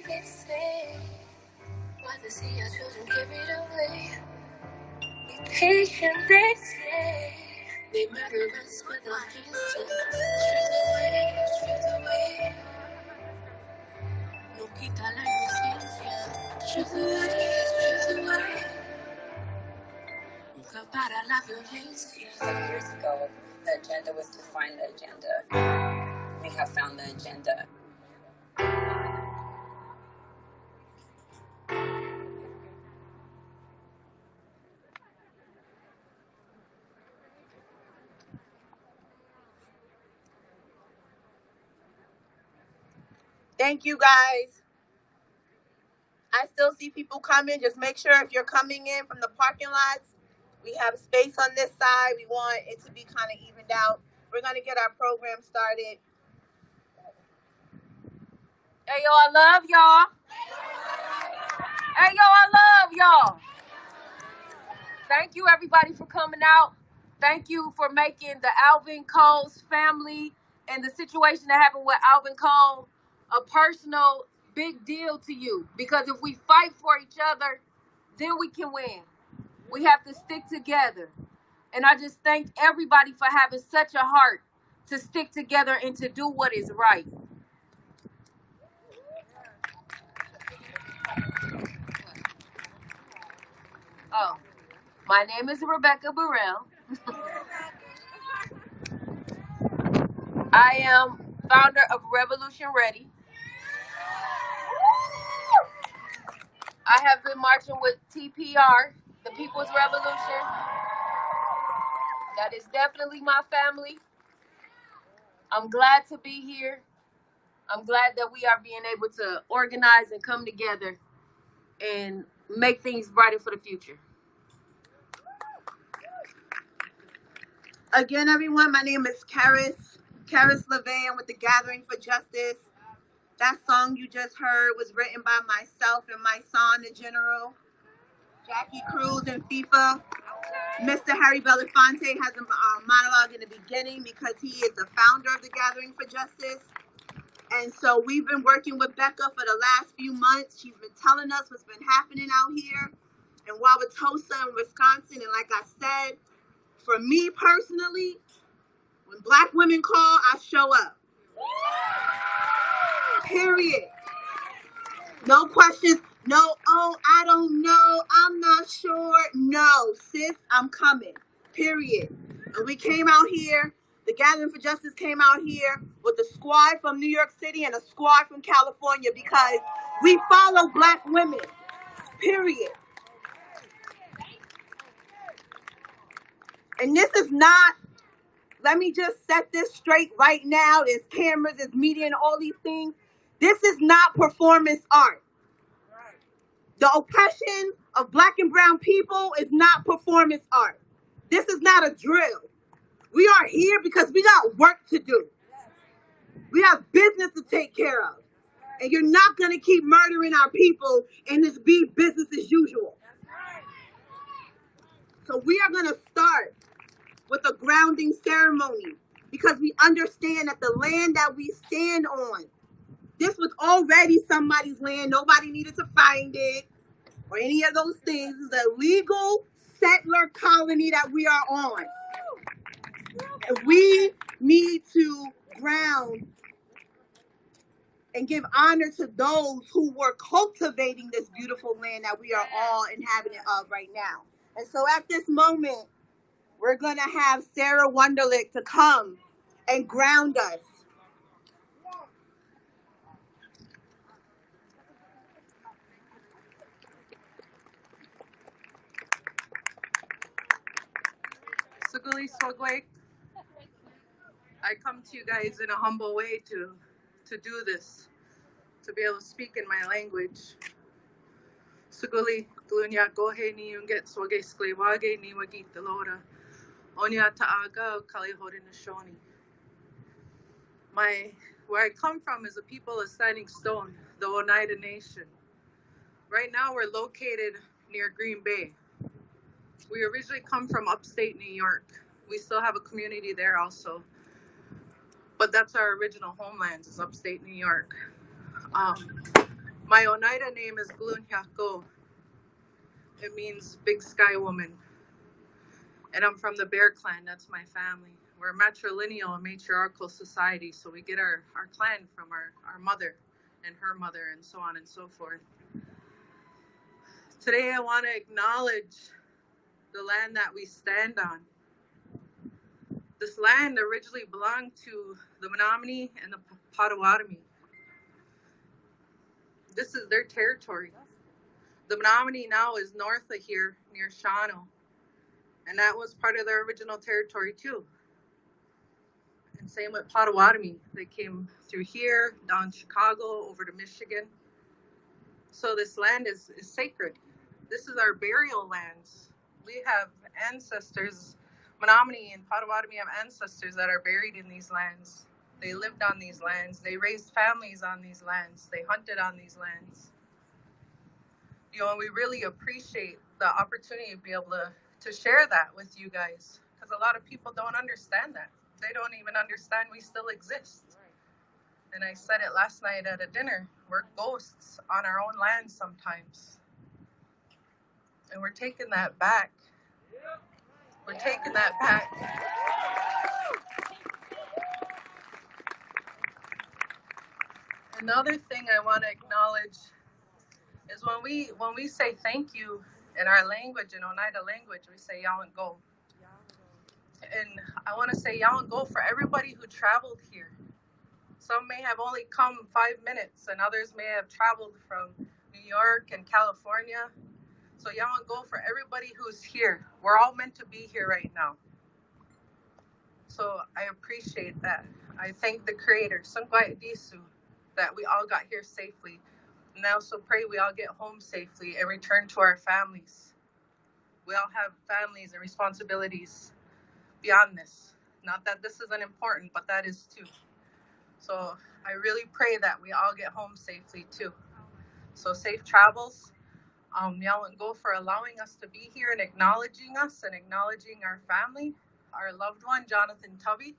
They say, why they see our children carried away. Be patient, they say. They murder us with our hands up. Stripped away. No quita la inocencia. Stripped away. Nunca para la violencia. 7 years ago, the agenda was to find the agenda. We have found the agenda. Thank you, guys. I still see people coming. Just make sure if you're coming in from the parking lots, we have space on this side. We want it to be kind of evened out. We're going to get our program started. Hey, yo, I love y'all. Hey, yo, I love y'all. Thank you, everybody, for coming out. Thank you for making the Alvin Cole's family and the situation that happened with Alvin Cole a personal big deal to you. Because if we fight for each other, then we can win. We have to stick together. And I just thank everybody for having such a heart to stick together and to do what is right. Oh, my name is Rebecca Burrell. I am founder of Revolution Ready. I have been marching with TPR, the People's Revolution. That is definitely my family. I'm glad to be here. I'm glad that we are being able to organize and come together and make things brighter for the future. Again, everyone, my name is Karis Levan with the Gathering for Justice. That song you just heard was written by myself and my son, the General, Jackie Cruz, and FIFA. Mr. Harry Belafonte has a monologue in the beginning because he is the founder of the Gathering for Justice. And so we've been working with Becca for the last few months. She's been telling us what's been happening out here in Wauwatosa in Wisconsin. And like I said, for me personally, when Black women call, I show up. Period. No questions. No, oh, I don't know. I'm not sure. No, sis, I'm coming. Period. And we came out here. The Gathering for Justice came out here with a squad from New York City and a squad from California because we follow Black women. Period. And this is not, let me just set this straight right now. There's cameras, there's media, and all these things. This is not performance art. The oppression of Black and brown people is not performance art. This is not a drill. We are here because we got work to do. We have business to take care of. And you're not going to keep murdering our people and this be business as usual. So we are going to start with a grounding ceremony because we understand that the land that we stand on, this was already somebody's land. Nobody needed to find it or any of those things. This is a legal settler colony that we are on. And we need to ground and give honor to those who were cultivating this beautiful land that we are all inhabitant of right now. And so at this moment, we're going to have Sarah Wunderlich to come and ground us. Suguli Swagway. I come to you guys in a humble way to do this, to be able to speak in my language. Suguli Glunya Gohe ni Unget Swage Sklewage ni Wagit the Lora. Onya Taaga Kali Hodinashoni. Where I come from is a people of Standing Stone, the Oneida Nation. Right now we're located near Green Bay. We originally come from upstate New York. We still have a community there also. But that's our original homelands, is upstate New York. My Oneida name is Glunhyako. It means big sky woman. And I'm from the Bear Clan. That's my family. We're a matrilineal and matriarchal society, so we get our clan from our mother and her mother and so on and so forth. Today I want to acknowledge the land that we stand on. This land originally belonged to the Menominee and the Potawatomi. This is their territory. The Menominee now is north of here near Shawano, and that was part of their original territory too. And same with Potawatomi. They came through here, down Chicago, over to Michigan. So this land is sacred. This is our burial lands. We have ancestors, Menominee and Potawatomi have ancestors that are buried in these lands. They lived on these lands. They raised families on these lands. They hunted on these lands. You know, and we really appreciate the opportunity to be able to share that with you guys, because a lot of people don't understand that. They don't even understand we still exist. And I said it last night at a dinner. We're ghosts on our own land sometimes. And we're taking that back. We're taking that back. Another thing I want to acknowledge is when we say thank you in our language, in Oneida language, we say Yawan Go. And I want to say Yawan Go for everybody who traveled here. Some may have only come 5 minutes, and others may have traveled from New York and California. So Yawan Go for everybody who's here. We're all meant to be here right now. So I appreciate that. I thank the Creator, Sungwai Disu, that we all got here safely. And I also pray we all get home safely and return to our families. We all have families and responsibilities beyond this. Not that this isn't important, but that is too. So I really pray that we all get home safely too. So safe travels. Yawan Go for allowing us to be here and acknowledging us and acknowledging our family, our loved one, Jonathan Tubby.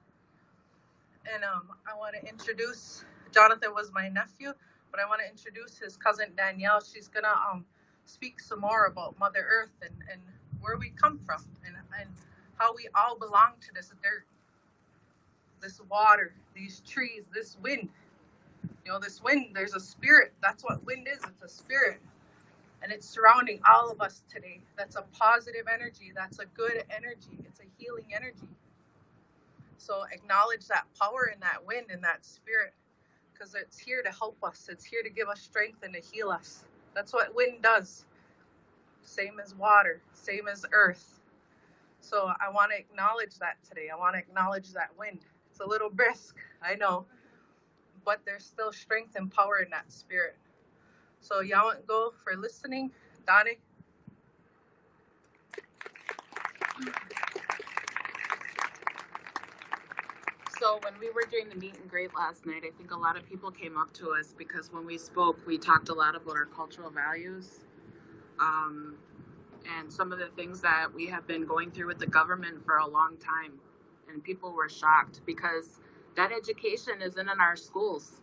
And I want to introduce, Jonathan was my nephew, but I want to introduce his cousin Danielle. She's going to speak some more about Mother Earth and where we come from and how we all belong to this dirt, this water, these trees, this wind. You know, this wind, there's a spirit. That's what wind is. It's a spirit. And it's surrounding all of us today. That's a positive energy. That's a good energy. It's a healing energy. So acknowledge that power in that wind and that spirit, because it's here to help us. It's here to give us strength and to heal us. That's what wind does. Same as water, same as earth. So I want to acknowledge that today. I want to acknowledge that wind. It's a little brisk, I know, but there's still strength and power in that spirit. So Yawan Go for listening. Dani. So when we were doing the meet and greet last night, I think a lot of people came up to us because when we spoke, we talked a lot about our cultural values and some of the things that we have been going through with the government for a long time. And people were shocked because that education isn't in our schools.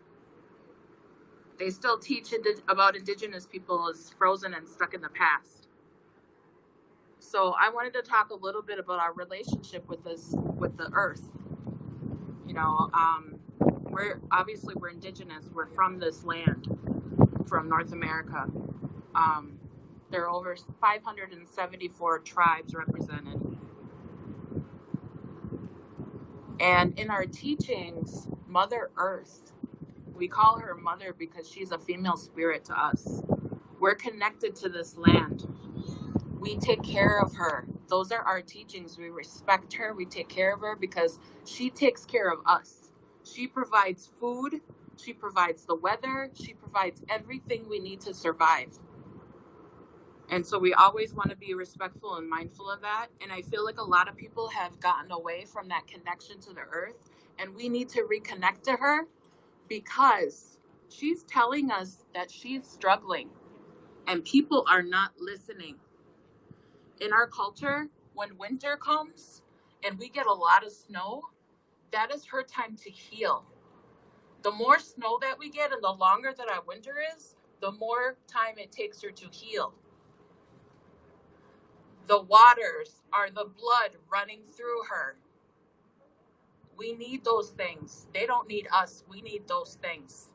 They still teach about Indigenous people as frozen and stuck in the past. So I wanted to talk a little bit about our relationship with the earth. You know, we're Indigenous. We're from this land, from North America. There are over 574 tribes represented. And in our teachings, Mother Earth, we call her Mother because she's a female spirit to us. We're connected to this land. We take care of her. Those are our teachings. We respect her. We take care of her because she takes care of us. She provides food. She provides the weather. She provides everything we need to survive. And so we always want to be respectful and mindful of that. And I feel like a lot of people have gotten away from that connection to the earth. And we need to reconnect to her because she's telling us that she's struggling and people are not listening. In our culture, when winter comes and we get a lot of snow, that is her time to heal. The more snow that we get and the longer that our winter is, the more time it takes her to heal. The waters are the blood running through her. We need those things. They don't need us. We need those things.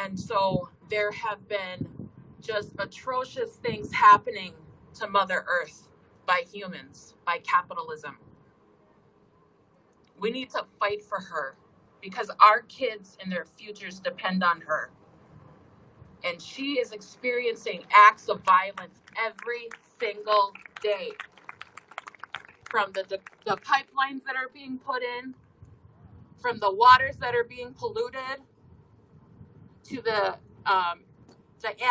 And so there have been just atrocious things happening to Mother Earth by humans, by capitalism. We need to fight for her because our kids and their futures depend on her. And she is experiencing acts of violence every single day. From the pipelines that are being put in, from the waters that are being polluted, to the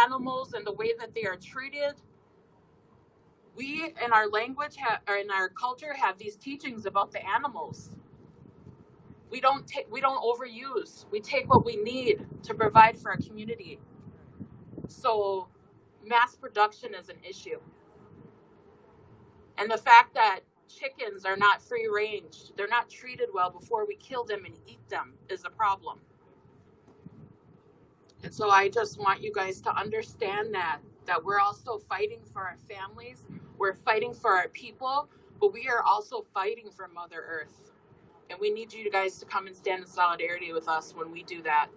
animals and the way that they are treated. We in our language or in our culture have these teachings about the animals. We don't overuse. We take what we need to provide for our community. So mass production is an issue. And the fact that chickens are not free range, they're not treated well before we kill them and eat them, is a problem. And so I just want you guys to understand that we're also fighting for our families, we're fighting for our people, but we are also fighting for Mother Earth. And we need you guys to come and stand in solidarity with us when we do that.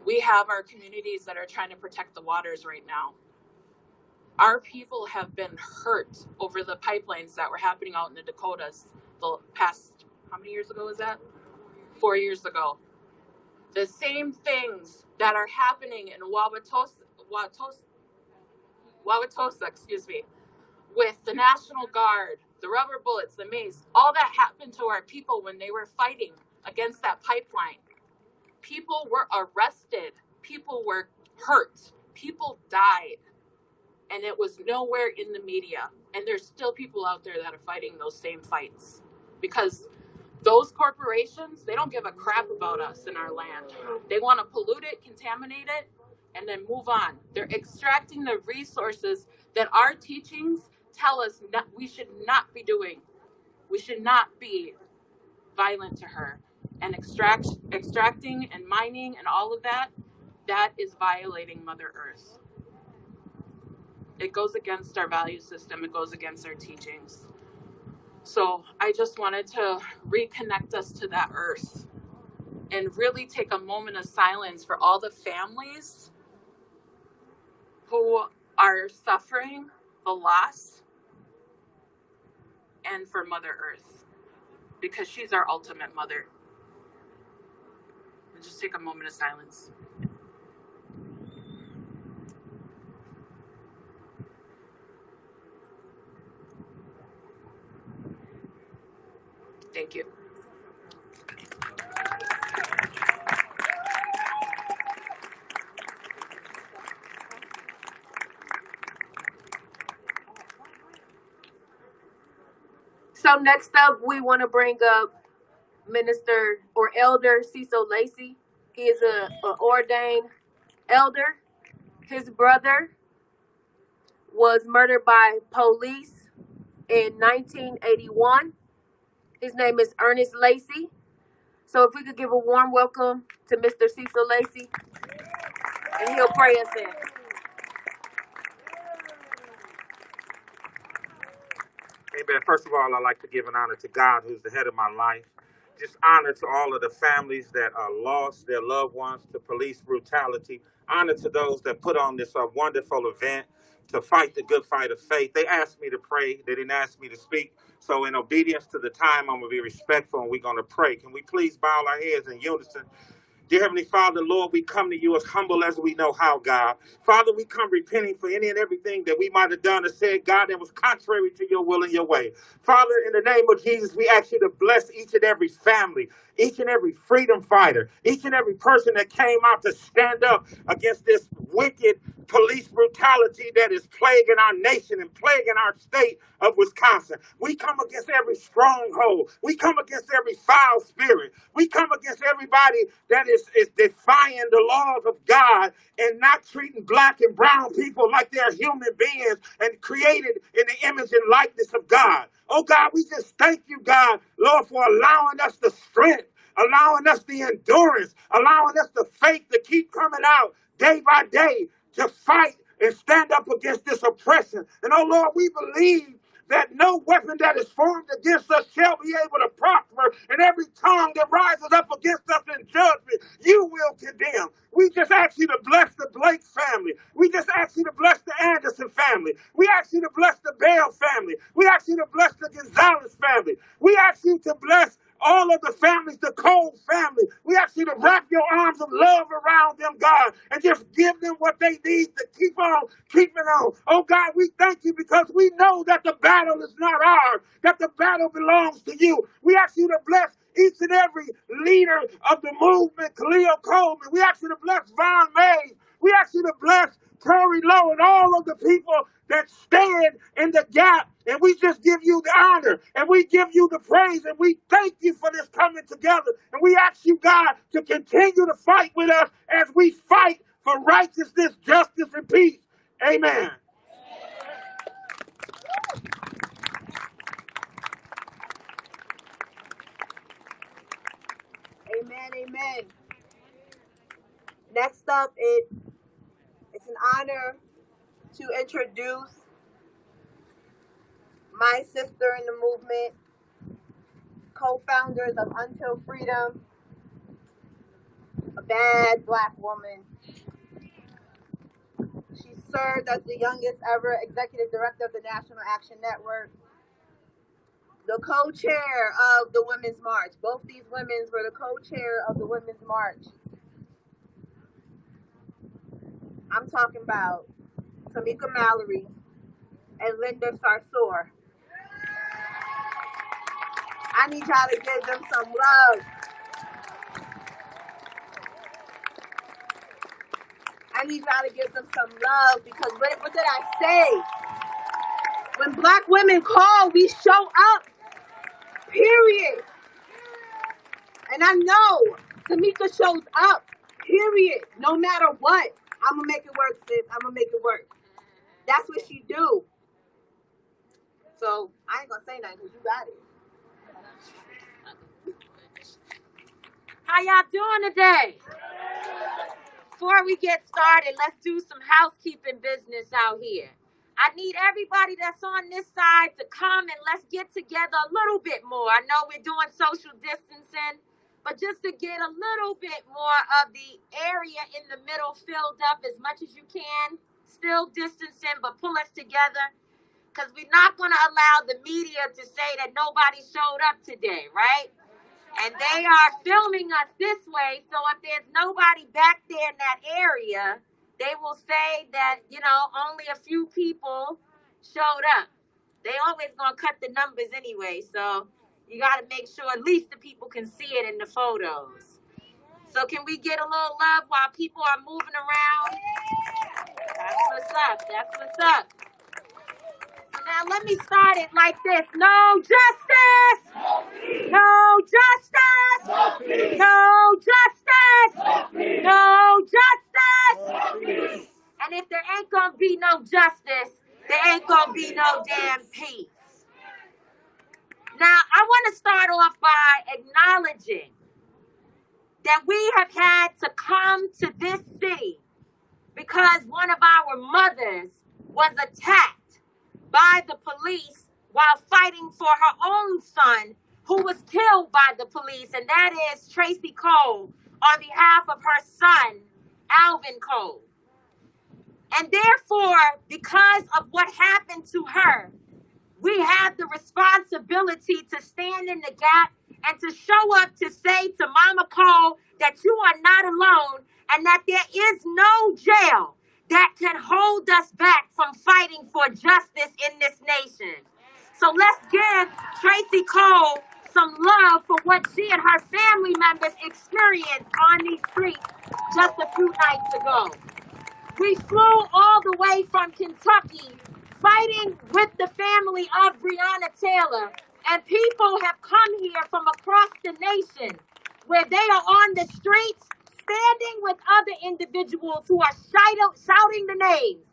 We have our communities that are trying to protect the waters right now. Our people have been hurt over the pipelines that were happening out in the Dakotas the past, how many years ago was that? 4 years ago. The same things that are happening in Wauwatosa, with the National Guard, the rubber bullets, the mace, all that happened to our people when they were fighting against that pipeline. People were arrested. People were hurt. People died. And it was nowhere in the media. And there's still people out there that are fighting those same fights. Because those corporations, they don't give a crap about us in our land. They want to pollute it, contaminate it, and then move on. They're extracting the resources that our teachings tell us we should not be doing. We should not be violent to her. And extracting and mining and all of that is violating Mother Earth. It goes against our value system. It goes against our teachings. So I just wanted to reconnect us to that earth and really take a moment of silence for all the families who are suffering the loss, and for Mother Earth, because she's our ultimate mother. And just take a moment of silence. Thank you. So next up, we want to bring up Minister or Elder Cecil Lacey. He is an ordained elder. His brother was murdered by police in 1981. His name is Ernest Lacey. So if we could give a warm welcome to Mr. Cecil Lacey, and he'll pray us in. Amen. First of all, I'd like to give an honor to God, who's the head of my life. Just honor to all of the families that lost their loved ones to police brutality. Honor to those that put on this wonderful event to fight the good fight of faith. They asked me to pray. They didn't ask me to speak. So in obedience to the time, I'm going to be respectful and we're going to pray. Can we please bow our heads in unison? Dear Heavenly Father, Lord, we come to you as humble as we know how, God. Father, we come repenting for any and everything that we might have done or said, God, that was contrary to your will and your way. Father, in the name of Jesus, we ask you to bless each and every family, each and every freedom fighter, each and every person that came out to stand up against this wicked police brutality that is plaguing our nation and plaguing our state of Wisconsin. We come against every stronghold. We come against every foul spirit. We come against everybody that is defying the laws of God and not treating black and brown people like they're human beings and created in the image and likeness of God. Oh God, we just thank you, God, Lord, for allowing us the strength allowing us the endurance, allowing us the faith to keep coming out day by day to fight and stand up against this oppression. And oh Lord, we believe that no weapon that is formed against us shall be able to prosper, and every tongue that rises up against us in judgment, you will condemn. We just ask you to bless the Blake family. We just ask you to bless the Anderson family. We ask you to bless the Bell family. We ask you to bless the Gonzalez family. We ask you to bless all of the families, the Cole family. We ask you to wrap your arms of love around them, God, and just give them what they need to keep on keeping on. Oh, God, we thank you because we know that the battle is not ours, that the battle belongs to you. We ask you to bless each and every leader of the movement, Khalil Coleman. We ask you to bless Von Mays. We ask you to bless Corey Lowe and all of the people that stand in the gap. And we just give you the honor and we give you the praise and we thank you for this coming together. And we ask you, God, to continue to fight with us as we fight for righteousness, justice, and peace. Amen. Amen, amen. Next up, it's an honor to introduce my sister in the movement, co-founders of Until Freedom, a bad Black woman. She served as the youngest ever executive director of the National Action Network, the co-chair of the Women's March. Both these women were the co-chair of the Women's March. I'm talking about Tamika Mallory and Linda Sarsour. I need y'all to give them some love. I need y'all to give them some love because what did I say? When Black women call, we show up. Period. And I know Tamika shows up. Period. No matter what. I'm going to make it work, sis. I'm going to make it work. That's what she do. So I ain't going to say nothing because you got it. How y'all doing today? Before we get started, let's do some housekeeping business out here. I need everybody that's on this side to come and let's get together a little bit more. I know we're doing social distancing, but just to get a little bit more of the area in the middle filled up as much as you can. Still distancing, but pull us together because we're not going to allow the media to say that nobody showed up today, right? And they are filming us this way, so if there's nobody back there in that area, they will say that, only a few people showed up. They always going to cut the numbers anyway, so you got to make sure at least the people can see it in the photos. So can we get a little love while people are moving around? That's what's up. That's what's up. So now let me start it like this. No justice! No justice! No justice! No justice! And if there ain't gonna be no justice, there ain't gonna be no damn peace. Now, I want to start off by acknowledging that we have had to come to this city because one of our mothers was attacked by the police while fighting for her own son who was killed by the police, and that is Tracy Cole on behalf of her son, Alvin Cole. And therefore, because of what happened to her, we have the responsibility to stand in the gap and to show up to say to Mama Cole that you are not alone and that there is no jail that can hold us back from fighting for justice in this nation. So let's give Tracy Cole some love for what she and her family members experienced on these streets just a few nights ago. We flew all the way from Kentucky fighting with the family of Breonna Taylor, and people have come here from across the nation where they are on the streets standing with other individuals who are shouting the names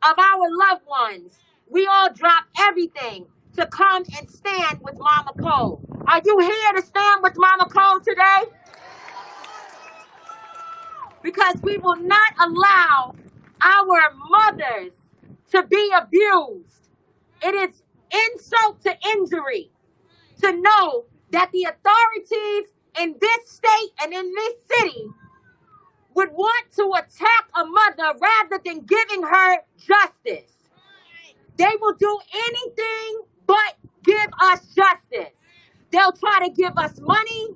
of our loved ones. We all dropped everything to come and stand with Mama Cole. Are you here to stand with Mama Cole today? Because we will not allow our mothers to be abused. It is insult to injury to know that the authorities in this state and in this city would want to attack a mother rather than giving her justice. They will do anything but give us justice. They'll try to give us money.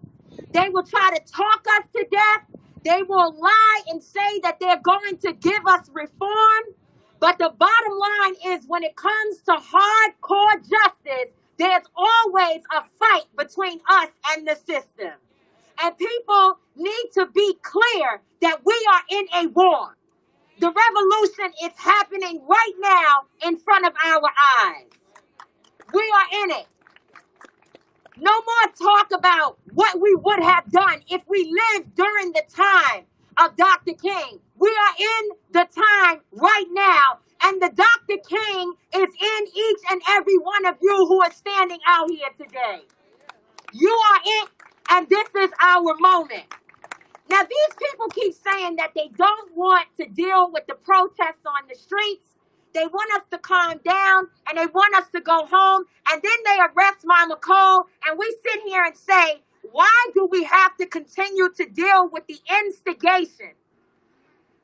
They will try to talk us to death. They will lie and say that they're going to give us reform. But the bottom line is, when it comes to hardcore justice, there's always a fight between us and the system. And people need to be clear that we are in a war. The revolution is happening right now in front of our eyes. We are in it. No more talk about what we would have done if we lived during the time of Dr. King. We are in the time right now, and the Dr. King is in each and every one of you who are standing out here today. You are it, and this is our moment. Now, these people keep saying that they don't want to deal with the protests on the streets. They want us to calm down, and they want us to go home, and then they arrest Mama Cole, and we sit here and say, why do we have to continue to deal with the instigation?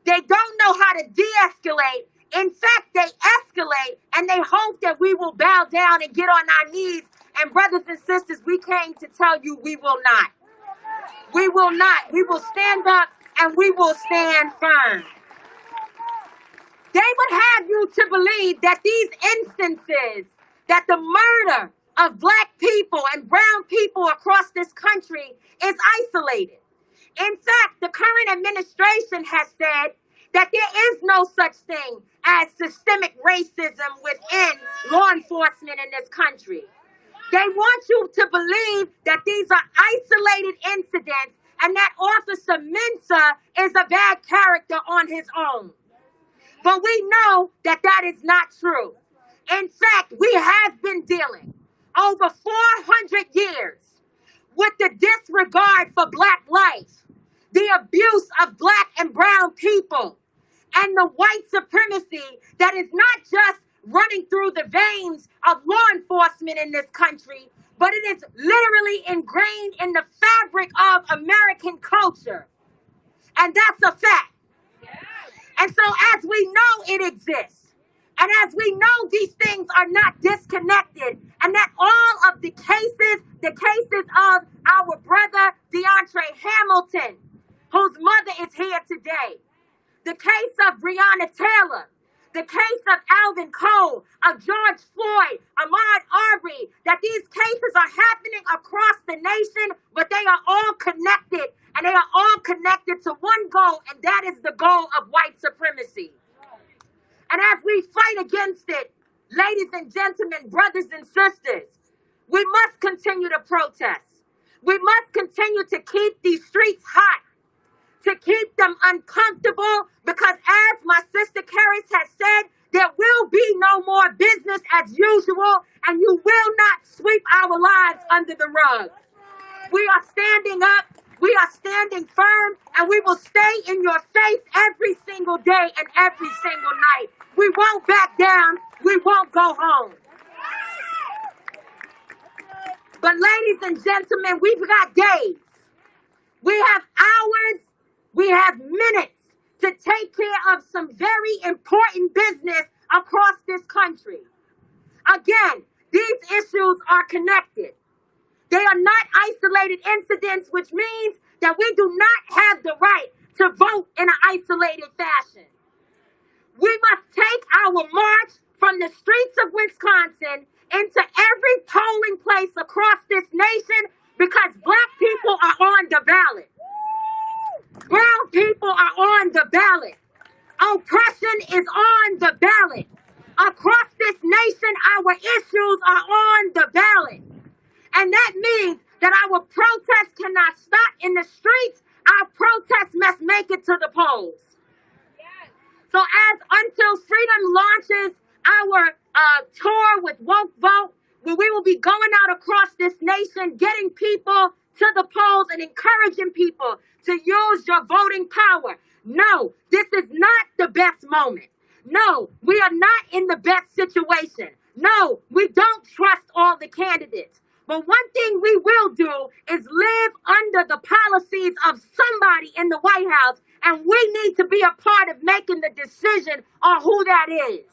They don't know how to de-escalate. In fact, they escalate, and they hope that we will bow down and get on our knees. And brothers and sisters, we came to tell you we will not. We will not. We will stand up, and we will stand firm. They would have you to believe that these instances, that the murder of black people and brown people across this country is isolated. In fact, the current administration has said that there is no such thing as systemic racism within law enforcement in this country. They want you to believe that these are isolated incidents and that Officer Mensah is a bad character on his own. But we know that that is not true. In fact, we have been dealing over 400 years with the disregard for black life, the abuse of black and brown people, and the white supremacy that is not just running through the veins of law enforcement in this country, but it is literally ingrained in the fabric of American culture. And that's a fact. And so as we know it exists, and as we know these things are not disconnected, and that all of the cases of our brother DeAndre Hamilton, whose mother is here today, the case of Breonna Taylor, the case of Alvin Cole, of George Floyd, Ahmaud Arbery, that these cases are happening across the nation, but they are all connected, and they are all connected to one goal, and that is the goal of white supremacy. And as we fight against it, ladies and gentlemen, brothers and sisters, we must continue to protest. We must continue to keep these streets hot, to keep them uncomfortable, because as my sister Karis has said, there will be no more business as usual, and you will not sweep our lives under the rug. We are standing up, we are standing firm, and we will stay in your face every single day and every single night. We won't back down, we won't go home. But ladies and gentlemen, we've got days, we have hours, we have minutes to take care of some very important business across this country. Again, these issues are connected. They are not isolated incidents, which means that we do not have the right to vote in an isolated fashion. We must take our march from the streets of Wisconsin into every polling place across this nation, because black people are on the ballot. Brown people are on the ballot. Oppression is on the ballot. Across this nation, our issues are on the ballot. And that means that our protests cannot stop in the streets. Our protests must make it to the polls. So as Until Freedom launches our tour with Woke Vote, where we will be going out across this nation, getting people to the polls and encouraging people to use your voting power. No, this is not the best moment. No, we are not in the best situation. No, we don't trust all the candidates. But one thing we will do is live under the policies of somebody in the White House, and we need to be a part of making the decision on who that is.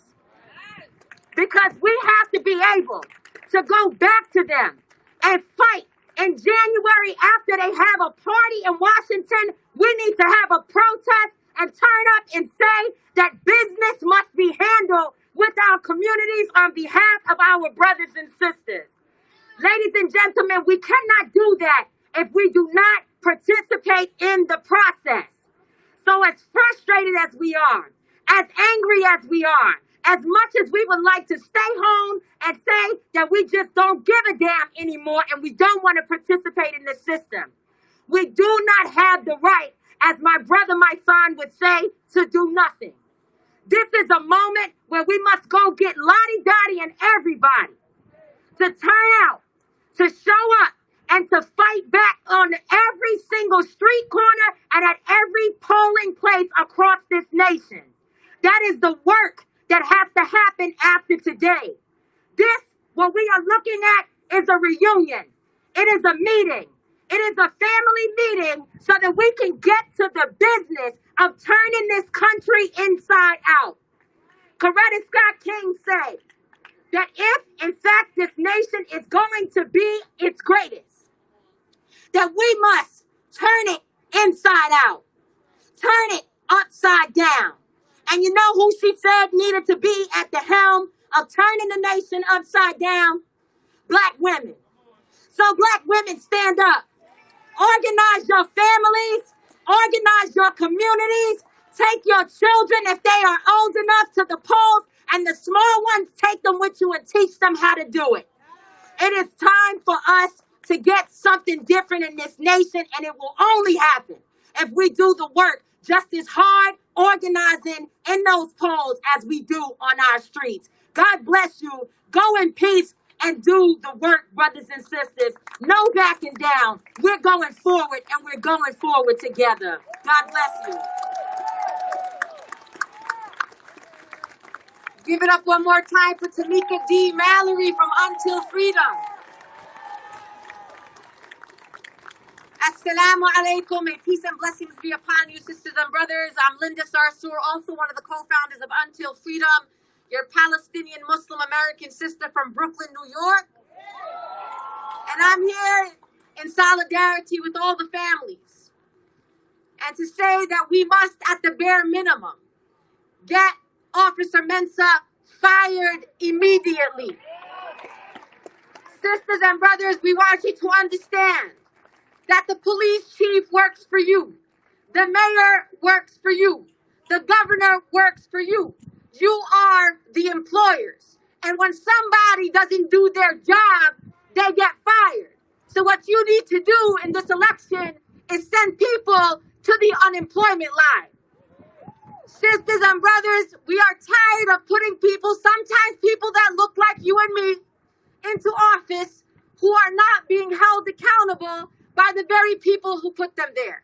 Because we have to be able to go back to them and fight. In January, after they have a party in Washington, we need to have a protest and turn up and say that business must be handled with our communities on behalf of our brothers and sisters. Ladies and gentlemen, we cannot do that if we do not participate in the process. So as frustrated as we are, as angry as we are, as much as we would like to stay home and say that we just don't give a damn anymore and we don't want to participate in the system, we do not have the right, as my brother, my son would say, to do nothing. This is a moment where we must go get Lottie Dottie and everybody to turn out, to show up, and to fight back on every single street corner and at every polling place across this nation. That is the work that has to happen after today. This, what we are looking at, is a reunion. It is a meeting. It is a family meeting so that we can get to the business of turning this country inside out. Coretta Scott King said that if, in fact, this nation is going to be its greatest, that we must turn it inside out, turn it upside down. And you know who she said needed to be at the helm of turning the nation upside down? Black women. So black women, stand up. Organize your families. Organize your communities. Take your children, if they are old enough, to the polls. And the small ones, take them with you and teach them how to do it. It is time for us to get something different in this nation, and it will only happen if we do the work just as hard organizing in those polls as we do on our streets. God bless you. Go in peace and do the work, brothers and sisters. No backing down. We're going forward, and we're going forward together. God bless you. Give it up one more time for Tamika D. Mallory from Until Freedom. Assalamu alaikum, and peace and blessings be upon you, sisters and brothers. I'm Linda Sarsour, also one of the co-founders of Until Freedom, your Palestinian Muslim American sister from Brooklyn, New York. And I'm here in solidarity with all the families. And to say that we must, at the bare minimum, get Officer Mensah fired immediately. Sisters and brothers, we want you to understand that the police chief works for you. The mayor works for you. The governor works for you. You are the employers. And when somebody doesn't do their job, they get fired. So what you need to do in this election is send people to the unemployment line. Sisters and brothers, we are tired of putting people, sometimes people that look like you and me, into office who are not being held accountable by the very people who put them there.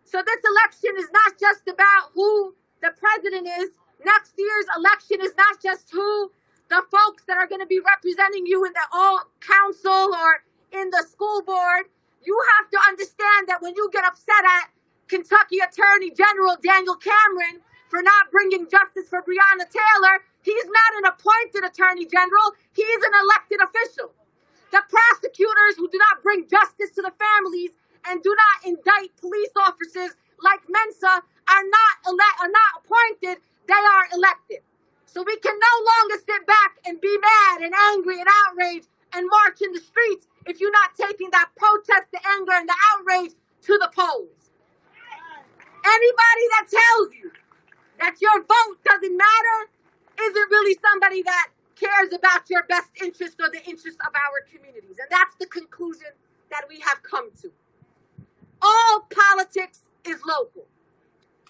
So this election is not just about who the president is. Next year's election is not just who the folks that are going to be representing you in the council or in the school board. You have to understand that when you get upset at Kentucky Attorney General Daniel Cameron for not bringing justice for Breonna Taylor, he's not an appointed Attorney General. He's an elected official. The prosecutors who do not bring justice to the families and do not indict police officers like Mensah are not appointed, they are elected. So we can no longer sit back and be mad and angry and outraged and march in the streets if you're not taking that protest, the anger, and the outrage to the polls. Anybody that tells you that your vote doesn't matter isn't really somebody that cares about your best interest or the interest of our communities. And that's the conclusion that we have come to. All politics is local.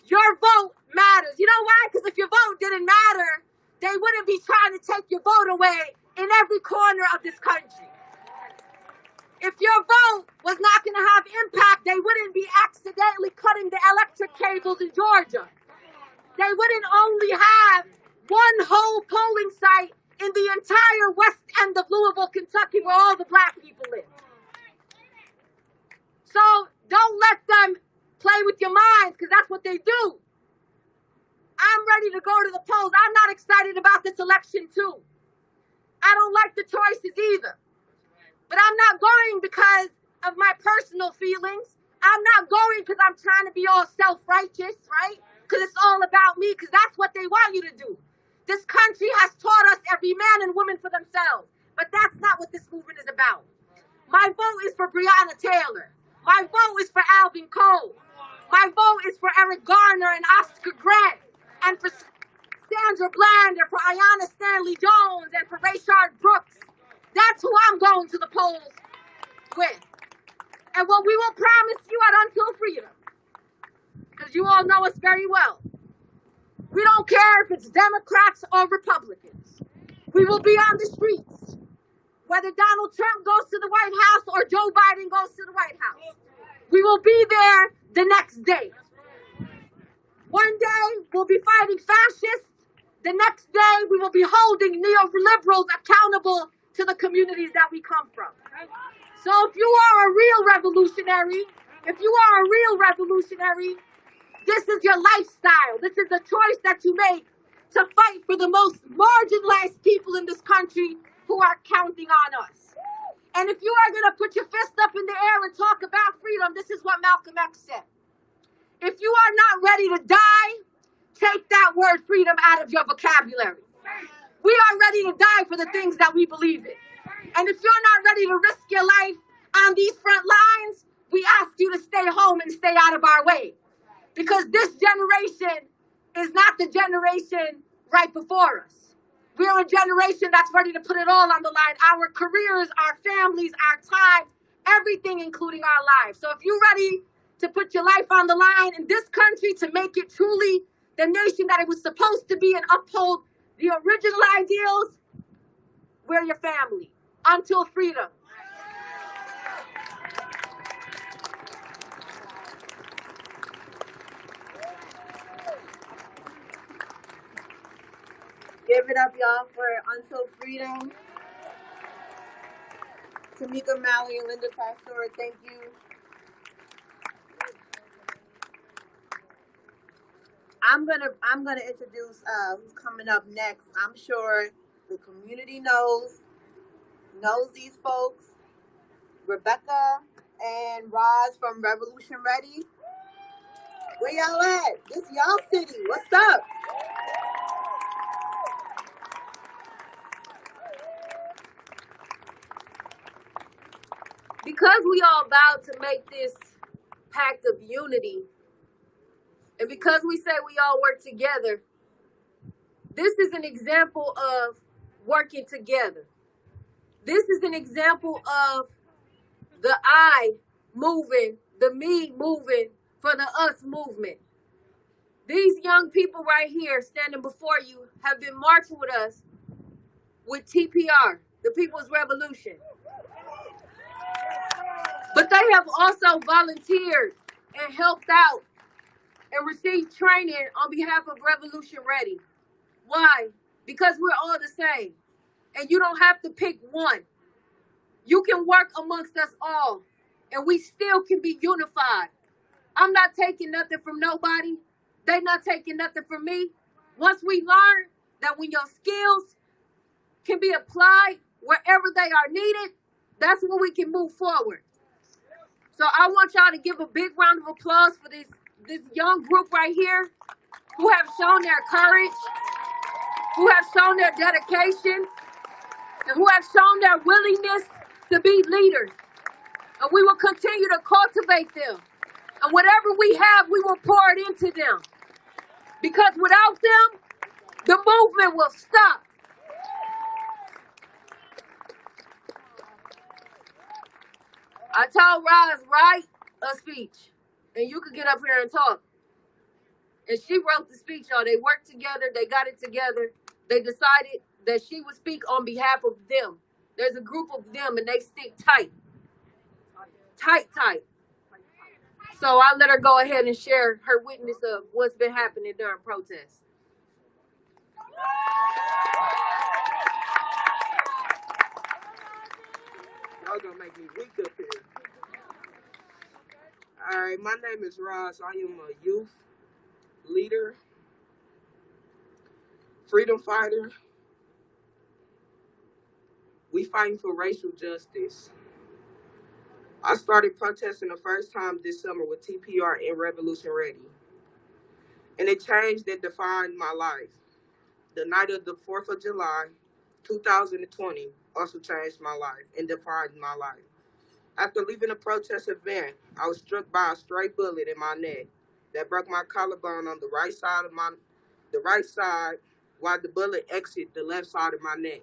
Your vote matters. You know why? Because if your vote didn't matter, they wouldn't be trying to take your vote away in every corner of this country. If your vote was not going to have impact, they wouldn't be accidentally cutting the electric cables in Georgia. They wouldn't only have one whole polling site in the entire west end of Louisville, Kentucky, where all the black people live. So don't let them play with your minds, because that's what they do. I'm ready to go to the polls. I'm not excited about this election too. I don't like the choices either. But I'm not going because of my personal feelings. I'm not going because I'm trying to be all self-righteous, right? Because it's all about me, because that's what they want you to do. This country has taught us every man and woman for themselves. But that's not what this movement is about. My vote is for Breonna Taylor. My vote is for Alvin Cole. My vote is for Eric Garner and Oscar Grant, and for Sandra Bland, and for Ayanna Stanley Jones, and for Rayshard Brooks. That's who I'm going to the polls with. And what we will promise you at Until Freedom, because you all know us very well, we don't care if it's Democrats or Republicans. We will be on the streets, whether Donald Trump goes to the White House or Joe Biden goes to the White House. We will be there the next day. One day, we'll be fighting fascists. The next day, we will be holding neoliberals accountable to the communities that we come from. So if you are a real revolutionary, this is your lifestyle. This is the choice that you make to fight for the most marginalized people in this country who are counting on us. And if you are going to put your fist up in the air and talk about freedom, this is what Malcolm X said. If you are not ready to die, take that word freedom out of your vocabulary. We are ready to die for the things that we believe in. And if you're not ready to risk your life on these front lines, we ask you to stay home and stay out of our way. Because this generation is not the generation right before us. We're a generation that's ready to put it all on the line. Our careers, our families, our time, everything, including our lives. So if you're ready to put your life on the line in this country to make it truly the nation that it was supposed to be and uphold the original ideals, we're your family. Until Freedom. Give it up, y'all, for Until Freedom. Tamika Malley and Linda Sarsour, thank you. I'm gonna introduce who's coming up next. I'm sure the community knows these folks. Rebecca and Roz from Revolution Ready. Where y'all at? This y'all city. What's up? Because we all vowed to make this pact of unity, and because we say we all work together, this is an example of working together. This is an example of the I moving, the me moving for the us movement. These young people right here standing before you have been marching with us with TPR, the People's Revolution. But they have also volunteered and helped out and received training on behalf of Revolution Ready. Why? Because we're all the same. And you don't have to pick one. You can work amongst us all. And we still can be unified. I'm not taking nothing from nobody. They're not taking nothing from me. Once we learn that when your skills can be applied wherever they are needed, that's when we can move forward. So I want y'all to give a big round of applause for this young group right here who have shown their courage, who have shown their dedication, and who have shown their willingness to be leaders. And we will continue to cultivate them. And whatever we have, we will pour it into them. Because without them, the movement will stop. I told Roz, write a speech. And you could get up here and talk. And she wrote the speech, y'all. They worked together. They got it together. They decided that she would speak on behalf of them. There's a group of them and they stick tight. Tight. So I let her go ahead and share her witness of what's been happening during protests. Y'all gonna make me weak up here. All right, my name is Ross. I am a youth leader, freedom fighter. We fighting for racial justice. I started protesting the first time this summer with TPR and Revolution Ready. And it changed and defined my life. The night of the 4th of July, 2020 also changed my life and defined my life. After leaving a protest event, I was struck by a stray bullet in my neck that broke my collarbone on the right side while the bullet exited the left side of my neck.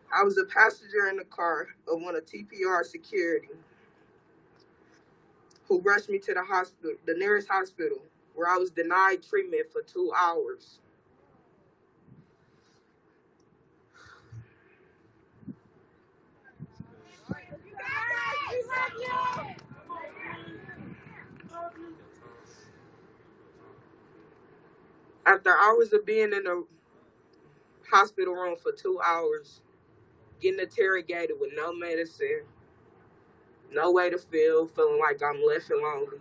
I was a passenger in the car of one of TPR security who rushed me to the hospital, the nearest hospital, where I was denied treatment for 2 hours. After hours of being in the hospital room for 2 hours, getting interrogated with no medicine, no way to feel, feeling like I'm left and lonely,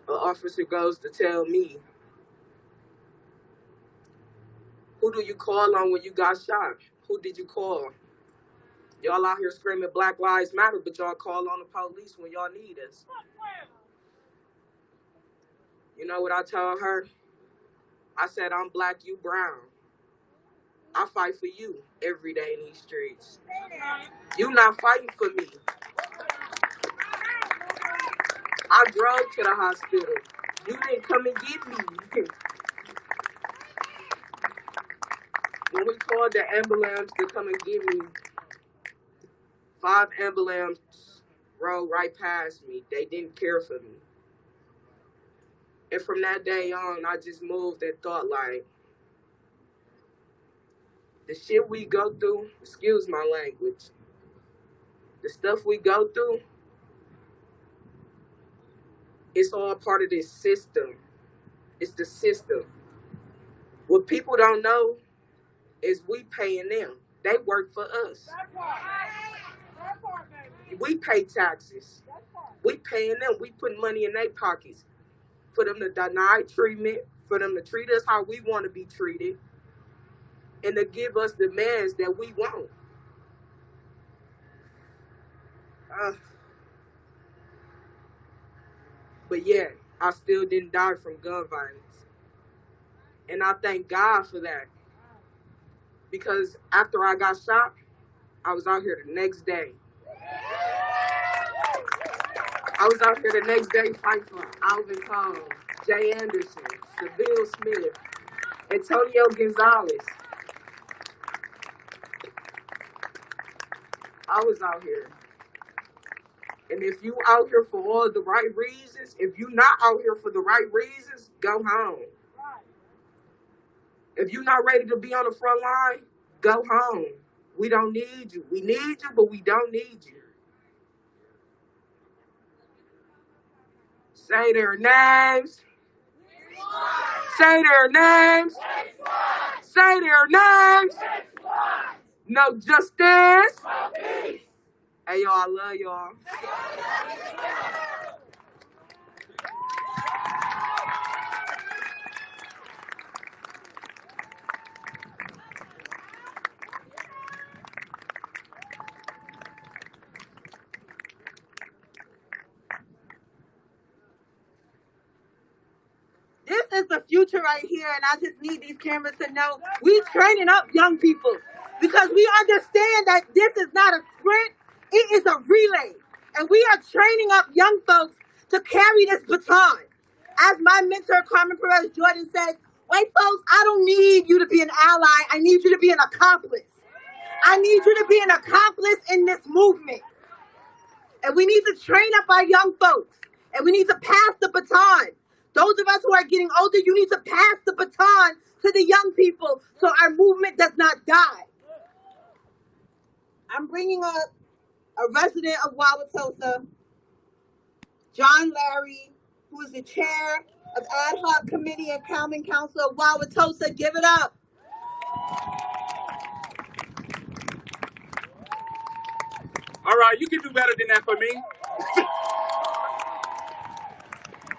an officer goes to tell me, who do you call on when you got shot? Who did you call? Y'all out here screaming Black Lives Matter, but y'all call on the police when y'all need us. You know what I told her? I said, I'm black, you brown. I fight for you every day in these streets. You not fighting for me. I drove to the hospital. You didn't come and get me. When we called the ambulance to come and get me, 5 ambulances rode right past me. They didn't care for me. And from that day on, I just moved and thought like, the shit we go through, excuse my language, the stuff we go through, it's all part of this system. It's the system. What people don't know is we paying them. They work for us. We pay taxes. We paying them. We put money in their pockets for them to deny treatment, for them to treat us how we want to be treated, and to give us demands that we want. But yeah, I still didn't die from gun violence. And I thank God for that. Because after I got shot, I was out here the next day. I was out here the next day fighting for Alvin Cole, Jay Anderson, Seville Smith, Antonio Gonzalez. I was out here. And if you out here for all the right reasons, if you not out here for the right reasons, go home. If you're not ready to be on the front line, go home. We don't need you. We need you, but we don't need you. Say their names. Say their names. Say their names. No justice. Hey, y'all, I love y'all. This is the future right here, and I just need these cameras to know we training up young people because we understand that this is not a sprint, it is a relay. And we are training up young folks to carry this baton. As my mentor, Carmen Perez Jordan says, White folks, I don't need you to be an ally. I need you to be an accomplice. I need you to be an accomplice in this movement. And we need to train up our young folks. And we need to pass the baton. Those of us who are getting older, you need to pass the baton to the young people so our movement does not die. I'm bringing up a resident of Wauwatosa, John Larry, who is the chair of Ad Hoc Committee and Common Council of Wauwatosa. Give it up. All right, you can do better than that for me.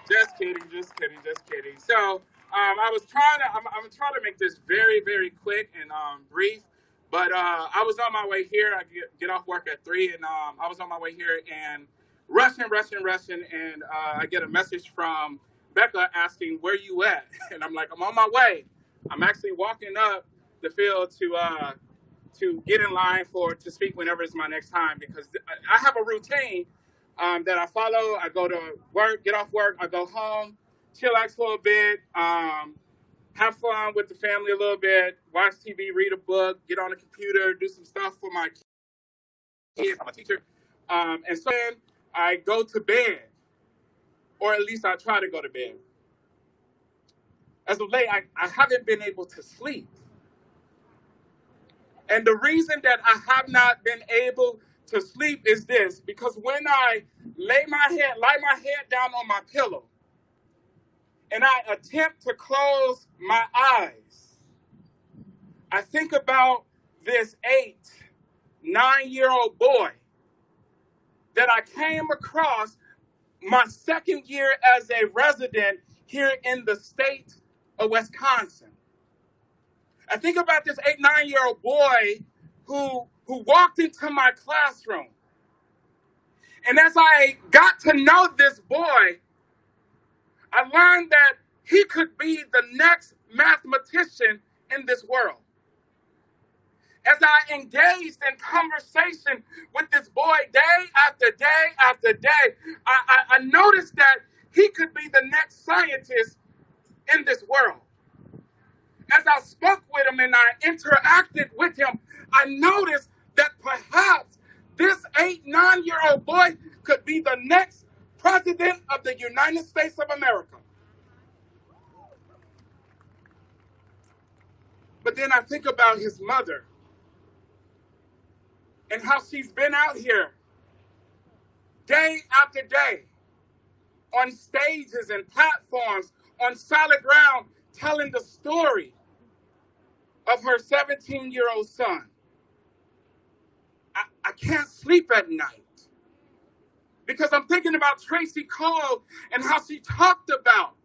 Just kidding, just kidding, just kidding. So I'm trying to make this very, very quick and brief. But I was on my way here. I get off work at 3, and I was on my way here and rushing, and I get a message from Becca asking, "Where you at?" And I'm like, "I'm on my way. I'm actually walking up the field to get in line to speak whenever it's my next time, because I have a routine that I follow. I go to work, get off work, I go home, chillax for a bit, have fun with the family a little bit, watch TV, read a book, get on the computer, do some stuff for my kids. I'm a teacher. And so then I go to bed, or at least I try to go to bed. As of late, I haven't been able to sleep. And the reason that I have not been able to sleep is this, because when I lie my head down on my pillow and I attempt to close my eyes, I think about this 9-year-old boy that I came across my second year as a resident here in the state of Wisconsin. I think about this 9-year-old boy who walked into my classroom. And as I got to know this boy, I learned that he could be the next mathematician in this world. As I engaged in conversation with this boy day after day after day, I noticed that he could be the next scientist in this world. As I spoke with him and I interacted with him, I noticed that perhaps this 9-year-old boy could be the next president of the United States of America. But then I think about his mother and how she's been out here day after day on stages and platforms on solid ground telling the story of her 17-year-old son. I can't sleep at night because I'm thinking about Tracy Cole and how she talked about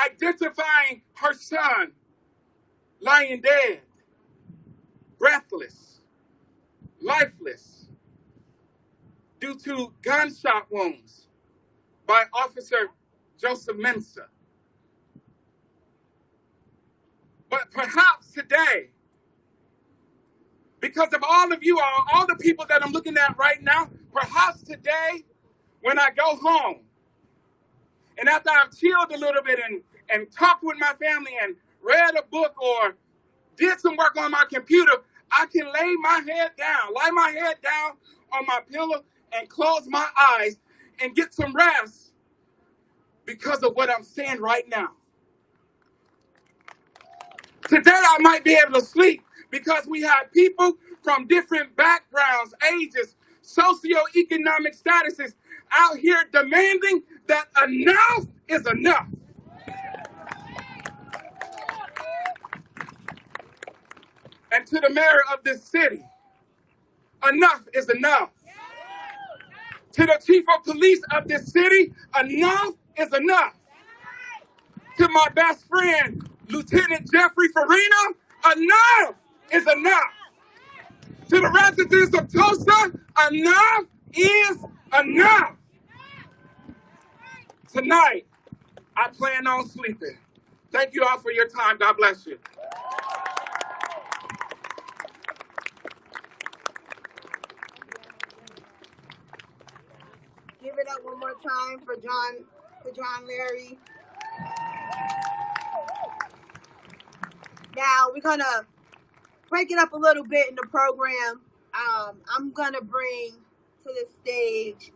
identifying her son lying dead, breathless, lifeless, due to gunshot wounds by Officer Joseph Mensah. But perhaps today, because of all of you, all the people that I'm looking at right now, perhaps today, when I go home, and after I've chilled a little bit and talked with my family and read a book or did some work on my computer, I can lie my head down on my pillow and close my eyes and get some rest because of what I'm saying right now. Today I might be able to sleep because we have people from different backgrounds, ages, socioeconomic statuses out here demanding that enough is enough. And to the mayor of this city, enough is enough. To the chief of police of this city, enough is enough. To my best friend, Lieutenant Jeffrey Farina, enough is enough. To the residents of Tosa, enough is enough. Tonight, I plan on sleeping. Thank you all for your time. God bless you. Give it up one more time for John Larry. Now we're gonna break it up a little bit in the program. I'm gonna bring to the stage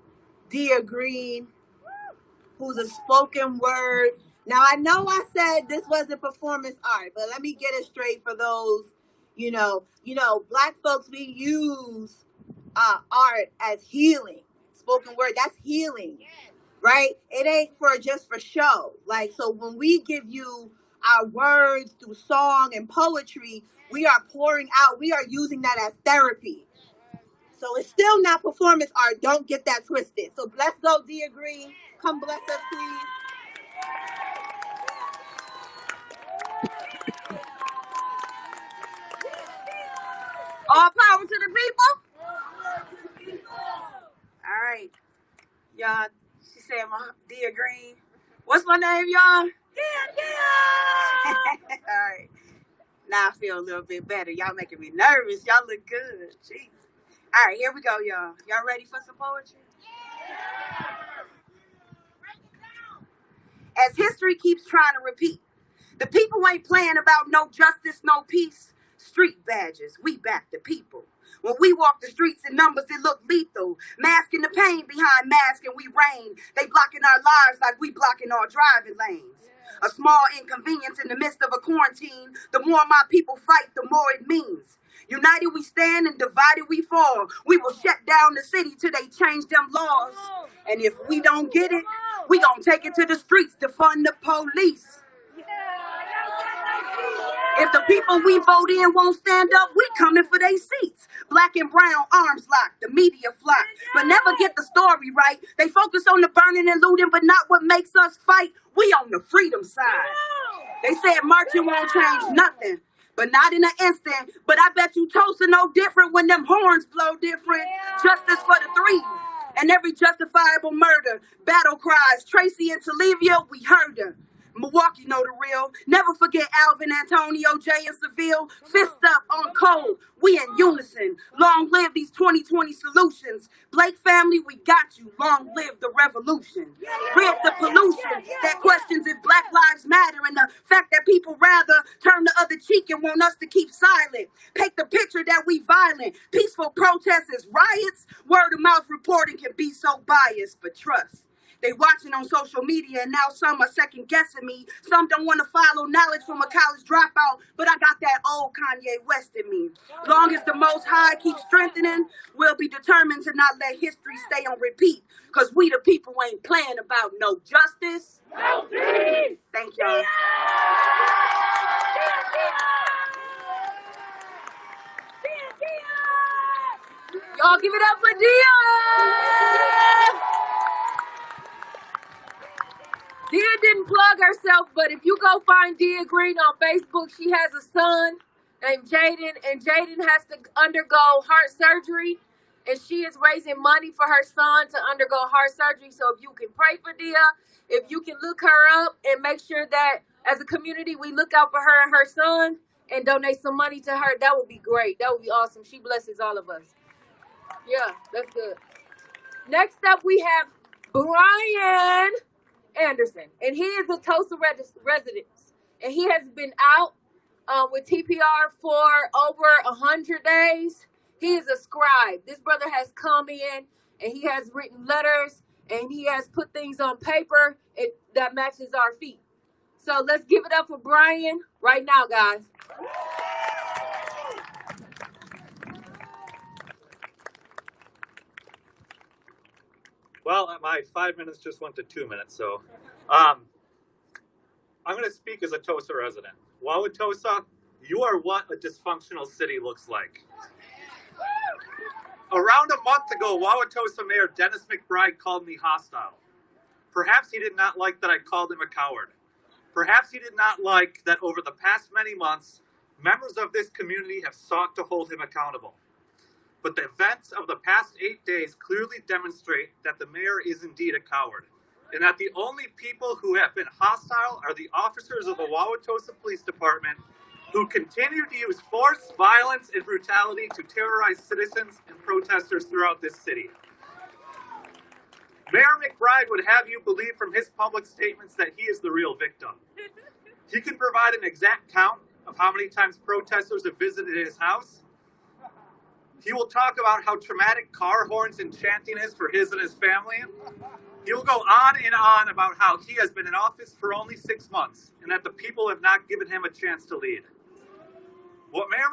Dia Green, who's a spoken word. Now I know I said this wasn't performance art, but let me get it straight for those, Black folks, we use art as healing. Spoken word, that's healing, right? It ain't just for show. Like, so when we give you our words through song and poetry, we are pouring out, we are using that as therapy. So it's still not performance art. Don't get that twisted. So let's go, Dia Green. Come bless us, please. All power to the people. All right, y'all. She said, Dia Green. What's my name, y'all? Dia. All right. Now I feel a little bit better. Y'all making me nervous. Y'all look good. Jeez. All right, here we go, y'all. Y'all ready for some poetry? As history keeps trying to repeat, the people ain't playing about no justice, no peace. Street badges, we back the people. When we walk the streets in numbers, it look lethal. Masking the pain behind masks and we reign. They blocking our lives like we blocking our driving lanes. A small inconvenience in the midst of a quarantine. The more my people fight, the more it means. United we stand and divided we fall. We will shut down the city till they change them laws. And if we don't get it, we gonna take it to the streets to fund the police. If the people we vote in won't stand up, we coming for their seats. Black and brown, arms locked, the media flock, but never get the story right. They focus on the burning and looting, but not what makes us fight. We on the freedom side. They said marching won't change nothing, but not in an instant. But I bet you Tulsa no different when them horns blow different. Justice for the three and every justifiable murder. Battle cries, Tracy and Talivia, we heard her. Milwaukee know the real. Never forget Alvin, Antonio, Jay, and Seville. Fist up on code. We in unison. Long live these 2020 solutions. Blake family, we got you. Long live the revolution. Rid the pollution that questions if Black lives matter and the fact that people rather turn the other cheek and want us to keep silent. Paint the picture that we violent. Peaceful protests is riots. Word of mouth reporting can be so biased, but trust. They watching on social media and now some are second guessing me. Some don't want to follow knowledge from a college dropout, but I got that old Kanye West in me. Long as the Most High keeps strengthening, we'll be determined to not let history stay on repeat. Cause we the people ain't playing about no justice. No peace. Thank y'all. Y'all give it up for Dia! Dia didn't plug herself, but if you go find Dia Green on Facebook, she has a son named Jaden, and Jaden has to undergo heart surgery, and she is raising money for her son to undergo heart surgery. So if you can pray for Dia, if you can look her up and make sure that as a community we look out for her and her son and donate some money to her, that would be great. That would be awesome. She blesses all of us. Yeah, that's good. Next up, we have Brian Anderson, and he is a Tulsa resident, and he has been out with TPR for over 100 days. He is a scribe. This brother has come in and he has written letters and he has put things on paper that matches our feet. So let's give it up for Brian right now, guys. Well, my 5 minutes just went to 2 minutes, so I'm going to speak as a Tosa resident. Wauwatosa, you are what a dysfunctional city looks like. Around a month ago, Wauwatosa Mayor Dennis McBride called me hostile. Perhaps he did not like that I called him a coward. Perhaps he did not like that over the past many months, members of this community have sought to hold him accountable. But the events of the past 8 days clearly demonstrate that the mayor is indeed a coward, and that the only people who have been hostile are the officers of the Wauwatosa Police Department who continue to use force, violence, and brutality to terrorize citizens and protesters throughout this city. Mayor McBride would have you believe from his public statements that he is the real victim. He can provide an exact count of how many times protesters have visited his house. He will talk about how traumatic car horns and chanting is for his and his family. He will go on and on about how he has been in office for only 6 months and that the people have not given him a chance to lead. What Mayor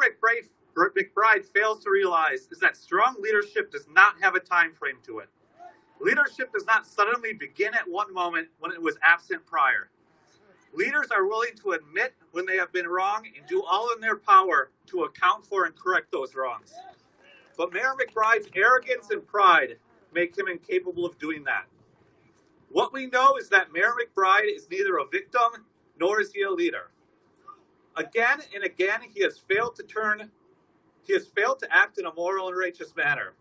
McBride fails to realize is that strong leadership does not have a time frame to it. Leadership does not suddenly begin at one moment when it was absent prior. Leaders are willing to admit when they have been wrong and do all in their power to account for and correct those wrongs. But Mayor McBride's arrogance and pride make him incapable of doing that. What we know is that Mayor McBride is neither a victim nor is he a leader. Again and again, he has failed to act in a moral and righteous manner.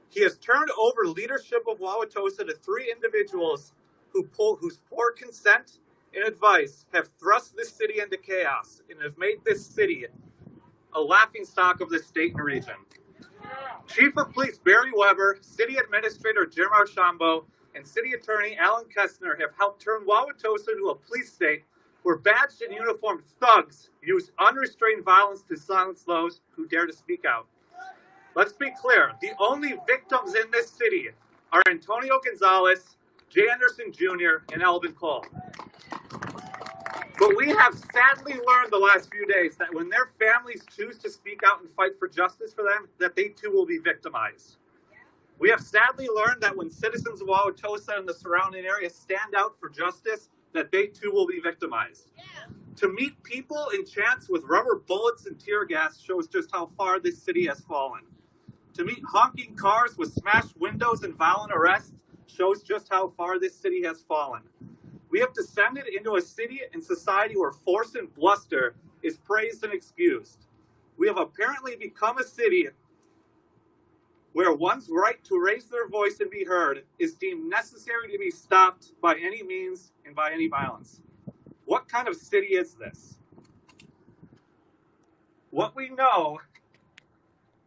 He has turned over leadership of Wauwatosa to 3 individuals whose poor consent and advice have thrust this city into chaos and have made this city a laughingstock of the state and region. Chief of Police Barry Weber, City Administrator Jim Archambault, and City Attorney Alan Kestner have helped turn Wauwatosa into a police state where badged and uniformed thugs use unrestrained violence to silence those who dare to speak out. Let's be clear, the only victims in this city are Antonio Gonzalez, Jay Anderson Jr., and Alvin Cole. But we have sadly learned the last few days that when their families choose to speak out and fight for justice for them, that they too will be victimized. We have sadly learned that when citizens of Wauwatosa and the surrounding area stand out for justice, that they too will be victimized. To meet people in chants with rubber bullets and tear gas shows just how far this city has fallen. To meet honking cars with smashed windows and violent arrests shows just how far this city has fallen. We have descended into a city and society where force and bluster is praised and excused. We have apparently become a city where one's right to raise their voice and be heard is deemed necessary to be stopped by any means and by any violence. What kind of city is this? What we know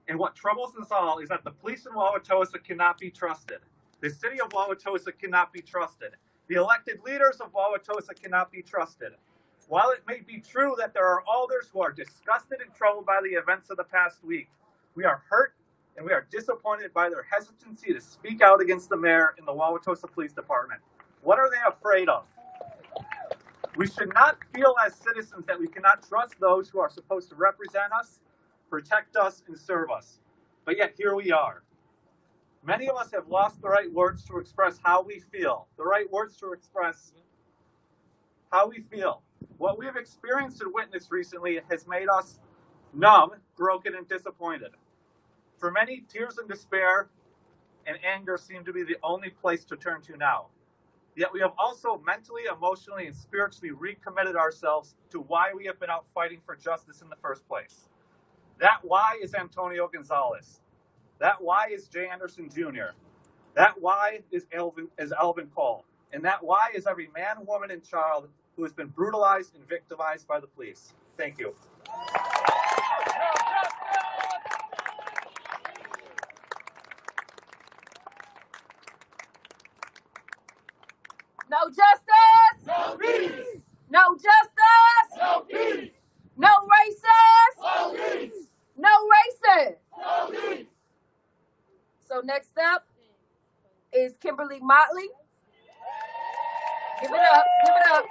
and what troubles us all is that the police in Wauwatosa cannot be trusted. The city of Wauwatosa cannot be trusted. The elected leaders of Wauwatosa cannot be trusted. While it may be true that there are alders who are disgusted and troubled by the events of the past week, we are hurt and we are disappointed by their hesitancy to speak out against the mayor and the Wauwatosa Police Department. What are they afraid of? We should not feel as citizens that we cannot trust those who are supposed to represent us, protect us, and serve us. But yet here we are. Many of us have lost the right words to express how we feel, the right words to express how we feel. What we have experienced and witnessed recently has made us numb, broken, and disappointed. For many, tears and despair and anger seem to be the only place to turn to now. Yet we have also mentally, emotionally, and spiritually recommitted ourselves to why we have been out fighting for justice in the first place. That why is Antonio Gonzalez. That why is Jay Anderson Jr. That why is Alvin Cole. And that why is every man, woman, and child who has been brutalized and victimized by the police. Thank you. No justice. No peace. No justice. No peace. No racist. No peace. No racist. No peace. So next up is Kimberly Motley. Give it up. Give it up.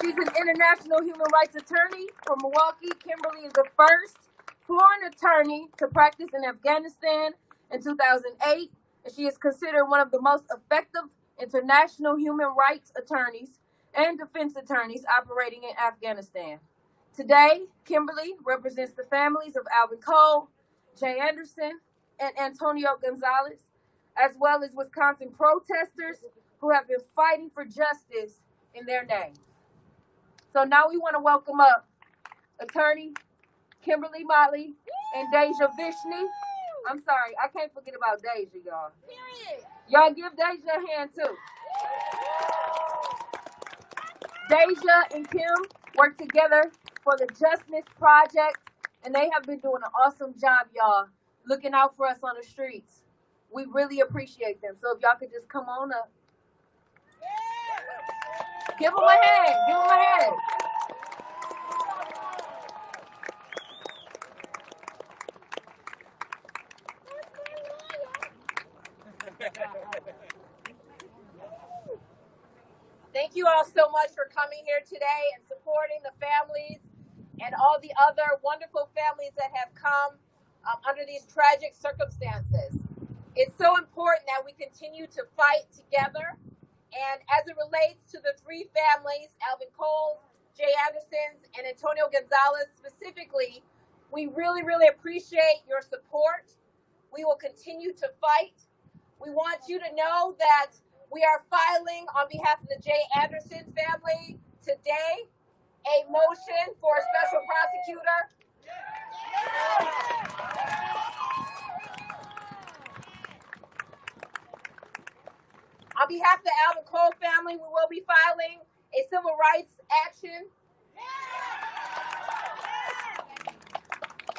She's an international human rights attorney from Milwaukee. Kimberly is the first foreign attorney to practice in Afghanistan in 2008, and she is considered one of the most effective international human rights attorneys and defense attorneys operating in Afghanistan. Today, Kimberly represents the families of Alvin Cole, Jay Anderson, and Antonio Gonzalez, as well as Wisconsin protesters who have been fighting for justice in their names. So now we want to welcome up attorney Kimberly Motley and Deja Vishny. I'm sorry, I can't forget about Deja, y'all. Y'all give Deja a hand too. Deja and Kim work together for the Justness Project, and they have been doing an awesome job, y'all, looking out for us on the streets. We really appreciate them. So if y'all could just come on up. Give them a hand. Give them a hand. you all so much for coming here today and supporting the families and all the other wonderful families that have come under these tragic circumstances. It's so important that we continue to fight together. And as it relates to the three families, Alvin Coles, Jay Anderson's, and Antonio Gonzalez specifically, we really, really appreciate your support. We will continue to fight. We want you to know that we are filing on behalf of the Jay Anderson family today a motion for a special prosecutor. On behalf of the Alvin Cole family, we will be filing a civil rights action.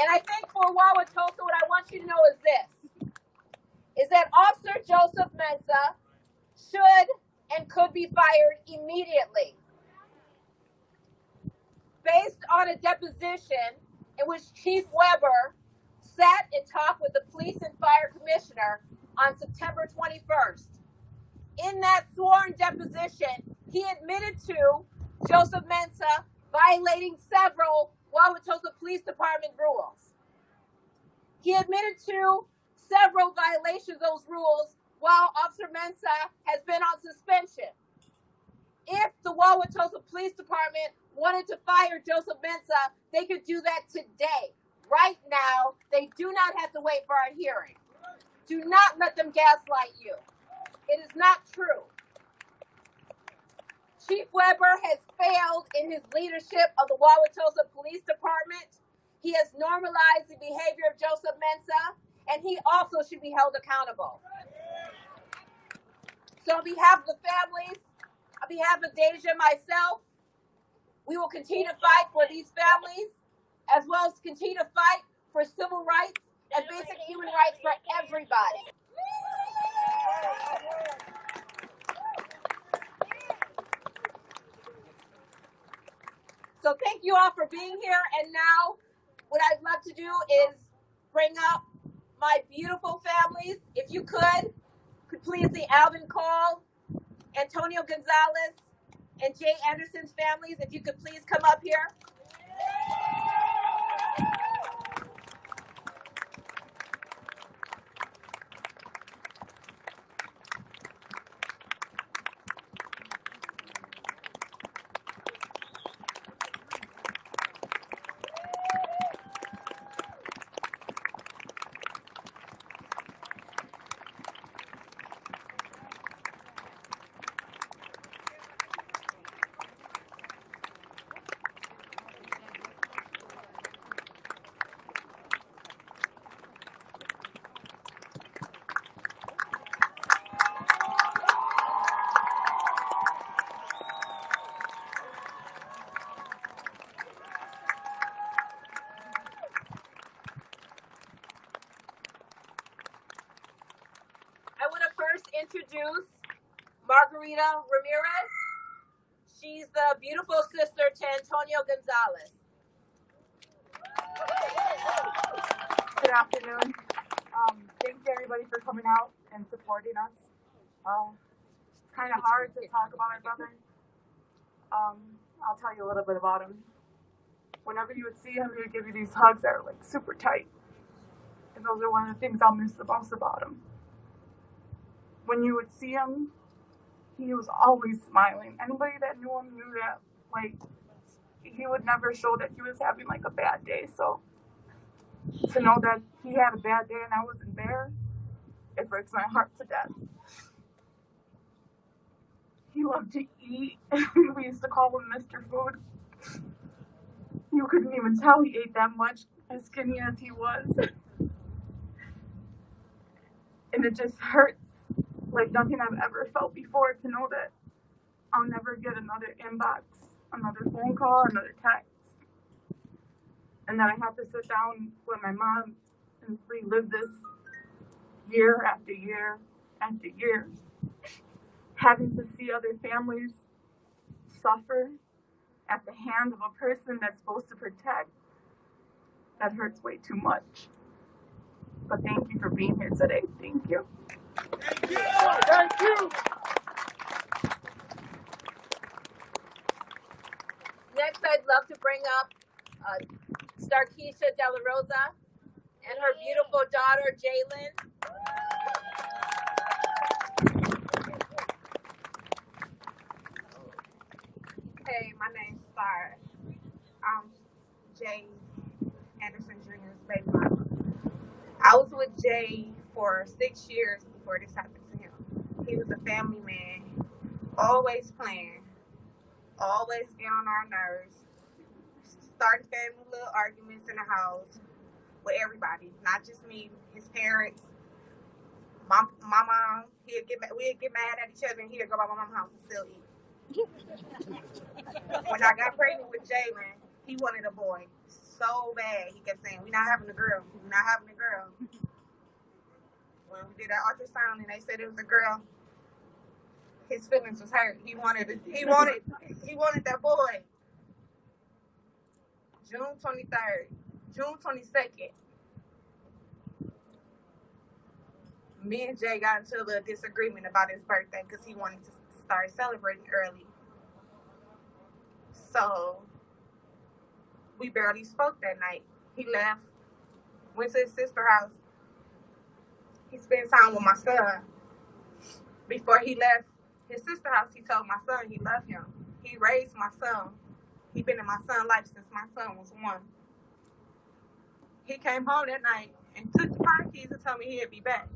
And I think for Wauwatosa, what I want you to know is this, is that Officer Joseph Mensah should and could be fired immediately. Based on a deposition in which Chief Weber sat and talked with the Police and Fire Commissioner on September 21st. In that sworn deposition, he admitted to Joseph Mensah violating several Wauwatosa Police Department rules. He admitted to several violations of those rules while Officer Mensah has been on suspension. If the Wauwatosa Police Department wanted to fire Joseph Mensah, they could do that today. Right now, they do not have to wait for our hearing. Do not let them gaslight you. It is not true. Chief Weber has failed in his leadership of the Wauwatosa Police Department. He has normalized the behavior of Joseph Mensah, and he also should be held accountable. So on behalf of the families, on behalf of Deja and myself, we will continue to fight for these families, as well as continue to fight for civil rights and basic human rights for everybody. So thank you all for being here. And now what I'd love to do is bring up my beautiful families. If you could please see Alvin Cole, Antonio Gonzalez, and Jay Anderson's families. If you could please come up here. Introduce Margarita Ramirez. She's the beautiful sister to Antonio Gonzalez. Good afternoon. Thank you everybody for coming out and supporting us. It's kind of hard to talk about my brother. I'll tell you a little bit about him. Whenever you would see him, he would give you these hugs that are like super tight. And those are one of the things I'll miss the most about him. When you would see him, he was always smiling. Anybody that knew him knew that, like, he would never show that he was having, like, a bad day. So, to know that he had a bad day and I wasn't there, it breaks my heart to death. He loved to eat. We used to call him Mr. Food. You couldn't even tell he ate that much, as skinny as he was. And it just hurts like nothing I've ever felt before to know that I'll never get another inbox, another phone call, another text. And that I have to sit down with my mom and relive this year after year after year. Having to see other families suffer at the hand of a person that's supposed to protect, that hurts way too much. But thank you for being here today. Thank you. Thank you. Thank you. Next, I'd love to bring up Starkeisha De La Rosa and her beautiful daughter, Jalen. Hey, my name's Star. I'm Jay Anderson Jr.'s baby mama. I was with Jay for 6 years before this happened to him. He was a family man, always playing, always get on our nerves, starting family little arguments in the house with everybody, not just me, his parents, my mom. We'd get mad at each other and he'd go by my mom's house and still eat. When I got pregnant with Jalen, he wanted a boy so bad. He kept saying, "We're not having a girl. We're not having a girl." When we did our ultrasound and they said it was a girl, his feelings was hurt. He wanted that boy. June 23rd, June 22nd, me and Jay got into a little disagreement about his birthday because he wanted to start celebrating early. So we barely spoke that night. He left, went to his sister's house. He spent time with my son. Before he left his sister's house, he told my son he loved him. He raised my son. He been in my son's life since my son was 1. He came home that night and took the car keys and told me he'd be back.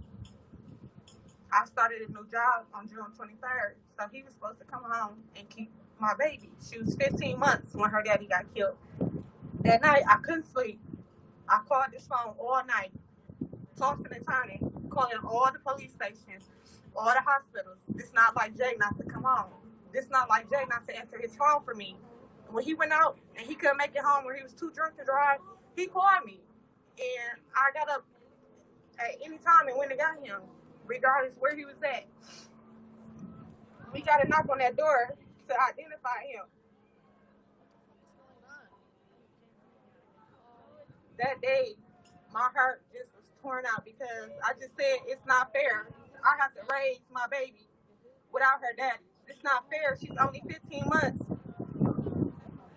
I started a new job on June 23rd, so he was supposed to come home and keep my baby. She was 15 months when her daddy got killed. That night, I couldn't sleep. I called this phone all night, tossing and turning, calling all the police stations, all the hospitals. It's not like Jay not to come home. It's not like Jay not to answer his phone for me. When he went out and he couldn't make it home or he was too drunk to drive, he called me. And I got up at any time and went and got him, regardless where he was at. We got to knock on that door to identify him. That day, my heart just was torn out because I just said it's not fair. I have to raise my baby without her daddy. It's not fair. She's only 15 months.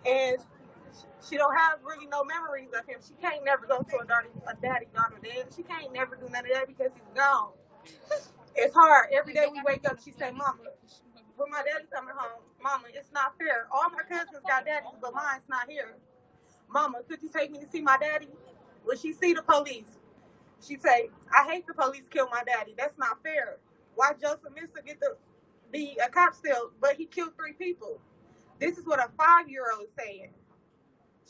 And she don't have really no memories of him. She can't never go to a daddy-daughter dance. She can't never do none of that because he's gone. It's hard. Every day we wake up, she say, "Mama, when my daddy coming home, Mama, it's not fair. All my cousins got daddies, but mine's not here. Mama, could you take me to see my daddy?" When she see the police, she say, "I hate the police kill my daddy. That's not fair. Why Joseph Missa get to be a cop still, but he killed 3 people?" This is what a 5-year-old is saying.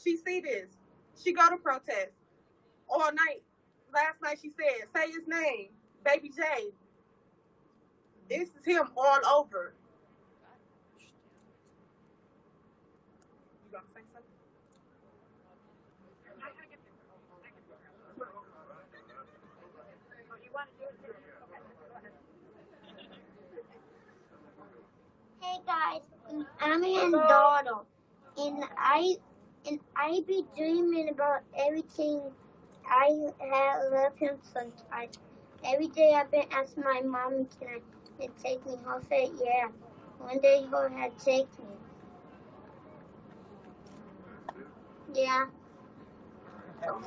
She see this. She go to protest all night. Last night she said, "Say his name, Baby J." This is him all over. You gonna say something? Hey guys, I'm his daughter, and I be dreaming about everything. I love him sometimes. Every day I've been asking my mom, "Can I take me home?" I said, "Yeah." One day he'll have take me. Yeah. Thank you.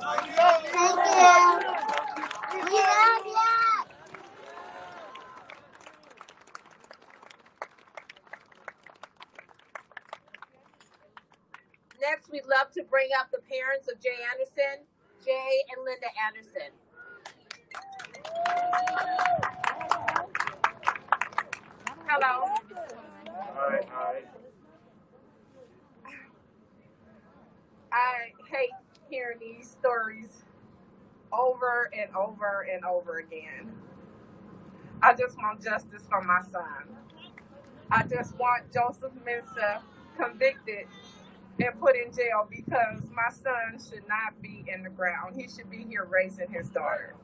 We love you. Next, we'd love to bring up the parents of Jay Anderson, Jay and Linda Anderson. Hello. Hi. I hate hearing these stories over and over and over again. I just want justice for my son. I just want Joseph Mensah convicted and put in jail because my son should not be in the ground. He should be here raising his daughter.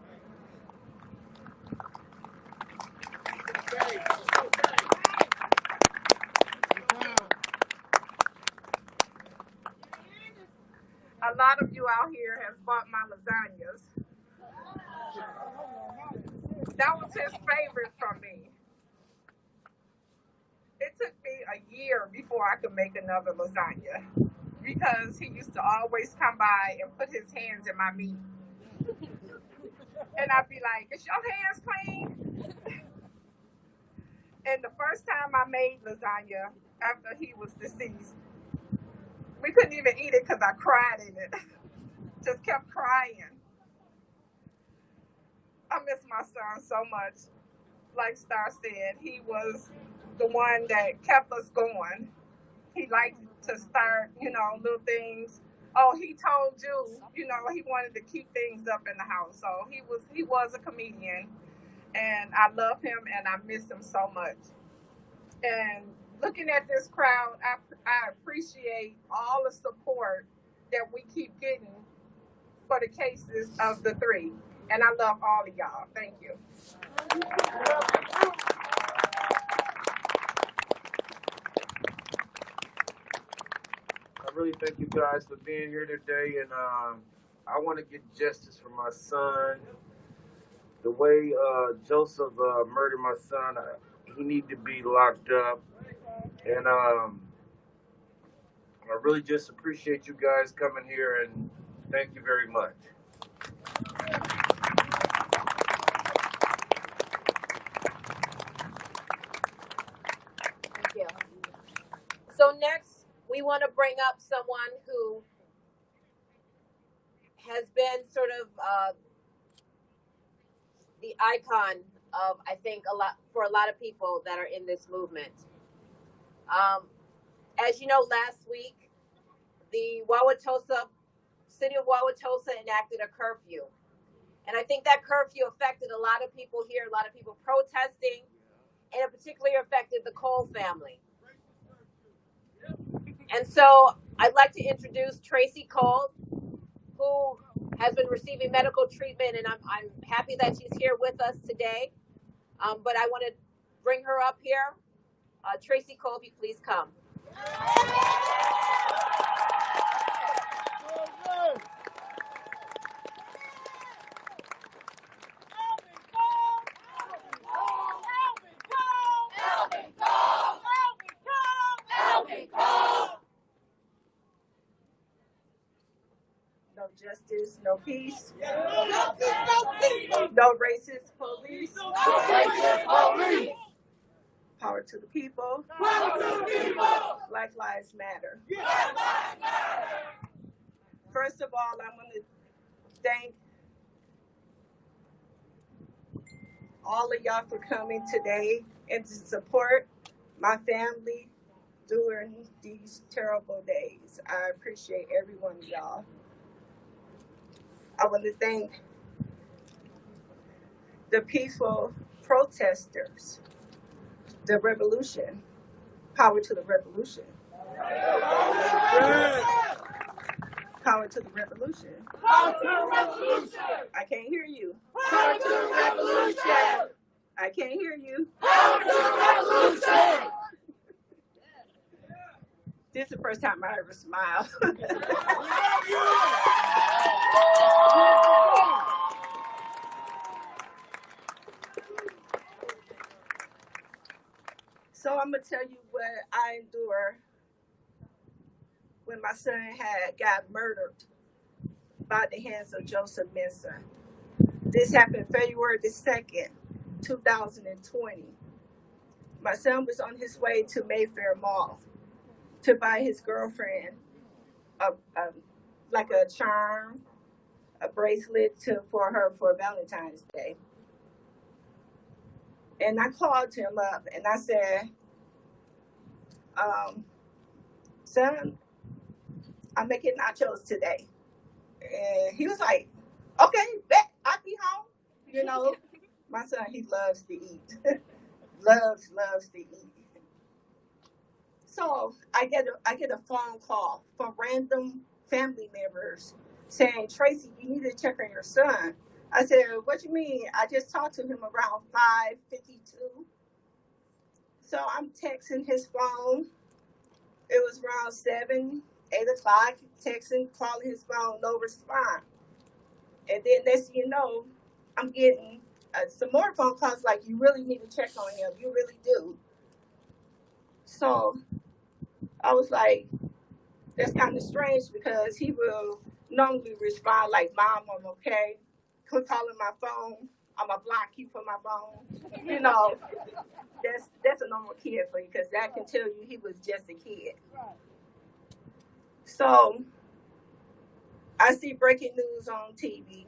A lot of you out here has bought my lasagnas. That was his favorite from me. It took me a year before I could make another lasagna. because he used to always come by and put his hands in my meat. And I'd be like, is your hands clean? And the first time I made lasagna after he was deceased, we couldn't even eat it because I cried in it. Just kept crying. I miss my son so much. Like Star said, he was the one that kept us going. He liked to start, little things. Oh, he told you, he wanted to keep things up in the house. So he was a comedian, and I love him and I miss him so much. And looking at this crowd, I appreciate all the support that we keep getting for the cases of the three. And I love all of y'all. Thank you. I really thank you guys for being here today, and I want to get justice for my son. The way Joseph murdered my son, he needs to be locked up, and I really just appreciate you guys coming here, and thank you very much. Thank you. So next, we want to bring up someone who has been sort of the icon of, I think, for a lot of people that are in this movement. As you know, last week, the city of Wauwatosa enacted a curfew. And I think that curfew affected a lot of people here, a lot of people protesting, and it particularly affected the Cole family. And so I'd like to introduce Tracy Cole, who has been receiving medical treatment, and I'm happy that she's here with us today. But I want to bring her up here. Tracy Cole, if you please come. No justice, no peace. No racist police. Power to the people. Black Lives Matter. First of all, I want to thank all of y'all for coming today and to support my family during these terrible days. I appreciate every one of y'all. I want to thank the peaceful protesters, the revolution. Power to the revolution. Power to the revolution. Power to the revolution. I can't hear you. Power to the revolution. I can't hear you. Power to the revolution. This is the first time I ever smiled. So I'm going to tell you what I endured when my son got murdered by the hands of Joseph Mensah. This happened February the 2nd, 2020. My son was on his way to Mayfair Mall to buy his girlfriend like a charm, a bracelet for her for Valentine's Day. And I called him up and I said, son, I'm making nachos today. And he was like, okay, bet, I'll be home. You know, my son, he loves to eat. loves to eat. So I get a phone call from random family members saying, Tracy, you need to check on your son. I said, what you mean? I just talked to him around 5:52. So I'm texting his phone. It was around 7, 8 o'clock, texting, calling his phone, no response. And then next thing you know, I'm getting some more phone calls like, you really need to check on him. You really do. So I was like, that's kind of strange because he will normally respond like, "Mom, I'm okay. Quit calling my phone. I'm gonna block you from my phone." You know, that's a normal kid for you because that can tell you he was just a kid. So I see breaking news on TV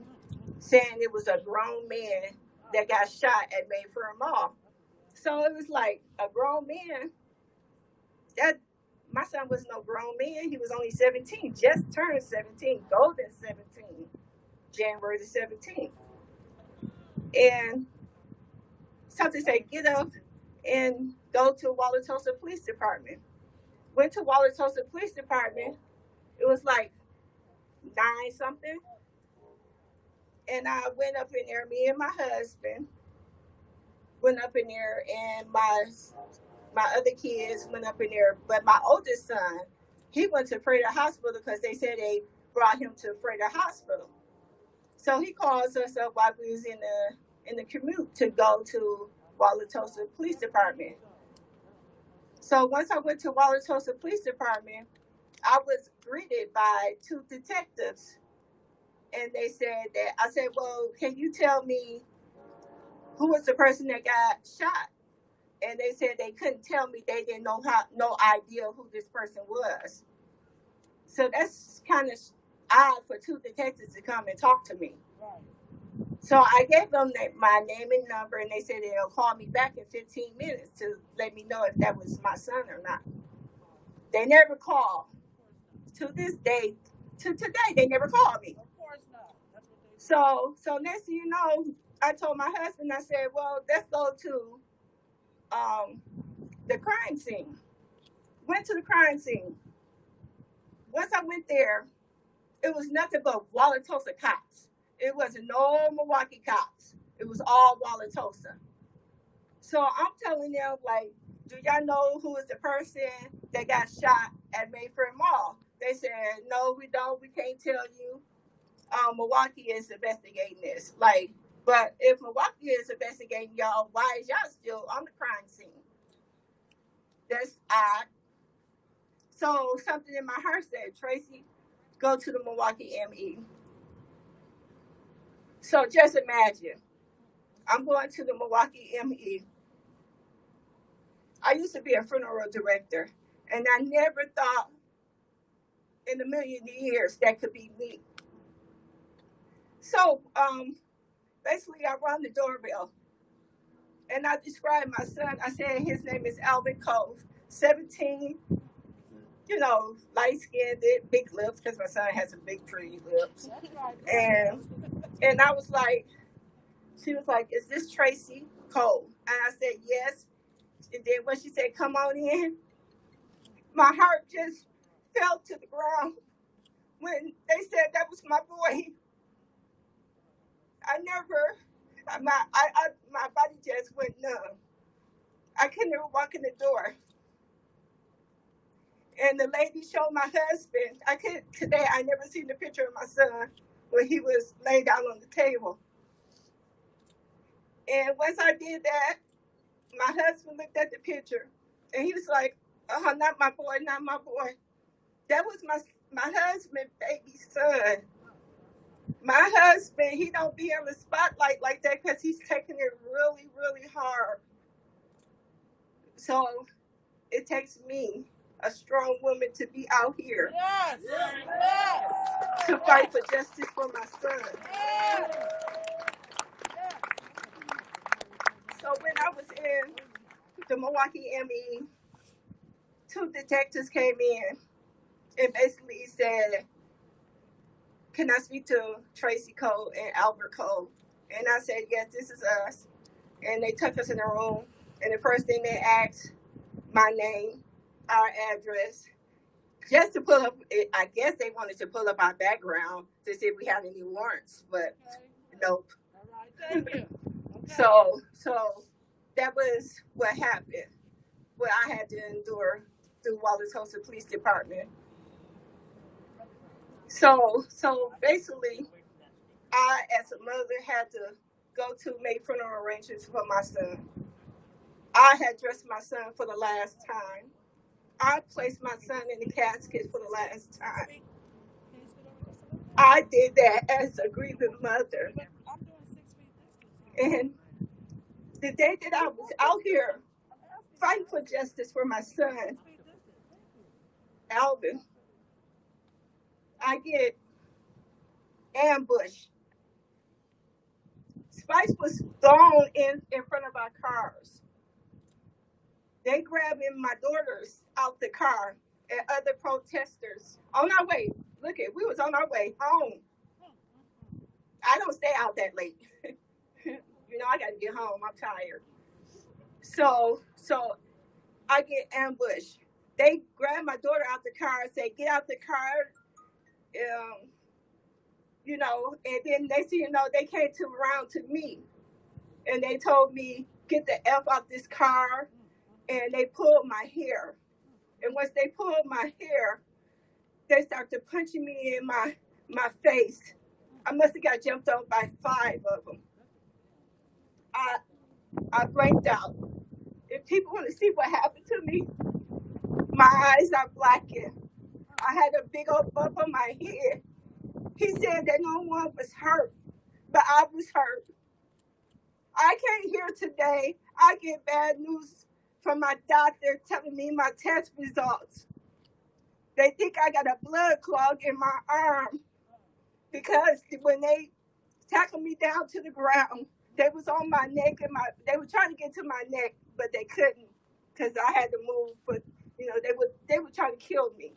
saying it was a grown man that got shot at Mayfair Mall. So it was like a grown man. That my son was no grown man. He was only 17, just turned 17, golden 17, January the 17th. And something say, get up and go to Wauwatosa Police Department. Went to Wauwatosa Police Department. It was like 9 something. And I went up in there, me and my husband went up in there, and my other kids went up in there. But my oldest son, he went to Freighter Hospital because they said they brought him to Freighter Hospital. So he calls us up while we was in the commute to go to Wauwatosa Police Department. So once I went to Wauwatosa Police Department, I was greeted by 2 detectives. And they said that, I said, well, can you tell me who was the person that got shot? And they said they couldn't tell me. They didn't know no idea who this person was. So that's kind of odd for 2 detectives to come and talk to me. So I gave them my name and number, and they said they'll call me back in 15 minutes to let me know if that was my son or not. They never called. To this day, to today, they never called me. So next thing you know, I told my husband, I said, well, let's go to the crime scene. Went to the crime scene. Once I went there, it was nothing but Wauwatosa cops. It wasn't no Milwaukee cops. It was all Wauwatosa. So I'm telling them, like, do y'all know who is the person that got shot at Mayfair Mall? They said, no, we don't. We can't tell you. Milwaukee is investigating this. Like, but if Milwaukee is investigating y'all, why is y'all still on the crime scene? That's odd. So something in my heart said, Tracy, go to the Milwaukee ME. So just imagine, I'm going to the Milwaukee ME. I used to be a funeral director, and I never thought in a million years that could be me. So basically, I rang the doorbell, and I described my son. I said his name is Alvin Cole, 17, you know, light-skinned, big lips, because my son has some big, pretty lips. And I was like, she was like, is this Tracy Cole? And I said, yes. And then when she said, come on in, my heart just fell to the ground when they said that was my boy. My body just went numb. I couldn't even walk in the door. And the lady showed my husband. Today I never seen the picture of my son when he was laid out on the table. And once I did that, my husband looked at the picture and he was like, not my boy, not my boy. That was my husband, baby son. My husband, he don't be on the spotlight like that because he's taking it really, really hard. So it takes me, a strong woman, to be out here. Yes. To fight for justice for my son. Yes. So when I was in the Milwaukee ME, 2 detectives came in and basically said, can I speak to Tracy Cole and Albert Cole? And I said, yes, this is us. And they took us in the room. And the first thing they asked, my name, our address, just to pull up, I guess they wanted to pull up our background to see if we had any warrants, but nope. All right, thank you. Okay. So that was what happened, what I had to endure through Wauwatosa Police Department. So basically, I, as a mother, had to go to make funeral arrangements for my son. I had dressed my son for the last time. I placed my son in the casket for the last time. I did that as a grieving mother. And the day that I was out here fighting for justice for my son, Alvin, I get ambushed. Spice was thrown in front of our cars. They grabbed my daughters out the car and other protesters on our way. Look at, we was on our way home. I don't stay out that late. You know, I got to get home. I'm tired. So I get ambushed. They grabbed my daughter out the car and said, get out the car. You know, and then they see, you know, they came around to me and they told me, get the F out this car. And they pulled my hair. And once they pulled my hair, they started punching me in my face. I must have got jumped on by 5 of them. I blanked out. If people want to see what happened to me, my eyes are blackened. I had a big old bump on my head. He said that no one was hurt, but I was hurt. I can't hear today. I get bad news from my doctor telling me my test results. They think I got a blood clog in my arm because when they tackled me down to the ground, they was on my neck and they were trying to get to my neck, but they couldn't because I had to move. But you know, they were trying to kill me.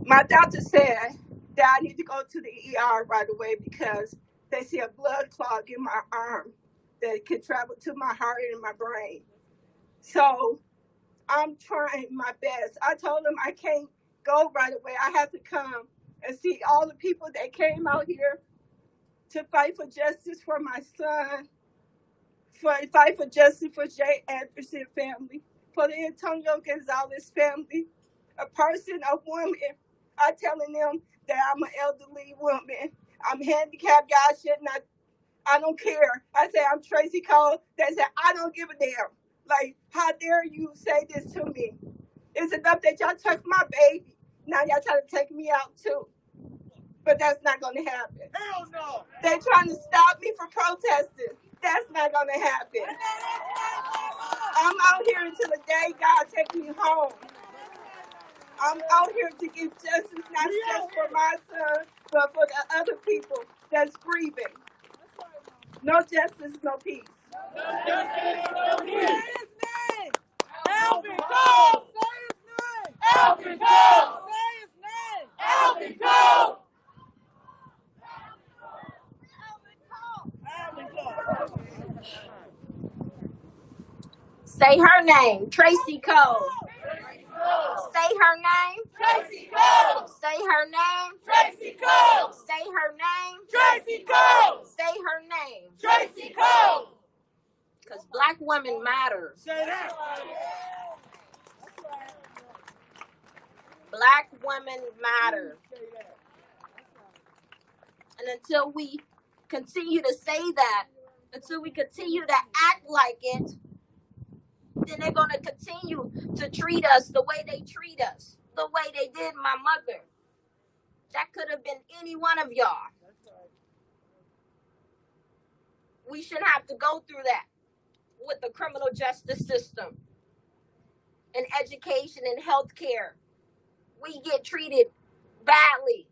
My doctor said that I need to go to the ER right away because they see a blood clog in my arm that could travel to my heart and my brain. So I'm trying my best. I told them I can't go right away. I have to come and see all the people that came out here to fight for justice for my son, fight for justice for Jay Anderson family, for the Antonio Gonzalez family, a person, a woman. I'm telling them that I'm an elderly woman. I'm handicapped. God should not. I don't care. I say I'm Tracy Cole. They say I don't give a damn. Like, how dare you say this to me? It's enough that y'all took my baby. Now y'all trying to take me out too. But that's not going to happen. Hell no. They trying to stop me from protesting. That's not going to happen. I'm out here until the day God takes me home. I'm out here to give justice, not just for my son, but for the other people that's grieving. No justice, no peace. No justice, no peace. Say his name. Alvin Cole. Say his name. Alvin Cole. Say his name. Alvin Cole. Alvin Cole. Say her name, Tracy Cole. Say her name, Tracy Cole. say her name, Tracy Cole. say her name, Tracy Cole. say her name. Tracy Cole. Because Black women matter. Say that. Black women matter. And until we continue to say that, until we continue to act like it, then they're going to continue to treat us the way they treat us, the way they did my mother. That could have been any one of y'all. We shouldn't have to go through that with the criminal justice system and education and healthcare. We get treated badly.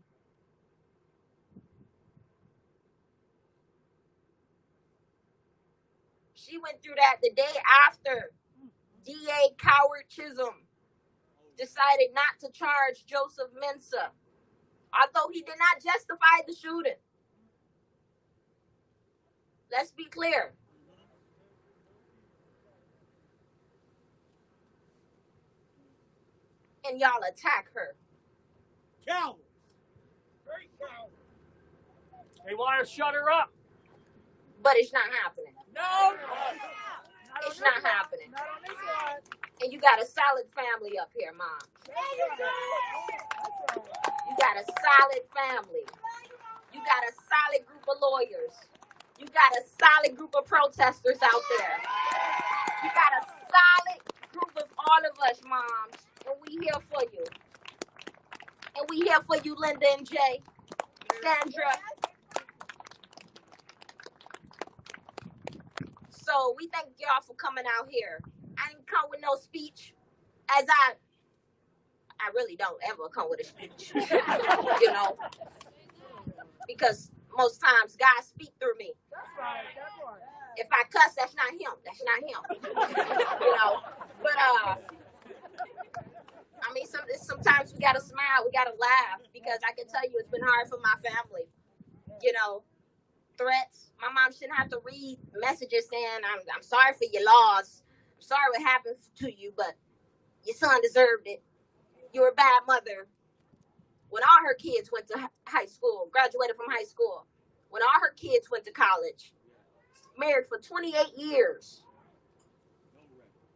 She went through that the day after DA Coward Chisholm decided not to charge Joseph Mensah, although he did not justify the shooting. Let's be clear. And y'all attack her. Cowards. Great cowards. They want to shut her up. But it's not happening. No. It's not happening. Not on this side. And you got a solid family up here, Mom. You got a solid family. You got a solid group of lawyers. You got a solid group of protesters out there. You got a solid group with all of us moms, and we here for you. And we here for you, Linda and Jay, Sandra. So we thank y'all for coming out here. I didn't come with no speech, as I really don't ever come with a speech, you know, because most times God speak through me. That's right. If I cuss, that's not him. That's not him. You know, but I mean, sometimes we gotta smile, we gotta laugh, because I can tell you it's been hard for my family. You know, threats. My mom shouldn't have to read messages saying, I'm sorry for your loss. I'm sorry what happened to you, but your son deserved it. You were a bad mother. When all her kids went to high school, graduated from high school, when all her kids went to college, married for 28 years,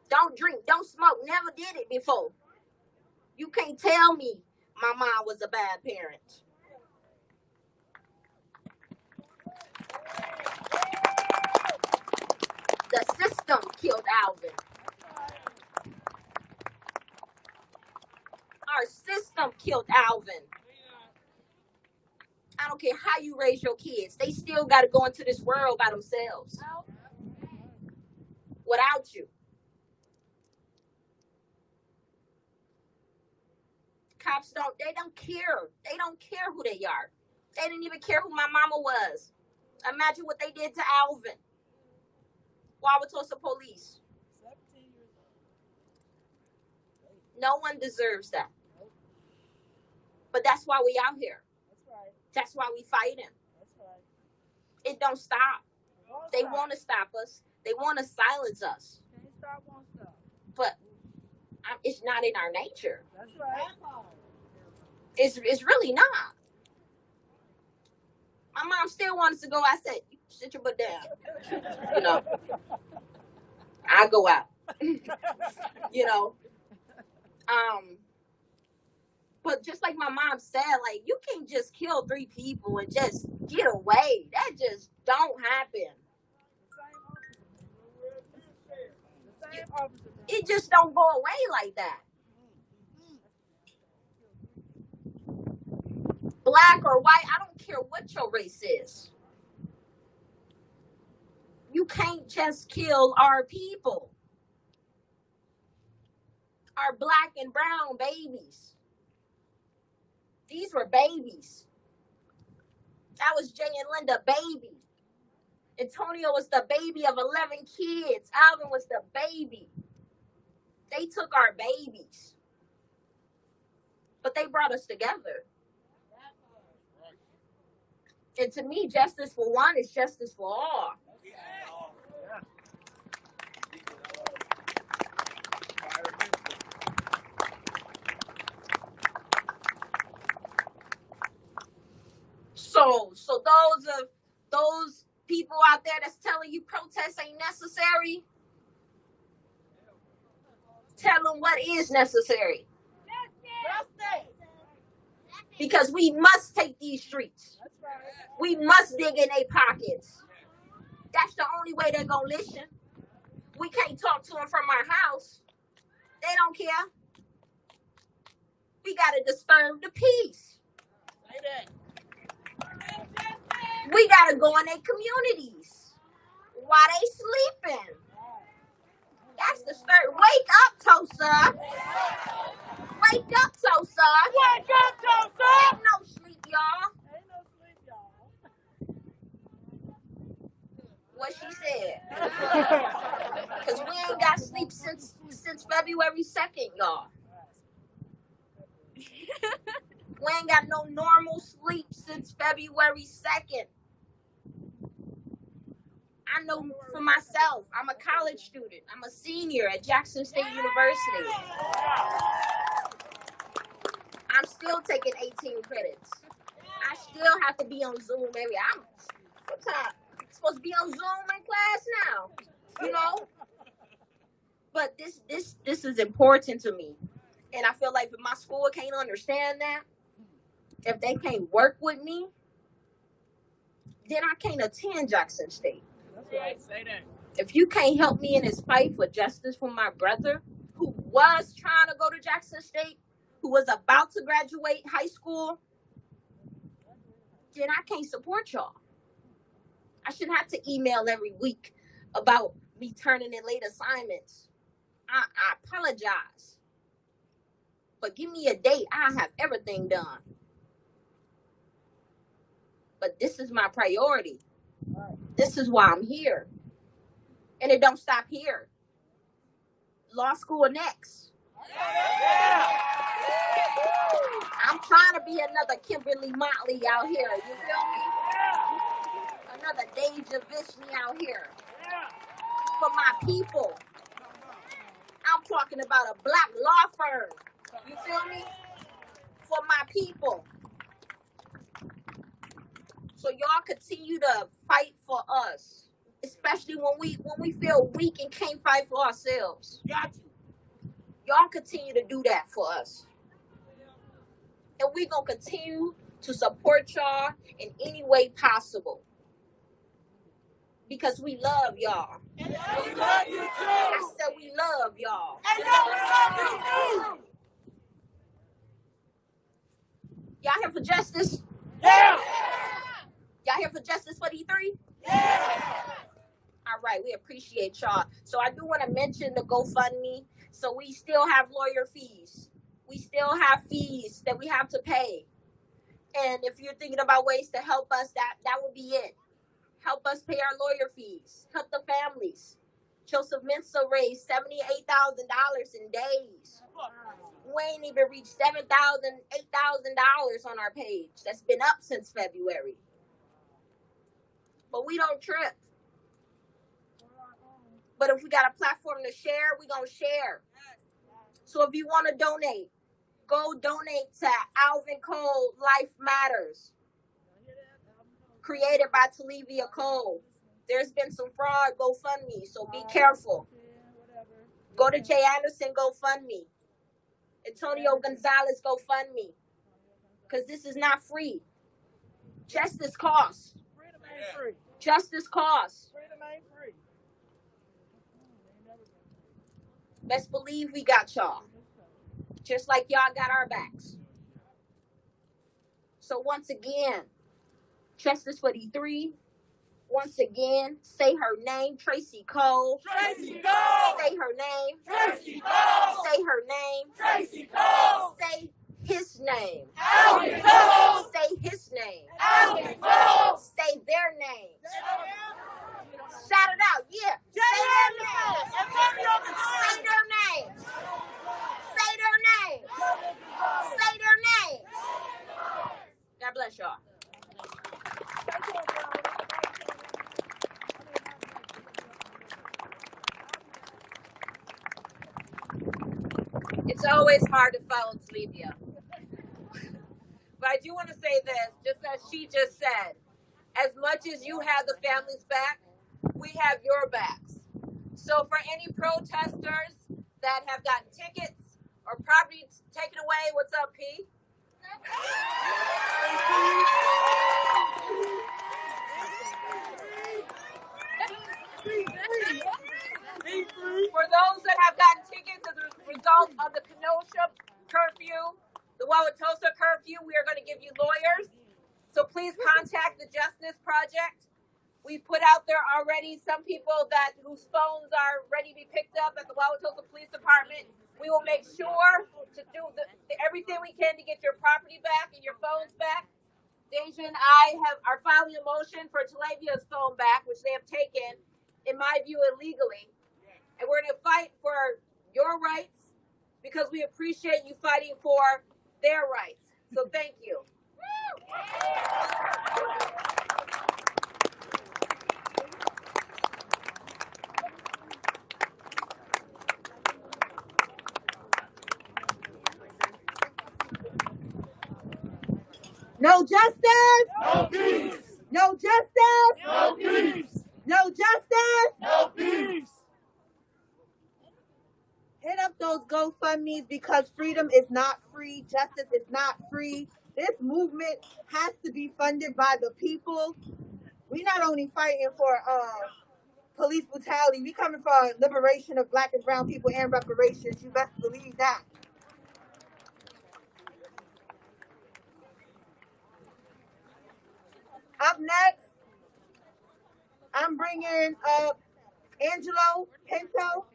don't drink, don't smoke, never did it before. You can't tell me my mom was a bad parent. The system killed Alvin. Our system killed Alvin. I don't care how you raise your kids. They still got to go into this world by themselves. Without you. Cops don't care. They don't care who they are. They didn't even care who my mama was. Imagine what they did to Alvin. Wauwatosa police. No one deserves that. But that's why we out here. That's why we fighting. It don't stop. They want to stop us. They want to silence us. But it's not in our nature. That's right. It's really not. My mom still wanted to go. I said, you sit your butt down. You know, I go out. You know, but just like my mom said, like, you can't just kill 3 people and just get away. That just don't happen. It just don't go away like that. Black or white, I don't care what your race is. You can't just kill our people. Our black and brown babies. These were babies. That was Jay and Linda, baby. Antonio was the baby of 11 kids. Alvin was the baby. They took our babies. But they brought us together. And to me, justice for one is justice for all. So those people out there that's telling you protests ain't necessary, tell them what is necessary. Because we must take these streets. We must dig in their pockets. That's the only way they're going to listen. We can't talk to them from our house. They don't care. We got to disturb the peace. We got to go in their communities while they sleeping. That's disturbing. Wake up, Tosa. Wake up, Tosa. Wake up, Tosa. Ain't no sleep, y'all. What she said. Because we ain't got sleep since February 2nd, y'all. We ain't got no normal sleep since February 2nd. I know for myself, I'm a college student. I'm a senior at Jackson State University. I'm still taking 18 credits. I still have to be on Zoom every hour. What time? I'm supposed to be on Zoom in class now, you know? But this is important to me. And I feel like if my school can't understand that, if they can't work with me, then I can't attend Jackson State. That's right. Say that. If you can't help me in this fight for justice for my brother, who was trying to go to Jackson State, who was about to graduate high school, then I can't support y'all. I shouldn't have to email every week about me turning in late assignments. I apologize. But give me a date. I have everything done. But this is my priority. This is why I'm here. And it don't stop here. Law school next. I'm trying to be another Kimberly Motley out here. You feel me? Another Deja Vishni out here. For my people. I'm talking about a black law firm. You feel me? For my people. So y'all continue to fight for us. Especially when we feel weak and can't fight for ourselves. Y'all continue to do that for us. And we're going to continue to support y'all in any way possible. Because we love y'all. And we love you too. I said we love y'all. And we love you too. Y'all here for justice? Yeah. Y'all here for justice for E3? Yeah. All right, we appreciate y'all. So I do want to mention the GoFundMe. So we still have lawyer fees. We still have fees that we have to pay. And if you're thinking about ways to help us, that would be it. Help us pay our lawyer fees. Help the families. Joseph Mensah raised $78,000 in days. We ain't even reached $7,000, $8,000 on our page. That's been up since February. But we don't trip. But if we got a platform to share, we gonna share. So if you want to donate, go donate to Alvin Cole Life Matters. Created by Talivia Cole. There's been some fraud GoFundMe, so be careful. Go to Jay Anderson GoFundMe. Antonio Gonzalez GoFundMe. Because this is not free. Justice costs. Freedom ain't free. Justice costs. Freedom ain't free. Best believe we got y'all. Just like y'all got our backs. So once again, Justice for D3. Once again, say her name, Tracy Cole. Tracy Cole. Say her name. Tracy Cole. Say her name. Tracy Cole. Say his name. Alvin Cole. Say his name. Alvin Cole. Say their names. Shout it out, yeah. Say their names. Say their names. Say their names. Say their names. God bless y'all. It's always hard to follow Talivia. But I do want to say this, just as she just said, as much as you have the family's back, we have your backs. So for any protesters that have gotten tickets or property taken away, what's up, P? For those that have gotten tickets as a result of the Kenosha curfew, the Wauwatosa curfew, we are going to give you lawyers. So please contact the Justice Project. We put out there already some people whose phones are ready to be picked up at the Wauwatosa Police Department. We will make sure to do everything we can to get your property back and your phones back. Deja and I are filing a motion for Talavia's phone back, which they have taken, in my view, illegally. And we're going to fight for your rights because we appreciate you fighting for their rights. So thank you. No justice. No peace. No justice. No peace. No justice. No peace. Hit up those GoFundMes because freedom is not free. Justice is not free. This movement has to be funded by the people. We're not only fighting for police brutality. We coming for liberation of black and brown people and reparations. You best believe that. Up next, I'm bringing up Angelo Pinto.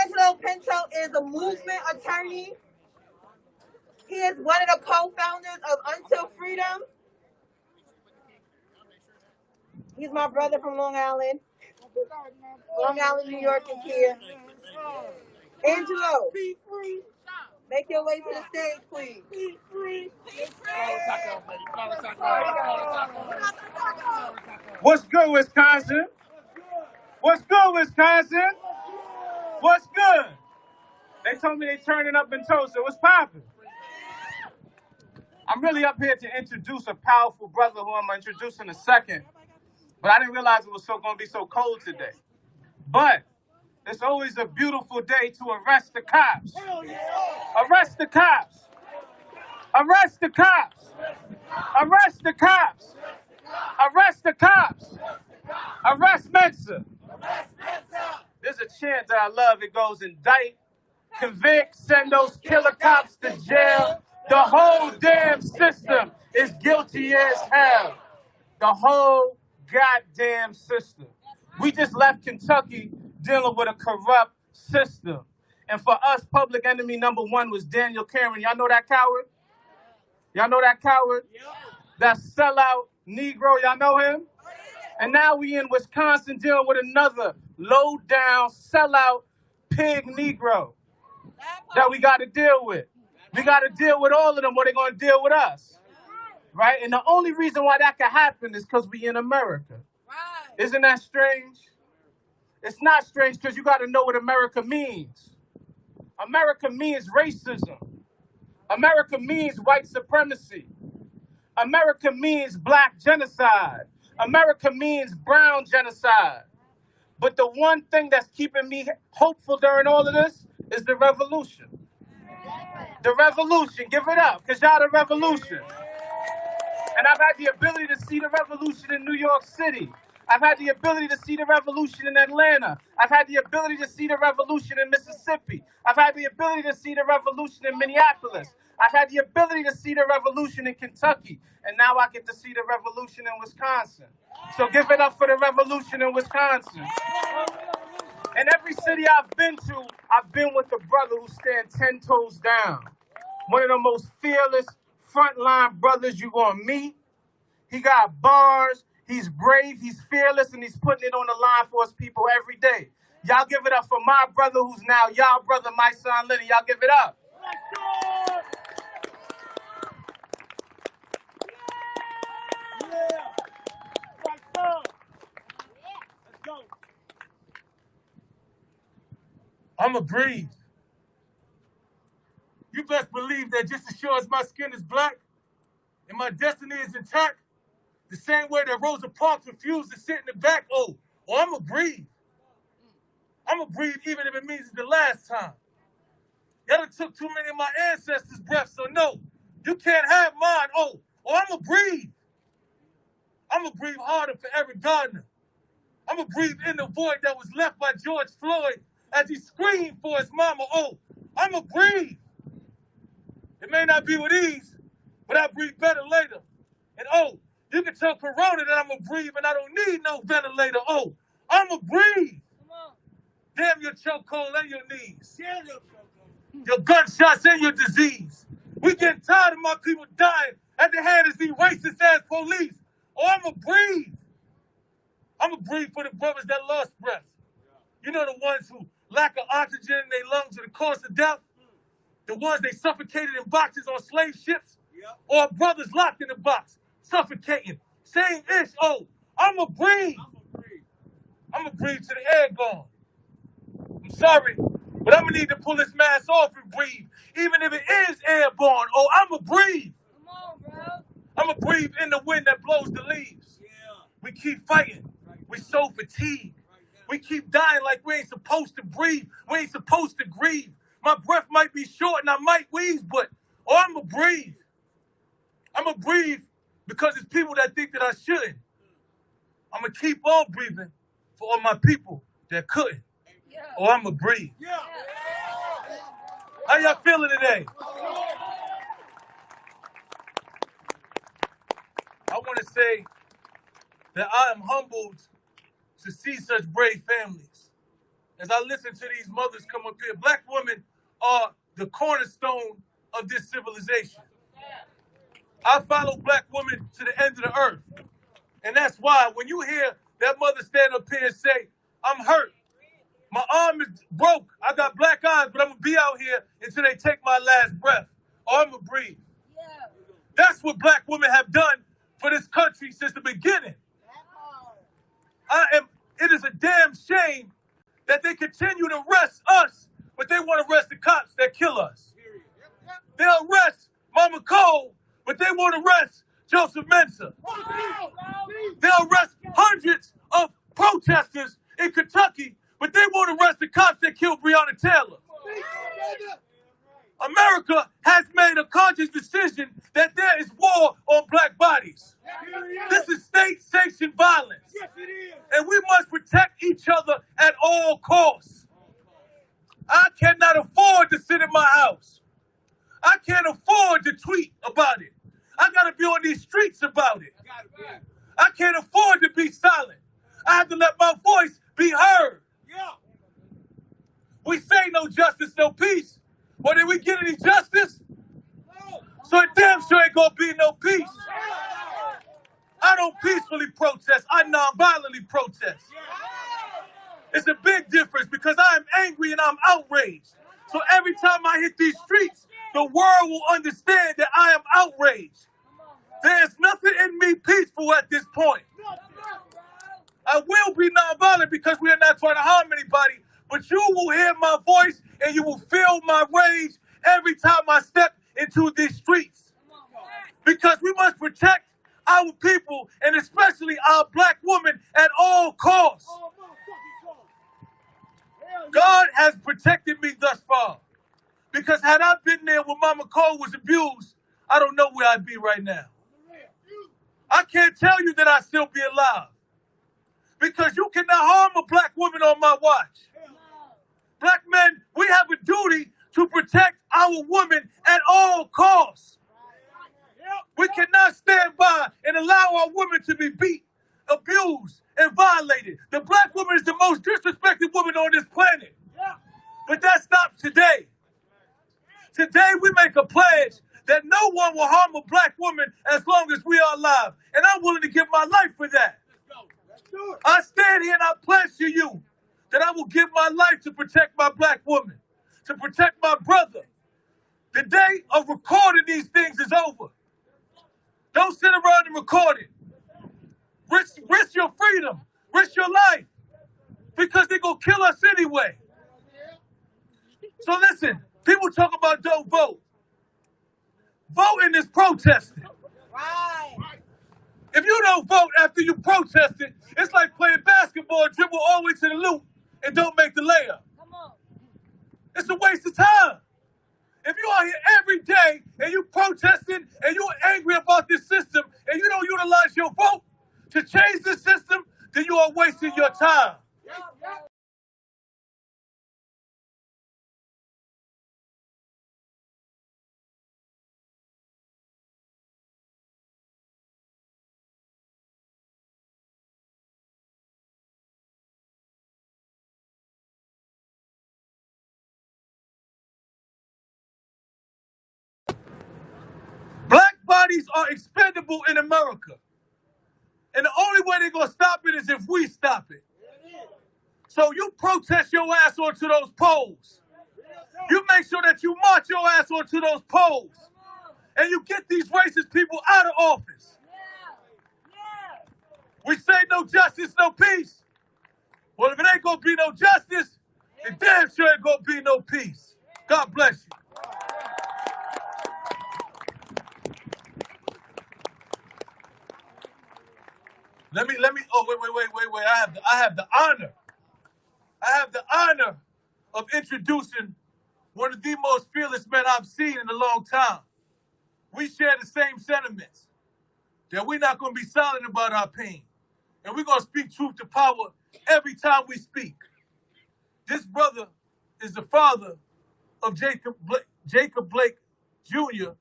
Angelo Pinto is a movement attorney. He is one of the co-founders of Until Freedom. He's my brother from Long Island. Long Island, New York is here. Angelo, make your way to the stage, please. What's good, Wisconsin? What's good, Wisconsin? What's good? They told me they turning up in Tulsa. What's poppin'? I'm really up here to introduce a powerful brother who I'm going to introduce in a second. But I didn't realize it was going to be so cold today. But it's always a beautiful day to arrest the cops. Arrest the cops. Arrest the cops. Arrest the cops. Arrest the cops. Arrest Mensa. There's a chant that I love. It goes, indict, convict, send those killer cops to jail. The whole damn system is guilty as hell. The whole goddamn system. We just left Kentucky dealing with a corrupt system. And for us, public enemy number one was Daniel Cameron. Y'all know that coward? Y'all know that coward? That sellout Negro, y'all know him? And now we in Wisconsin dealing with another low-down, sellout pig Negro that we got to deal with. We got to deal with all of them or they're going to deal with us. Right? And the only reason why that can happen is because we in America. Isn't that strange? It's not strange because you got to know what America means. America means racism. America means white supremacy. America means black genocide. America means brown genocide. But the one thing that's keeping me hopeful during all of this is the revolution. The revolution. Give it up, because y'all the revolution. And I've had the ability to see the revolution in New York City. I've had the ability to see the revolution in Atlanta. I've had the ability to see the revolution in Mississippi. I've had the ability to see the revolution in Minneapolis. I've had the ability to see the revolution in Kentucky. And now I get to see the revolution in Wisconsin. So give it up for the revolution in Wisconsin. In every city I've been to, I've been with a brother who stands 10 toes down. One of the most fearless frontline brothers you're going to meet. He got bars. He's brave, he's fearless, and he's putting it on the line for his people every day. Y'all give it up for my brother who's now y'all brother, my son Lenny. Y'all give it up. I'ma breathe. You best believe that just as sure as my skin is black and my destiny is intact, the same way that Rosa Parks refused to sit in the back, I'ma breathe. I'ma breathe even if it means it's the last time. Y'all done took too many of my ancestors' breaths, so no, you can't have mine. I'ma breathe. I'ma breathe harder for Eric Gardner. I'ma breathe in the void that was left by George Floyd as he screamed for his mama. I'ma breathe. It may not be with ease, but I'll breathe better later. And you can tell Corona that I'ma breathe and I don't need no ventilator. I'ma breathe. Damn your chokehold and your knees. Your gunshots and your disease. We getting tired of my people dying at the hands of these racist ass police. I'ma breathe. I'ma breathe for the brothers that lost breath. You know, the ones who lack of oxygen in their lungs are the cause of death? The ones they suffocated in boxes on slave ships? Or brothers locked in a box, suffocating, saying ish, I'ma breathe. I'ma breathe till the air gone. I'm sorry, but I'ma need to pull this mask off and breathe, even if it is airborne. I'ma breathe. Come on, bro. I'ma breathe in the wind that blows the leaves. We keep fighting. We so fatigued. We keep dying like we ain't supposed to breathe. We ain't supposed to grieve. My breath might be short and I might wheeze, but I'ma breathe. I'ma breathe because it's people that think that I shouldn't. I'ma keep on breathing for all my people that couldn't. Or I'ma breathe. How y'all feeling today? I want to say that I am humbled to see such brave families. As I listen to these mothers come up here, Black women are the cornerstone of this civilization. I follow Black women to the end of the earth. And that's why when you hear that mother stand up here and say, I'm hurt, my arm is broke, I got black eyes, but I'm going to be out here until they take my last breath, or I'm going to breathe. That's what Black women have done for this country since the beginning. It is a damn shame that they continue to arrest us, but they want to arrest the cops that kill us. They'll arrest Mama Cole, but they won't arrest Joseph Mensah. They'll arrest hundreds of protesters in Kentucky, but they won't arrest the cops that killed Breonna Taylor. America has made a conscious decision that there is war on Black bodies. This is state-sanctioned violence. And we must protect each other at all costs. I cannot afford to sit in my house. I can't afford to tweet about it. I got to be on these streets about it. I can't afford to be silent. I have to let my voice be heard. We say no justice, no peace. But did we get any justice? So it damn sure ain't gonna be no peace. I don't peacefully protest. I non-violently protest. It's a big difference because I am angry and I'm outraged. So every time I hit these streets, the world will understand that I am outraged. There is nothing in me peaceful at this point. I will be non-violent because we are not trying to harm anybody, but you will hear my voice and you will feel my rage every time I step into these streets. Because we must protect our people and especially our Black women at all costs. God has protected me thus far. Because had I been there when Mama Cole was abused, I don't know where I'd be right now. I can't tell you that I'd still be alive. Because you cannot harm a Black woman on my watch. Black men, we have a duty to protect our women at all costs. We cannot stand by and allow our women to be beat, abused, and violated. The Black woman is the most disrespected woman on this planet. But that stops today. Today we make a pledge that no one will harm a Black woman as long as we are alive. And I'm willing to give my life for that. I stand here and I pledge to you that I will give my life to protect my Black woman, to protect my brother. The day of recording these things is over. Don't sit around and record it. Risk your freedom. Risk your life. Because they're going to kill us anyway. So listen, people talk about don't vote. Voting is protesting. Right. If you don't vote after you protested, it's like playing basketball, dribble all the way to the loop and don't make the layup. Come on. It's a waste of time. If you are here every day and you protesting and you're angry about this system and you don't utilize your vote to change the system, then you are wasting your time. Black bodies are expendable in America. And the only way they're going to stop it is if we stop it. So you protest your ass onto those poles. You make sure that you march your ass onto those poles. And you get these racist people out of office. We say no justice, no peace. Well, if it ain't going to be no justice, it damn sure ain't going to be no peace. God bless you. Let me, oh, wait. I have the honor of introducing one of the most fearless men I've seen in a long time. We share the same sentiments, that we're not going to be silent about our pain. And we're going to speak truth to power every time we speak. This brother is the father of Jacob Blake Jr.,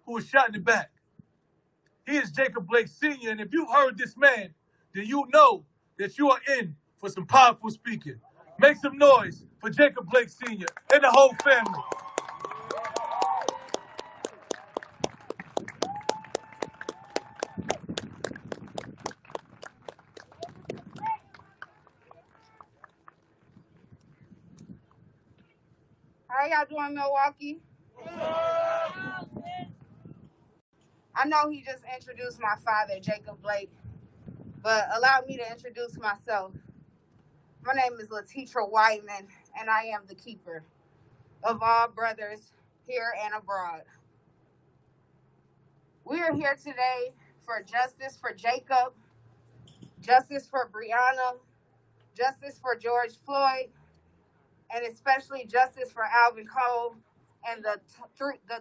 who was shot in the back. He is Jacob Blake Sr., and if you heard this man, then you know that you are in for some powerful speaking. Make some noise for Jacob Blake Sr. and the whole family. How y'all doing, Milwaukee? I know he just introduced my father, Jacob Blake, but allow me to introduce myself. My name is Latetra Whiteman, and I am the keeper of all brothers here and abroad. We are here today for justice for Jacob, justice for Breonna, justice for George Floyd, and especially justice for Alvin Cole and the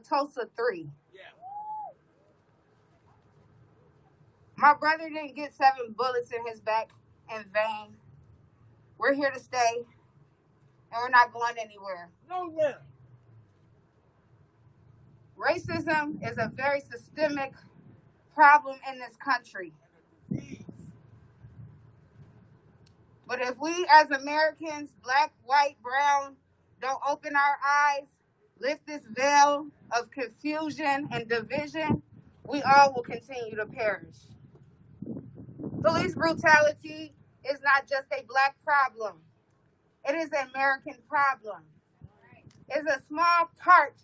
Tosa Three. My brother didn't get 7 bullets in his back in vain. We're here to stay, and we're not going anywhere. Nowhere. Racism is a very systemic problem in this country. But if we as Americans, black, white, brown, don't open our eyes, lift this veil of confusion and division, we all will continue to perish. Police brutality is not just a black problem. It is an American problem. It's a small part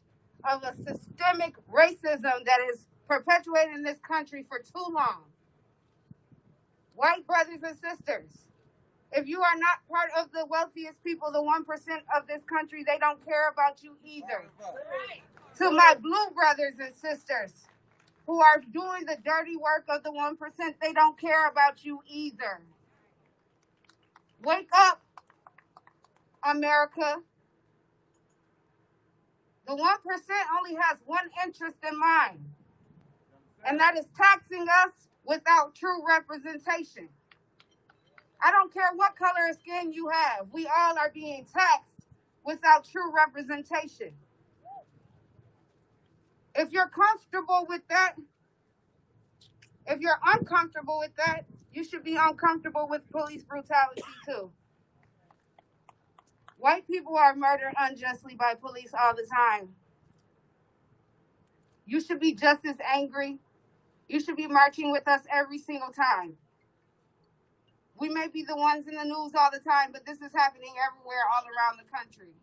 of a systemic racism that is perpetuated in this country for too long. White brothers and sisters, if you are not part of the wealthiest people, the 1% of this country, they don't care about you either. To my blue brothers and sisters who are doing the dirty work of the 1%, they don't care about you either. Wake up, America. The 1% only has one interest in mind, and that is taxing us without true representation. I don't care what color of skin you have. We all are being taxed without true representation. If you're comfortable with that, if you're uncomfortable with that, you should be uncomfortable with police brutality too. White people are murdered unjustly by police all the time. You should be just as angry. You should be marching with us every single time. We may be the ones in the news all the time, but this is happening everywhere all around the country.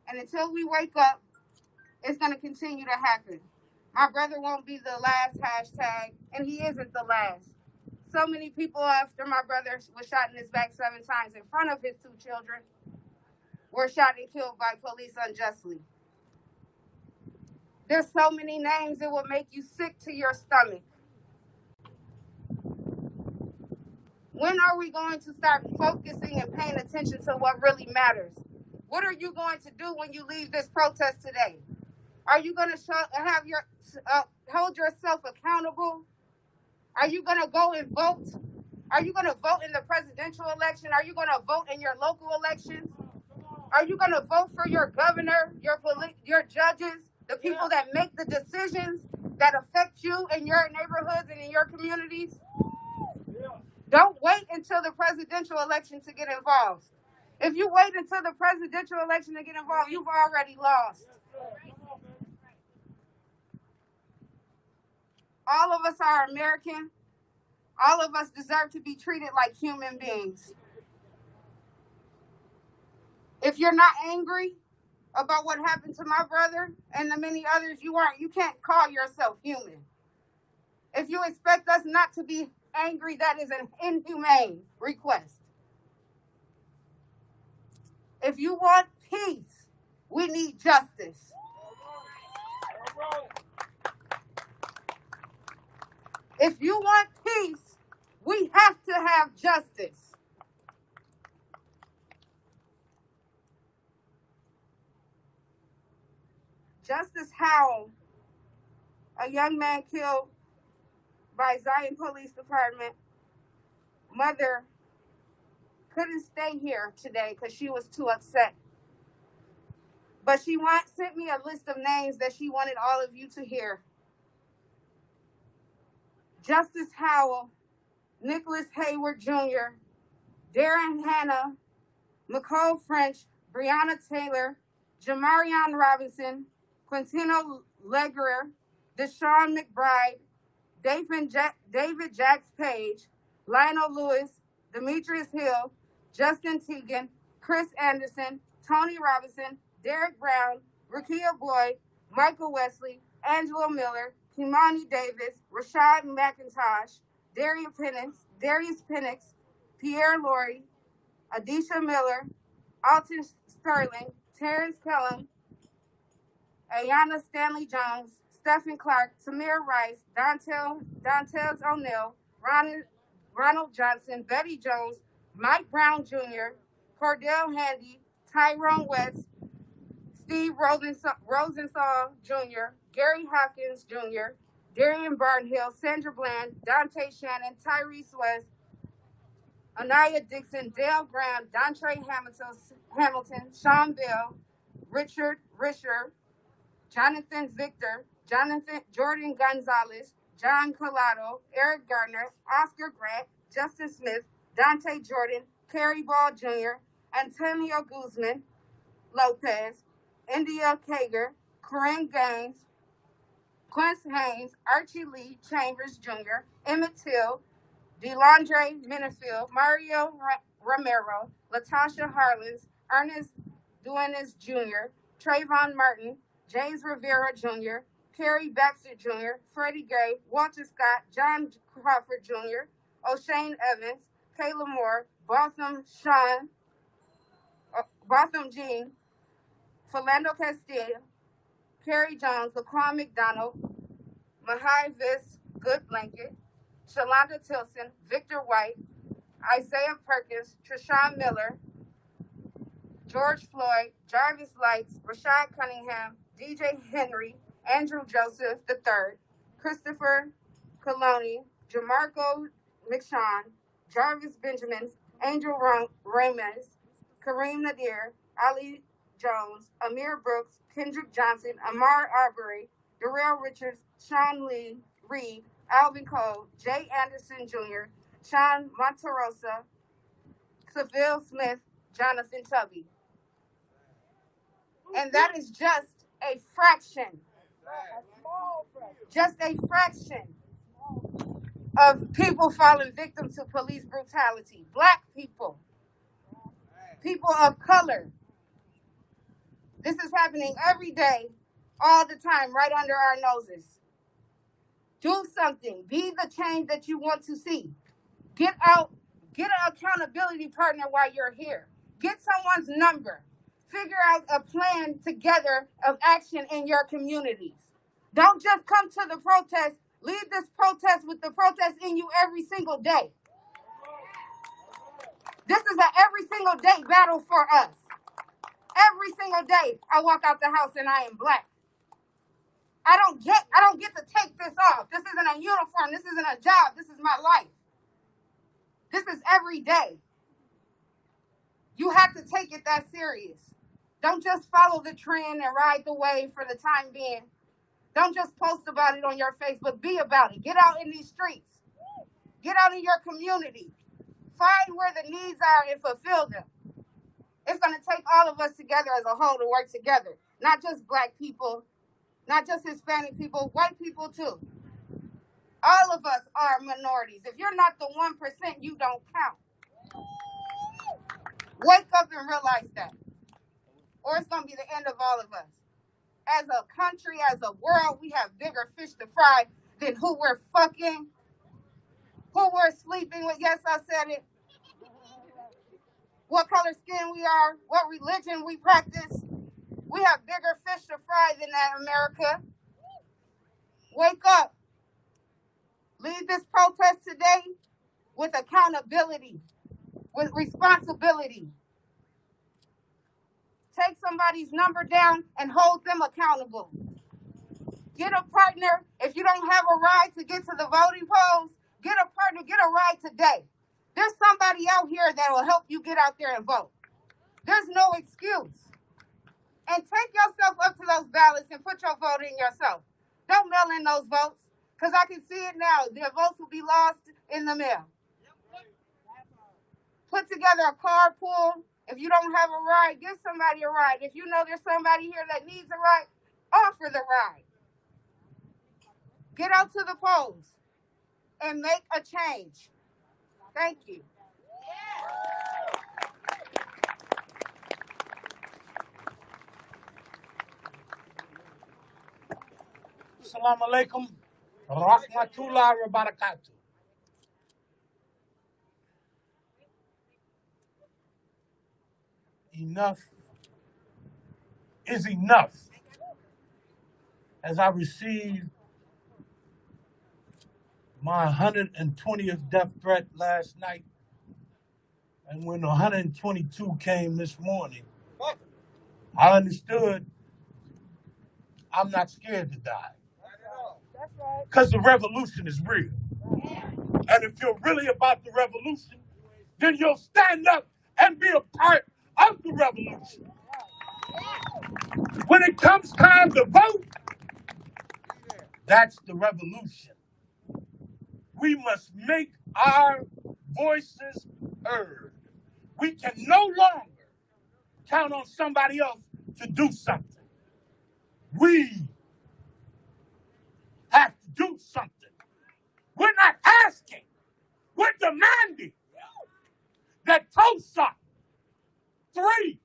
And until we wake up, it's going to continue to happen. My brother won't be the last hashtag, and he isn't the last. So many people after my brother was shot in his back 7 times in front of his 2 children were shot and killed by police unjustly. There's so many names it will make you sick to your stomach. When are we going to start focusing and paying attention to what really matters? What are you going to do when you leave this protest today? Are you going to hold yourself accountable? Are you going to go and vote? Are you going to vote in the presidential election? Are you going to vote in your local elections? Are you going to vote for your governor, your judges, the people that make the decisions that affect you in your neighborhoods and in your communities? Don't wait until the presidential election to get involved. If you wait until the presidential election to get involved, you've already lost. All of us are American. All of us deserve to be treated like human beings. If you're not angry about what happened to my brother and the many others, you can't call yourself human. If you expect us not to be angry, that is an inhumane request. If you want peace, we need justice. If you want peace, we have to have justice. Justice Howell, a young man killed by Zion Police Department mother couldn't stay here today because she was too upset. But she sent me a list of names that she wanted all of you to hear. Justice Howell, Nicholas Hayward Jr., Darren Hanna, Nicole French, Breonna Taylor, Jamarion Robinson, Quintino Legrer, Deshaun McBride, David Jacks Page, Lionel Lewis, Demetrius Hill, Justin Teagan, Chris Anderson, Tony Robinson, Derek Brown, Rakia Boyd, Michael Wesley, Angelo Miller, Kimani Davis, Rashad McIntosh, Darius Penix, Pierre Laurie, Adisha Miller, Alton Sterling, Terrence Kellum, Ayanna Stanley Jones, Stephen Clark, Tamir Rice, Dantes O'Neill, Ronald Johnson, Betty Jones, Mike Brown Jr., Cordell Handy, Tyrone West, Steve Rosenthal Jr., Gary Hopkins Jr., Darian Barnhill, Sandra Bland, Dante Shannon, Tyrese West, Anaya Dixon, Dale Graham, Dontre Hamilton, Sean Bell, Richard Risher, Jonathan Victor, Jordan Gonzalez, John Collado, Eric Gardner, Oscar Grant, Justin Smith, Dante Jordan, Kerry Ball Jr., Antonio Guzman Lopez, India Kager, Corinne Gaines, Quince Haynes, Archie Lee Chambers Jr., Emmett Till, DeLandre Minifield, Mario Romero, Latasha Harlins, Ernest Duenas Jr., Trayvon Martin, James Rivera Jr., Kerry Baxter Jr., Freddie Gray, Walter Scott, John Crawford Jr., O'Shane Evans, Kayla Moore, Botham Jean, Philando Castillo, Kerry Jones, Laquan McDonald, Mahai Vis Good Blanket, Shalonda Tilson, Victor White, Isaiah Perkins, Treshawn Miller, George Floyd, Jarvis Lights, Rashad Cunningham, DJ Henry, Andrew Joseph III, Christopher Coloni, Jamarco McShawn, Jarvis Benjamin, Angel Ramirez, Kareem Nadir, Ali Jones, Amir Brooks, Kendrick Johnson, Amar Arbery, Darrell Richards, Sean Lee, Reed, Alvin Cole, Jay Anderson Jr., Sean Monterosa, Seville Smith, Jonathan Tubby. And that is just a fraction, of people falling victim to police brutality. Black people, people of color. This is happening every day, all the time, right under our noses. Do something. Be the change that you want to see. Get out. Get an accountability partner while you're here. Get someone's number. Figure out a plan together of action in your communities. Don't just come to the protest. Lead this protest with the protest in you every single day. This is an every single day battle for us. Every single day I walk out the house and I am black. I don't get to take this off. This isn't a uniform. This isn't a job. This is my life. This is every day. You have to take it that serious. Don't just follow the trend and ride the wave for the time being. Don't just post about it on your Facebook. Be about it. Get out in these streets. Get out in your community. Find where the needs are and fulfill them. It's going to take all of us together as a whole to work together. Not just black people, not just Hispanic people, white people too. All of us are minorities. If you're not the 1%, you don't count. Wake up and realize that. Or it's going to be the end of all of us. As a country, as a world, we have bigger fish to fry than who we're fucking, who we're sleeping with. Yes, I said it. What color skin we are, what religion we practice. We have bigger fish to fry than that, America. Wake up. Lead this protest today with accountability, with responsibility. Take somebody's number down and hold them accountable. Get a partner. If you don't have a ride to get to the voting polls, get a partner, get a ride today. There's somebody out here that will help you get out there and vote. There's no excuse. And take yourself up to those ballots and put your vote in yourself. Don't mail in those votes, because I can see it now. Their votes will be lost in the mail. Put together a carpool. If you don't have a ride, give somebody a ride. If you know there's somebody here that needs a ride, offer the ride. Get out to the polls and make a change. Thank you. Assalamu alaikum. Rahmatullah wa barakatuh. Enough is enough. As I received my 120th death threat last night, and when 122 came this morning, I understood I'm not scared to die. Because the revolution is real. And if you're really about the revolution, then you'll stand up and be a part of the revolution. When it comes time to vote, that's the revolution. We must make our voices heard. We can no longer count on somebody else to do something. We have to do something. We're not asking. We're demanding that TOSA 3,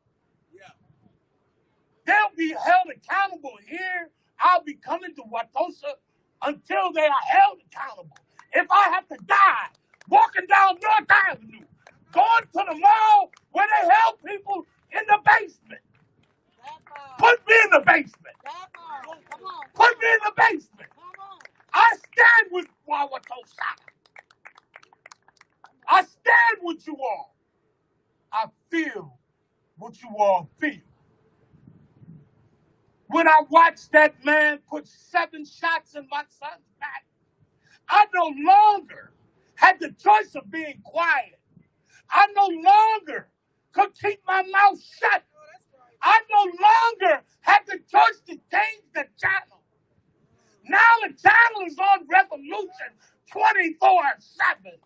they'll be held accountable here. I'll be coming to Wauwatosa until they are held accountable. If I have to die walking down North Avenue, going to the mall where they held people in the basement, put me in the basement. Put me in the basement. I stand with Wauwatosa. I stand with you all. I feel what you all feel. When I watched that man put 7 shots in my son's back, I no longer had the choice of being quiet. I no longer could keep my mouth shut. I no longer had the choice to change the channel. Now the channel is on Revolution 24/7.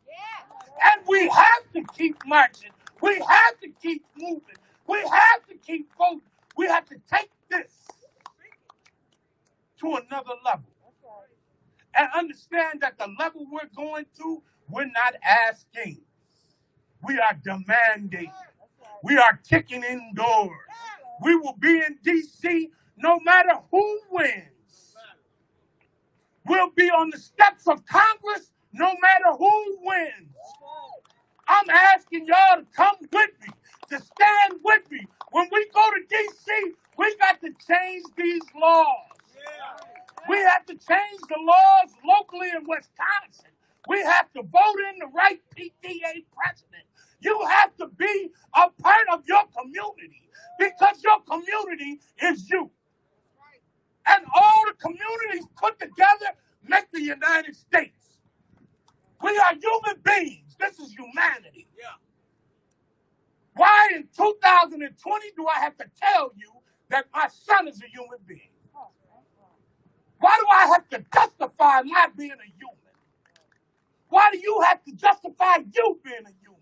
And we have to keep marching. We have to keep moving. We have to keep voting. We have to take this to another level. And understand that the level we're going to, we're not asking. We are demanding. We are kicking in doors. We will be in D.C. no matter who wins. We'll be on the steps of Congress no matter who wins. I'm asking y'all to come with me, to stand with me. When we go to D.C., we got to change these laws. We have to change the laws locally in Wisconsin. We have to vote in the right PTA president. You have to be a part of your community because your community is you. And all the communities put together make the United States. We are human beings. This is humanity. Why in 2020 do I have to tell you that my son is a human being? Why do I have to justify my being a human? Why do you have to justify you being a human?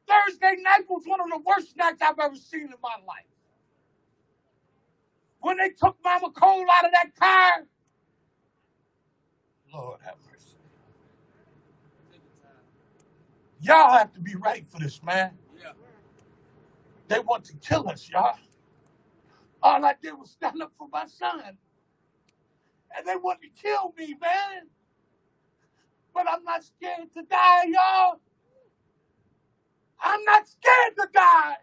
Thursday night was one of the worst nights I've ever seen in my life. When they took Mama Cole out of that car, Lord have mercy. Y'all have to be right for this, man. They want to kill us, y'all. All I did was stand up for my son. And they want to kill me, man. But I'm not scared to die, y'all. I'm not scared to die.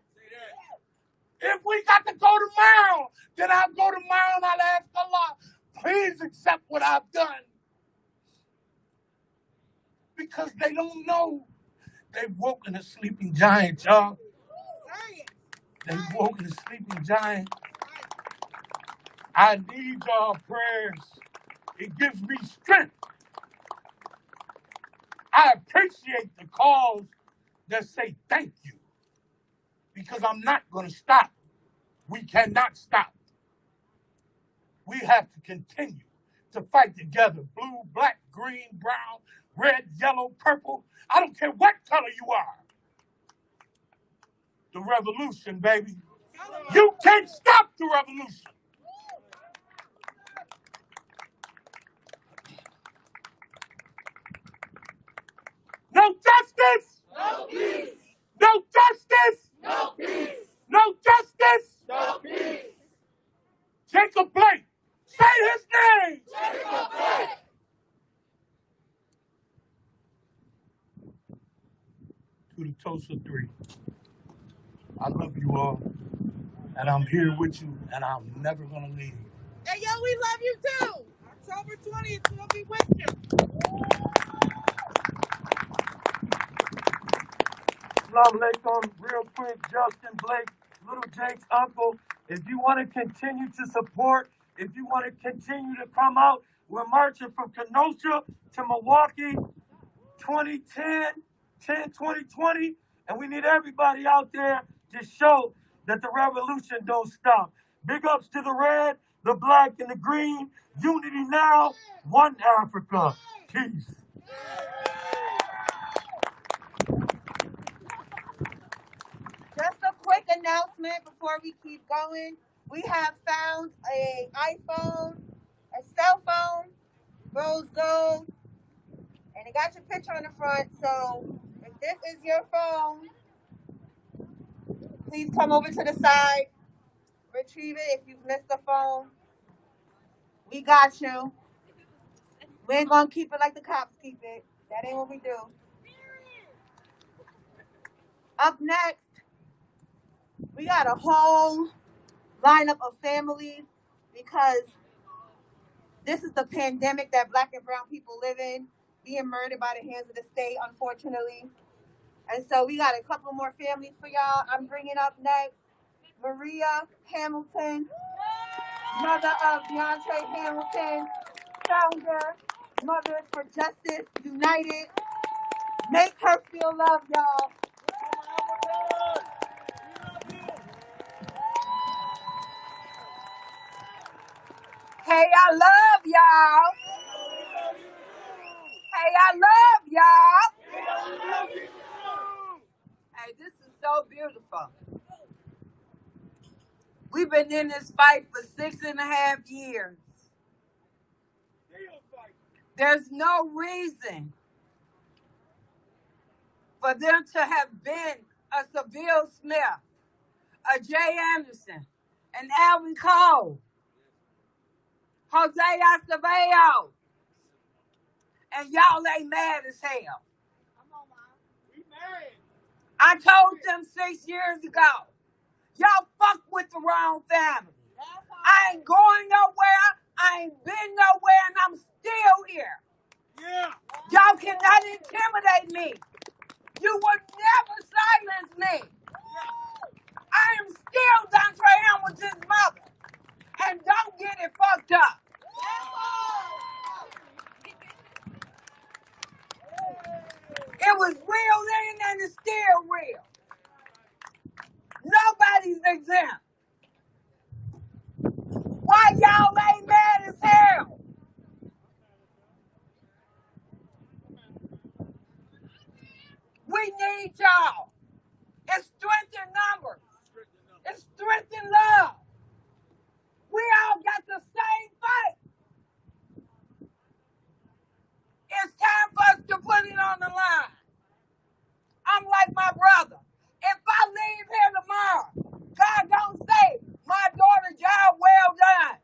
If we got to go tomorrow, then I'll go tomorrow and I'll ask Allah, please accept what I've done. Because they don't know. They've woken a sleeping giant, y'all. They've woken a sleeping giant. I need y'all prayers. It gives me strength. I appreciate the calls that say thank you, because I'm not going to stop. We cannot stop. We have to continue to fight together. Blue, black, green, brown, red, yellow, purple. I don't care what color you are. The revolution, baby. You can't stop the revolution. No justice. No peace. No justice. No peace. No justice. No peace. Jacob Blake. Say his name. Jacob Blake. To the Tulsa 3. I love you all, and I'm here with you, and I'm never gonna leave. Hey, yo, we love you too. October 20th, we'll be with you. Salam alaikum, real quick, Justin Blake, Little Jake's uncle. If you want to continue to support, if you want to continue to come out, we're marching from Kenosha to Milwaukee, 2020, and we need everybody out there to show that the revolution don't stop. Big ups to the red, the black, and the green. Unity now, one Africa. Peace. Just a quick announcement before we keep going. We have found an iPhone, a cell phone, rose gold, and it got your picture on the front. So if this is your phone, please come over to the side, retrieve it if you've missed the phone. We got you. We ain't gonna keep it like the cops keep it. That ain't what we do. Up next, we got a whole lineup of families because this is the pandemic that Black and brown people live in, being murdered by the hands of the state, unfortunately. And so we got a couple more families for y'all. I'm bringing up next Maria Hamilton, mother of DeAndre Hamilton, founder, Mothers for Justice United. Make her feel love, y'all. Hey, I love y'all. Hey, I love y'all. Hey, this is so beautiful. We've been in this fight for 6.5 years. There's no reason for them to have been a Seville Smith, a Jay Anderson, an Alvin Cole, Jose Acevedo, and y'all ain't mad as hell. I told them 6 years ago, y'all fuck with the wrong family. I ain't going nowhere. I ain't been nowhere, and I'm still here. Yeah. Y'all cannot intimidate me. You would never silence me. I am still Dontre Hamilton's mother. And don't get it fucked up. It was real then and it's still real. Nobody's exempt. Why y'all ain't mad as hell? We need y'all. It's strength in numbers. It's strength in love. We all got the same fight. It's time for us to put it on the line. I'm like my brother. If I leave here tomorrow, God don't say, my daughter, job well done.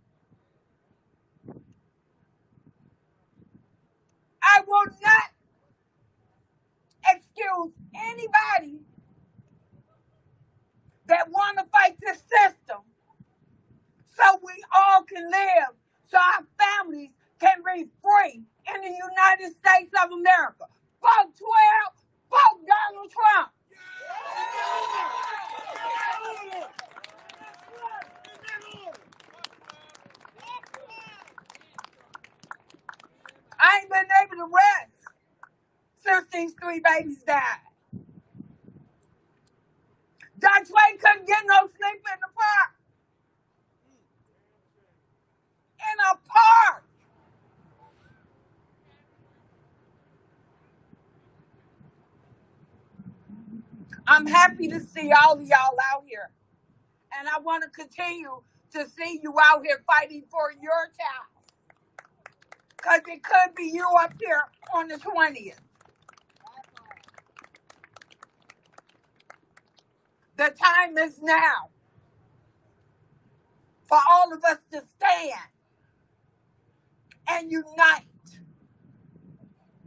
I will not excuse anybody that want to fight this system so we all can live, so our families can be free in the United States of America. Fuck 12, fuck Donald Trump. I ain't been able to rest since these 3 babies died. Dutch Way couldn't get no sleep in the park. In a park. I'm happy to see all of y'all out here. And I want to continue to see you out here fighting for your child. Because it could be you up here on the 20th. The time is now for all of us to stand and unite.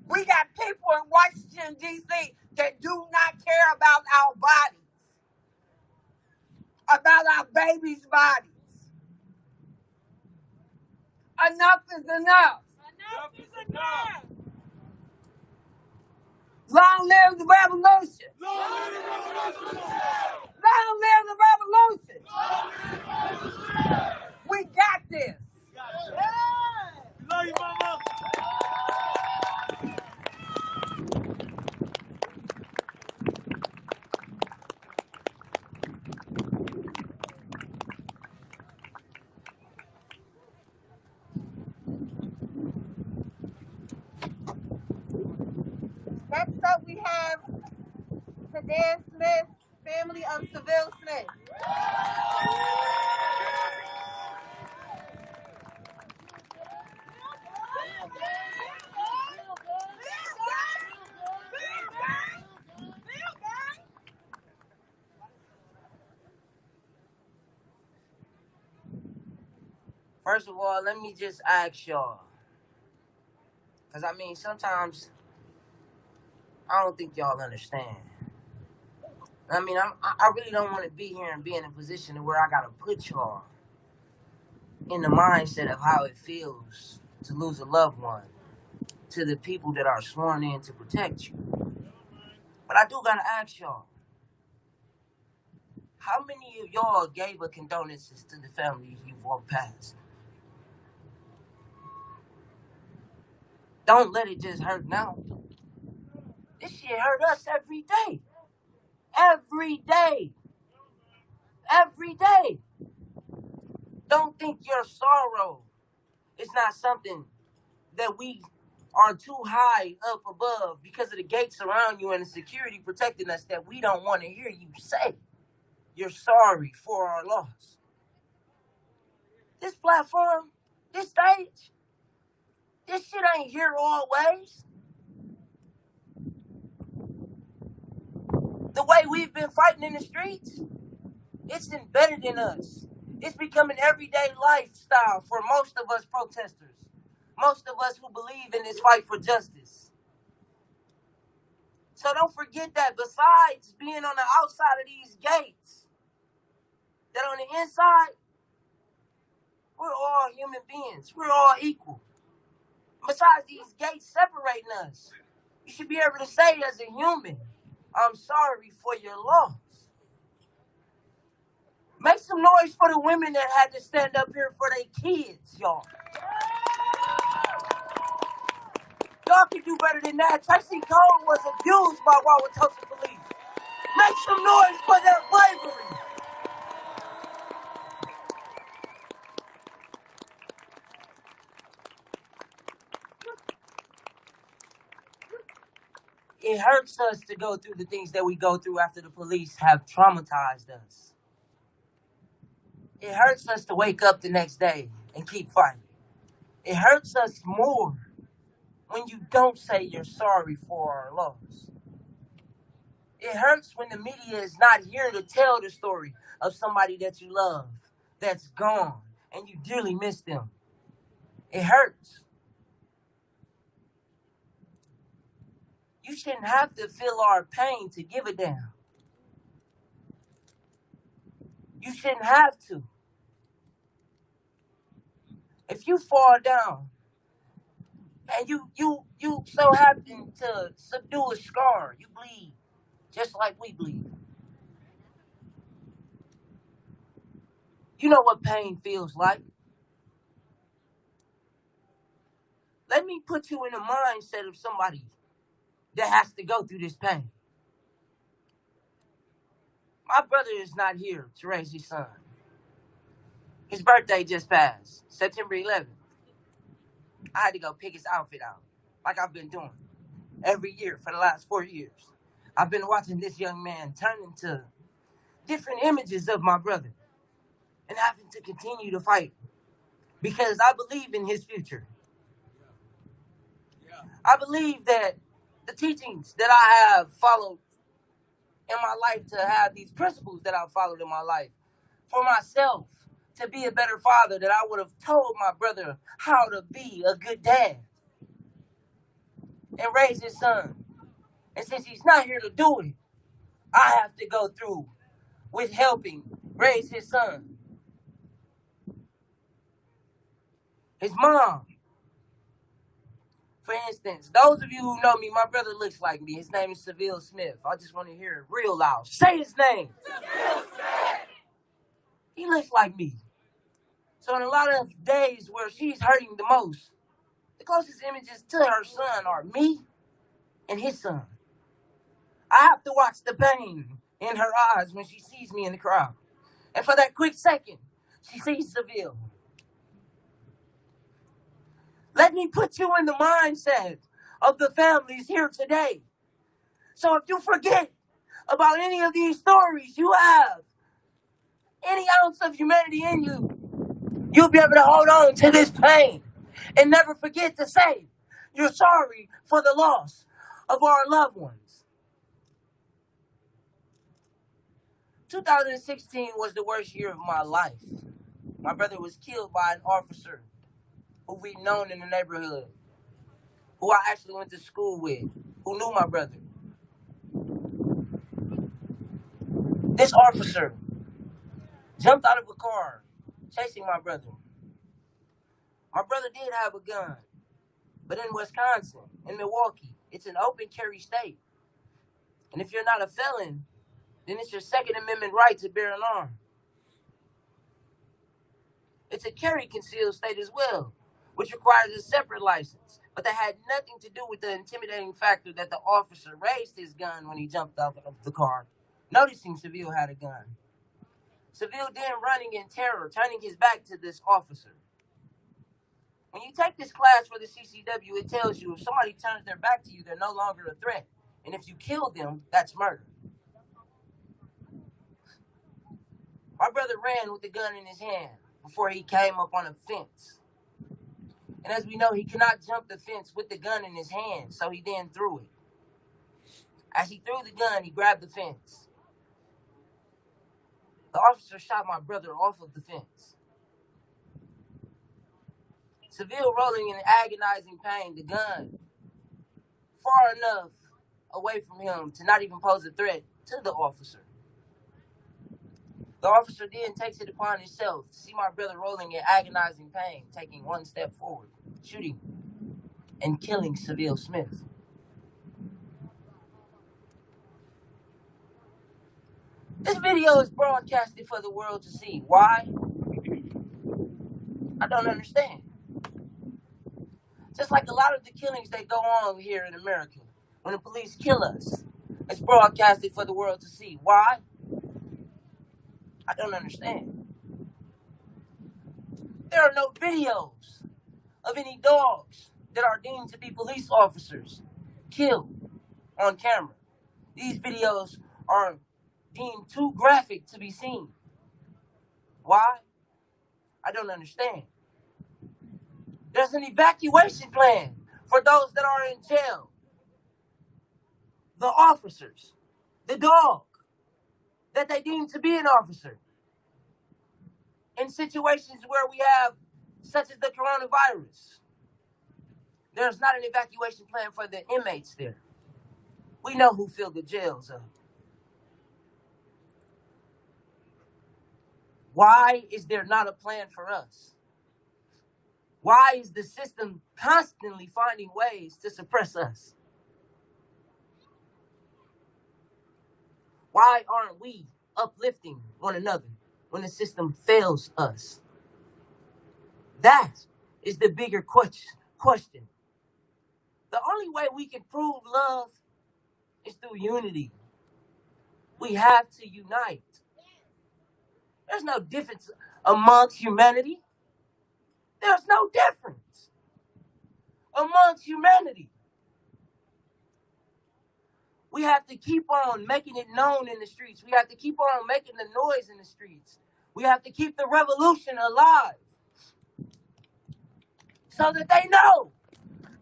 We got people in Washington, D.C. that do not care about our bodies, about our babies' bodies. Enough is enough. Enough is enough. Long live the revolution. Long live the revolution. Long live the revolution. Long live the revolution. We got this. Love you, mama. Next up, we have Sedan Smith, family of Seville Smith. First of all, let me just ask y'all. Because, I mean, sometimes I don't think y'all understand. I mean, I really don't want to be here and be in a position where I got to put y'all in the mindset of how it feels to lose a loved one to the people that are sworn in to protect you. But I do got to ask y'all, how many of y'all gave a condolences to the families you've walked past? Don't let it just hurt now. This shit hurt us every day. Every day. Every day. Don't think your sorrow is not something that we are too high up above because of the gates around you and the security protecting us that we don't want to hear you say you're sorry for our loss. This platform, this stage, this shit ain't here always. The way we've been fighting in the streets, it's embedded in us. It's becoming everyday lifestyle for most of us protesters. Most of us who believe in this fight for justice. So don't forget that besides being on the outside of these gates, that on the inside, we're all human beings. We're all equal. Besides these gates separating us, you should be able to say as a human, I'm sorry for your loss. Make some noise for the women that had to stand up here for their kids, y'all. Y'all can do better than that. Tracy Cole was abused by Wauwatosa police. Make some noise for their bravery. It hurts us to go through the things that we go through after the police have traumatized us. It hurts us to wake up the next day and keep fighting. It hurts us more when you don't say you're sorry for our loss. It hurts when the media is not here to tell the story of somebody that you love that's gone and you dearly miss them. It hurts. You shouldn't have to feel our pain to give a damn. You shouldn't have to. If you fall down and you so happen to subdue a scar, you bleed just like we bleed. You know what pain feels like. Let me put you in the mindset of somebody that has to go through this pain. My brother is not here to raise his son. His birthday just passed, September 11th. I had to go pick his outfit out, like I've been doing every year for the last 4 years. I've been watching this young man turn into different images of my brother and having to continue to fight because I believe in his future. I believe that the teachings that I have followed in my life, to have these principles that I've followed in my life for myself, to be a better father, that I would have told my brother how to be a good dad and raise his son. And since he's not here to do it, I have to go through with helping raise his son. His mom, for instance, those of you who know me, my brother looks like me. His name is Seville Smith. I just want to hear it real loud. Say his name. Seville Smith. He looks like me. So in a lot of days where she's hurting the most, the closest images to her son are me and his son. I have to watch the pain in her eyes when she sees me in the crowd. And for that quick second, she sees Seville. Let me put you in the mindset of the families here today. So if you forget about any of these stories, you have any ounce of humanity in you, you'll be able to hold on to this pain and never forget to say you're sorry for the loss of our loved ones. 2016 was the worst year of my life. My brother was killed by an officer who we'd known in the neighborhood, who I actually went to school with, who knew my brother. This officer jumped out of a car, chasing my brother. My brother did have a gun, but in Wisconsin, in Milwaukee, it's an open carry state. And if you're not a felon, then it's your Second Amendment right to bear an arm. It's a carry concealed state as well, which requires a separate license. But that had nothing to do with the intimidating factor that the officer raised his gun when he jumped out of the car, noticing Seville had a gun. Seville then running in terror, turning his back to this officer. When you take this class for the CCW, it tells you if somebody turns their back to you, they're no longer a threat. And if you kill them, that's murder. My brother ran with the gun in his hand before he came up on a fence. And as we know, he cannot jump the fence with the gun in his hand, so he then threw it. As he threw the gun, he grabbed the fence. The officer shot my brother off of the fence. Seville rolling in agonizing pain, the gun far enough away from him to not even pose a threat to the officer. The officer then takes it upon himself to see my brother rolling in agonizing pain, taking one step forward, shooting and killing Seville Smith. This video is broadcasted for the world to see. Why? I don't understand. Just like a lot of the killings that go on here in America, when the police kill us, it's broadcasted for the world to see. Why? I don't understand. There are no videos of any dogs that are deemed to be police officers killed on camera. These videos are deemed too graphic to be seen. Why? I don't understand. There's an evacuation plan for those that are in jail. The officers, the dog that they deem to be an officer. In situations where we have, such as the coronavirus, there's not an evacuation plan for the inmates there. We know who filled the jails up. Why is there not a plan for us? Why is the system constantly finding ways to suppress us? Why aren't we uplifting one another when the system fails us? That is the bigger question. The only way we can prove love It's through unity. We have to unite. There's no difference amongst humanity. There's no difference amongst humanity. We have to keep on making it known in the streets. We have to keep on making the noise in the streets. We have to keep the revolution alive so that they know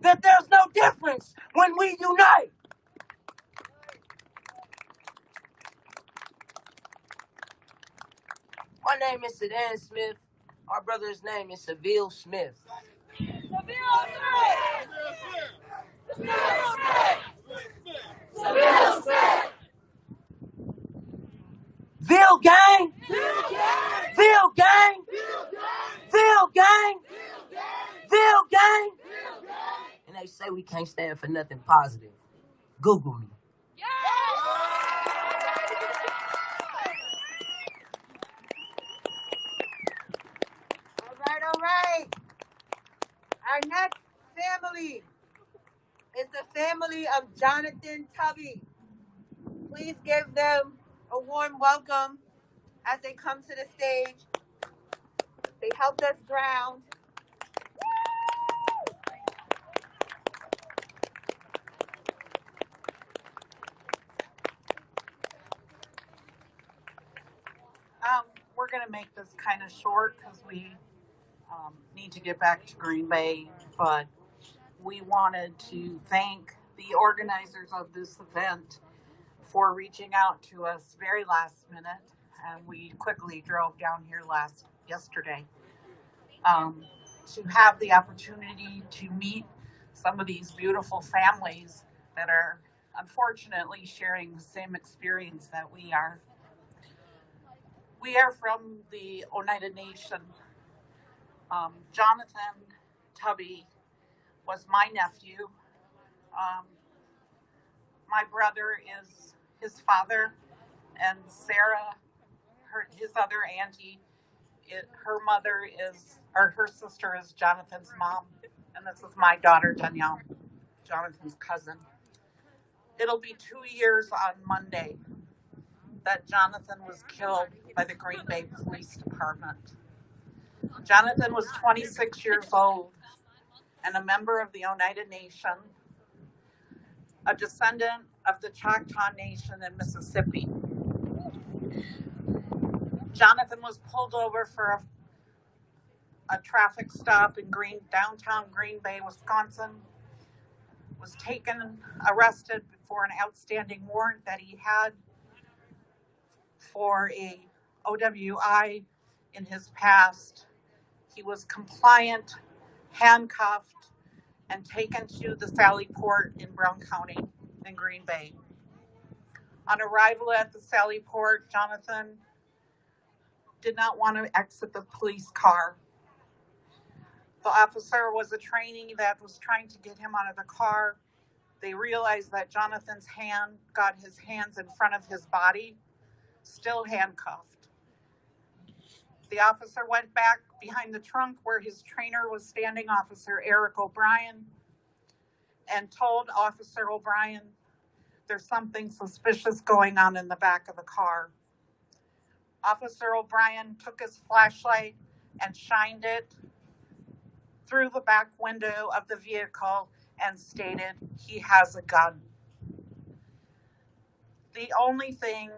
that there's no difference when we unite. My name is Sedan Smith. Our brother's name is Seville Smith. Ville gang! Ville gang! Ville gang! Ville gang! And they say we can't stand for nothing positive. Google me. All right. Our next family is the family of Jonathan Tubby. Please give them a warm welcome as they come to the stage. They helped us ground. We're going to make this kind of short because we need to get back to Green Bay, but we wanted to thank the organizers of this event for reaching out to us very last minute, and we quickly drove down here yesterday to have the opportunity to meet some of these beautiful families that are unfortunately sharing the same experience that we are. We are from the Oneida Nation. Jonathan Tubby was my nephew. My brother is his father, and Sarah, his other auntie, her sister is Jonathan's mom, and this is my daughter Danielle, Jonathan's cousin. It'll be 2 years on Monday that Jonathan was killed by the Green Bay Police Department. Jonathan was 26 years old and a member of the Oneida Nation, a descendant of the Choctaw Nation in Mississippi. Jonathan was pulled over for a traffic stop in downtown Green Bay, Wisconsin, was arrested for an outstanding warrant that he had for a OWI in his past. He was compliant, handcuffed, and taken to the Sally Port in Brown County in Green Bay. On arrival at the Sally Port, Jonathan did not want to exit the police car. The officer was a trainee that was trying to get him out of the car. They realized that Jonathan's hand got his hands in front of his body, still handcuffed. The officer went back behind the trunk where his trainer was standing, Officer Eric O'Brien, and told Officer O'Brien there's something suspicious going on in the back of the car. Officer O'Brien took his flashlight and shined it through the back window of the vehicle and stated, "He has a gun." The only thing,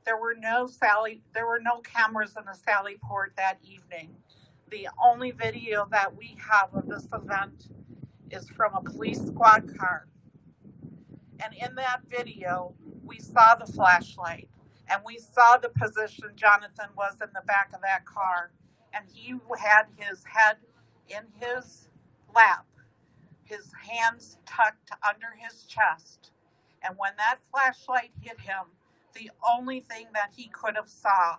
there were no cameras in the Sally Port that evening. The only video that we have of this event is from a police squad car. And in that video, we saw the flashlight and we saw the position Jonathan was in the back of that car. And he had his head in his lap, his hands tucked under his chest. And when that flashlight hit him, the only thing that he could have saw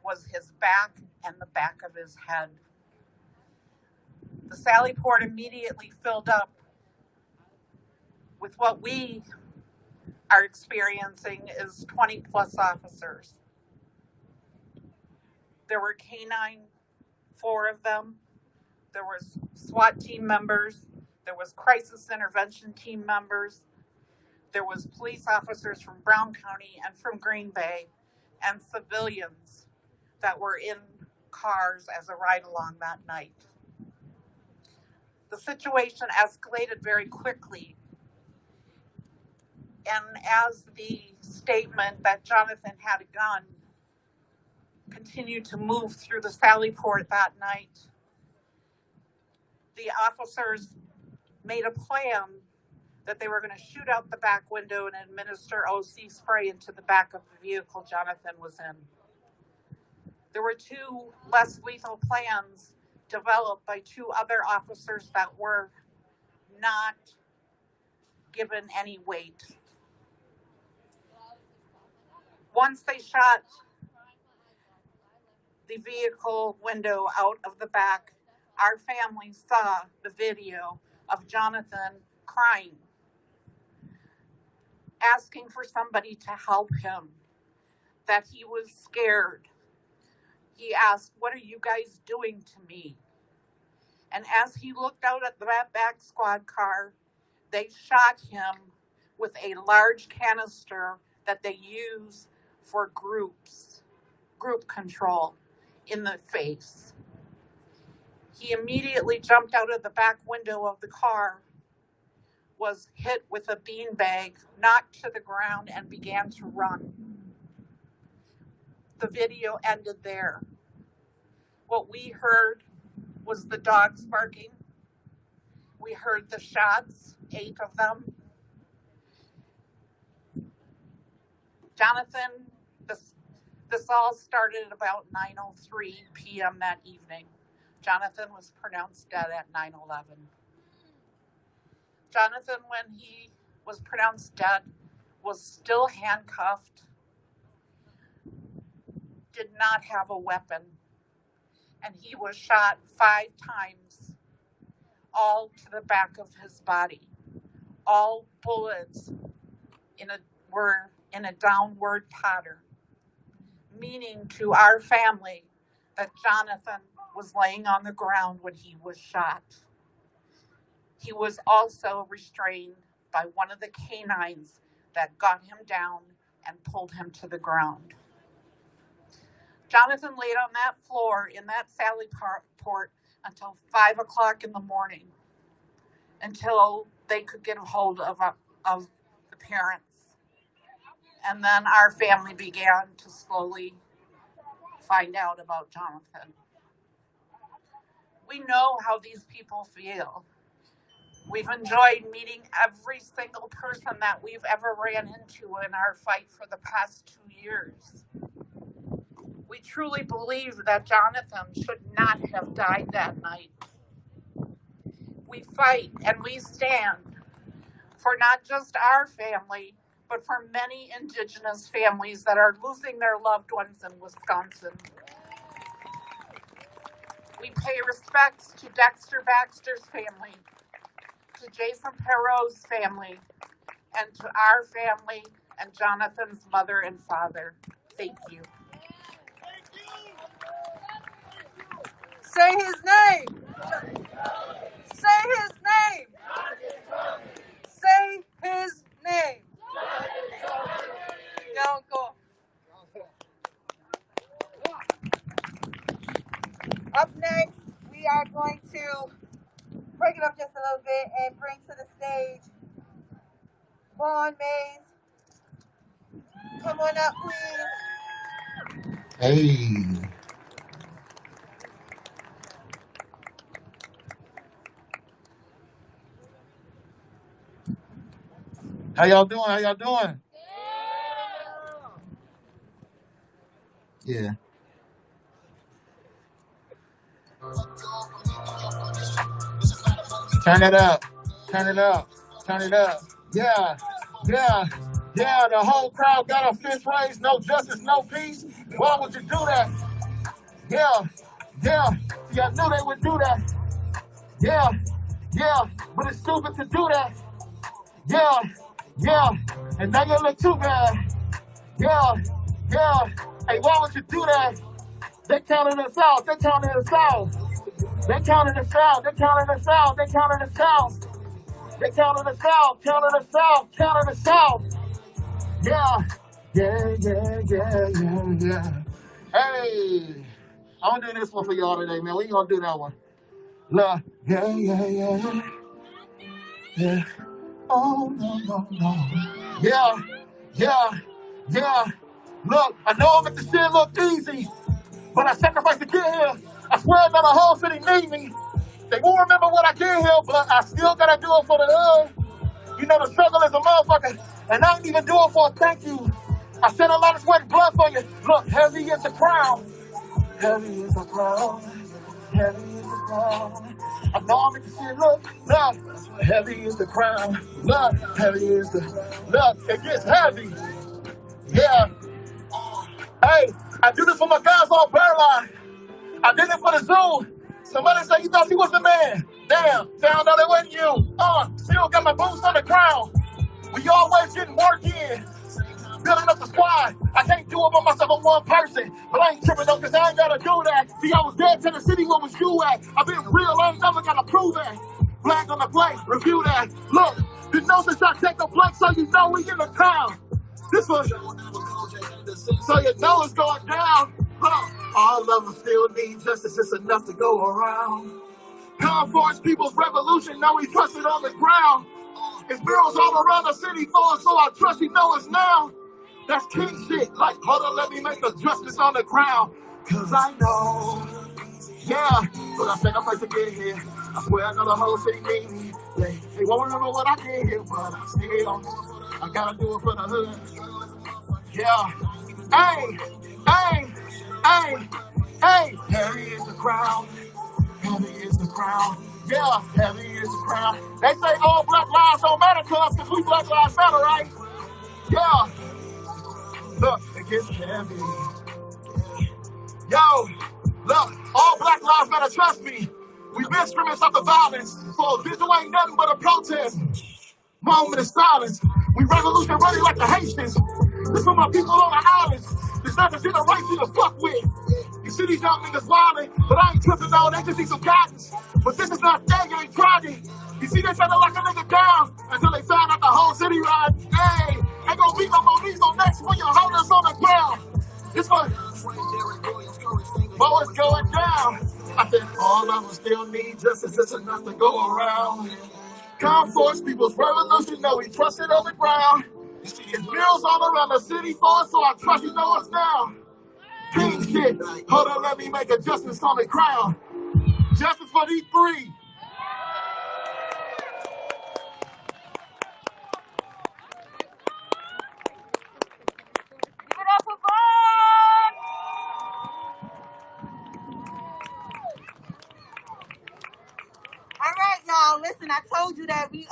was his back and the back of his head. The Sally Port immediately filled up with what we are experiencing is 20 plus officers. There were canine, 4 of them. There was SWAT team members. There was crisis intervention team members. There was police officers from Brown County and from Green Bay and civilians that were in cars as a ride-along that night. The situation escalated very quickly, and as the statement that Jonathan had a gun continued to move through the Sally Port that night, the officers made a plan that they were going to shoot out the back window and administer OC spray into the back of the vehicle Jonathan was in. There were two less lethal plans developed by two other officers that were not given any weight. Once they shot the vehicle window out of the back, our family saw the video of Jonathan crying, asking for somebody to help him, that he was scared. He asked, "What are you guys doing to me?" And as he looked out at that back squad car, they shot him with a large canister that they use for group control in the face. He immediately jumped out of the back window of the car, was hit with a beanbag, knocked to the ground, and began to run. The video ended there. What we heard was the dogs barking. We heard the shots, 8 of them. Jonathan, this all started at about 9:03 p.m. that evening. Jonathan was pronounced dead at 9:11. Jonathan, when he was pronounced dead, was still handcuffed, did not have a weapon, and he was shot 5 times, all to the back of his body. All bullets were in a downward pattern, meaning to our family that Jonathan was laying on the ground when he was shot. He was also restrained by one of the canines that got him down and pulled him to the ground. Jonathan laid on that floor in that Sally Port until 5 o'clock in the morning, until they could get a hold of the parents. And then our family began to slowly find out about Jonathan. We know how these people feel. We've enjoyed meeting every single person that we've ever ran into in our fight for the past 2 years. We truly believe that Jonathan should not have died that night. We fight and we stand for not just our family, but for many Indigenous families that are losing their loved ones in Wisconsin. We pay respects to Dexter Baxter's family, to Jason Perot's family, and to our family and Jonathan's mother and father. Thank you. Say his name. Say his name. Say his name. Don't go. Up next, we are going to break it up just a little bit and bring to the stage Vaughn Mays. Come on up, please. Hey. How y'all doing? How y'all doing? Yeah. Turn it up. Turn it up. Turn it up. Yeah. Yeah. Yeah. The whole crowd got a fist raised. No justice, no peace. Why would you do that? Yeah. Yeah. See, I knew they would do that. Yeah. Yeah. But it's stupid to do that. Yeah. Yeah. And now you look too bad. Yeah. Yeah. Hey, why would you do that? They counted us out. They counted us out. They counted us out. They counted us out. They counted us out. They counted us out, counted us out, counted us out. Yeah, yeah, yeah, yeah, yeah, yeah. Hey, I'm doing this one for y'all today, man. We ain't gonna do that one. Look, yeah, yeah, yeah, yeah. Oh, no, no, no. Yeah, yeah, yeah. Look, I know I'm at the shit look easy, but I sacrificed to get here. I swear that the whole city need me. They won't remember what I did here, but I still gotta do it for the hood. You know the struggle is a motherfucker, and I ain't even do it for a thank you. I shed a lot of sweat and blood for you. Look, heavy is the crown. Heavy is the crown. Heavy is the crown. I know I'm making shit look. Heavy is the crown. Look, heavy is the. Look, it gets heavy. Yeah. Hey, I do this for my guys on Bearline. I did it for the zoo. Somebody said you thought you was the man. Damn, found out it wasn't you. Still got my boots on the ground. We always getting work in. Building up the squad. I can't do it by myself, I'm one person. But I ain't tripping though, cause I ain't gotta do that. See, I was there to the city, where was you at? I've been real, I ain't never gotta prove that. Flag on the plate, review that. Look, the noses I take a blank so you know we in the town. This one, so you know it's going down. All of us still need justice, it's enough to go around. Conforce People's Revolution, know we trust it on the ground. It's murals all around the city for us, so I trust you know it's now. That's king shit, like, hold on, let me make the justice on the ground. Cause I know, yeah, but I sacrificed to get here. I swear I know the whole city need me. They won't remember what I did here, but I gotta do it for the hood. Yeah, hey, hey, hey, hey, heavy is the crowd. Heavy is the crown. Yeah, heavy is the crown. They say all black lives don't matter to us because we black lives matter, right? Yeah. Look, it gets heavy. Yo, look, all black lives matter, trust me. We've been screaming stop the violence. So visual ain't nothing but a protest. Moment of silence. We revolution running like the Haitians. This for my people on the islands. This not the generation to fuck with. You see these young niggas wildin', but I ain't tripping on, they just need some guidance. But this is not that, you ain't tried it. You see they trying to lock a nigga down until they find out the whole city ride. Hey, ain't gonna be no more knees on next when you hold us on the ground. It's for but it's going down. I think all of us still need justice, it's enough to go around. Conforce People's Revolution, know we trust it on the ground. It's bills all around the city for us, so I trust you know us now. King shit, hold on, let me make a justice on the ground. Justice for these three. Give it up for Vaughn! All right, y'all. Listen, I told you that we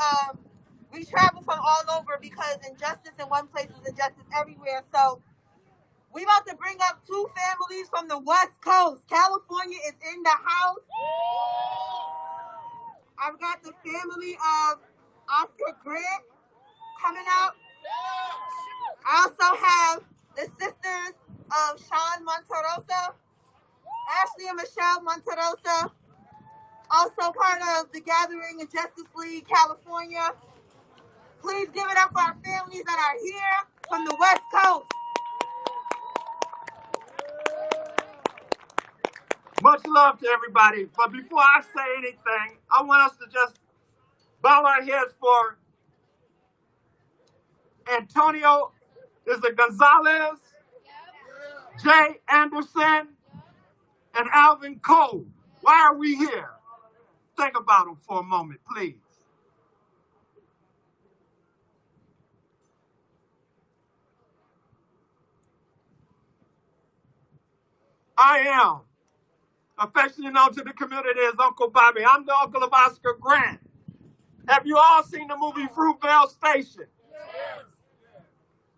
travel from all over because injustice in one place is injustice everywhere. So we about to bring up two families from the West Coast. California is in the house. I've got the family of Oscar Grant coming out. I also have the sisters of Sean Monterosa, Ashley and Michelle Monterosa, also part of the Gathering in Justice League California. Please give it up for our families that are here from the West Coast. Much love to everybody. But before I say anything, I want us to just bow our heads for Antonio Gonzalez, Jay Anderson, and Alvin Cole. Why are we here? Think about them for a moment, please. I am affectionately known to the community as Uncle Bobby. I'm the uncle of Oscar Grant. Have you all seen the movie Fruitvale Station? Yes.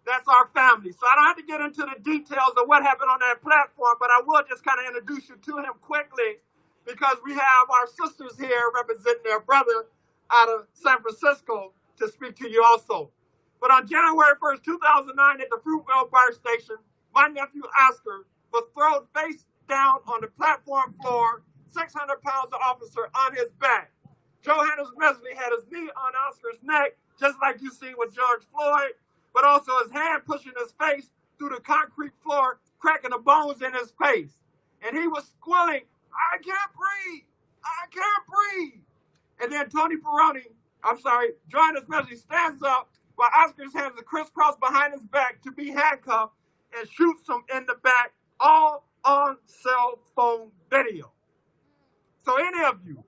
That's our family. So I don't have to get into the details of what happened on that platform, but I will just kind of introduce you to him quickly because we have our sisters here representing their brother out of San Francisco to speak to you also. But on January 1st, 2009 at the Fruitvale Bar Station, my nephew Oscar was thrown face down on the platform floor, 600 pounds of officer on his back. Johannes Mesley had his knee on Oscar's neck, just like you see with George Floyd, but also his hand pushing his face through the concrete floor, cracking the bones in his face. And he was squealing, "I can't breathe! I can't breathe!" And then Johannes Mesley stands up while Oscar's hands are crisscrossed behind his back to be handcuffed and shoots him in the back, all on cell phone video. So any of you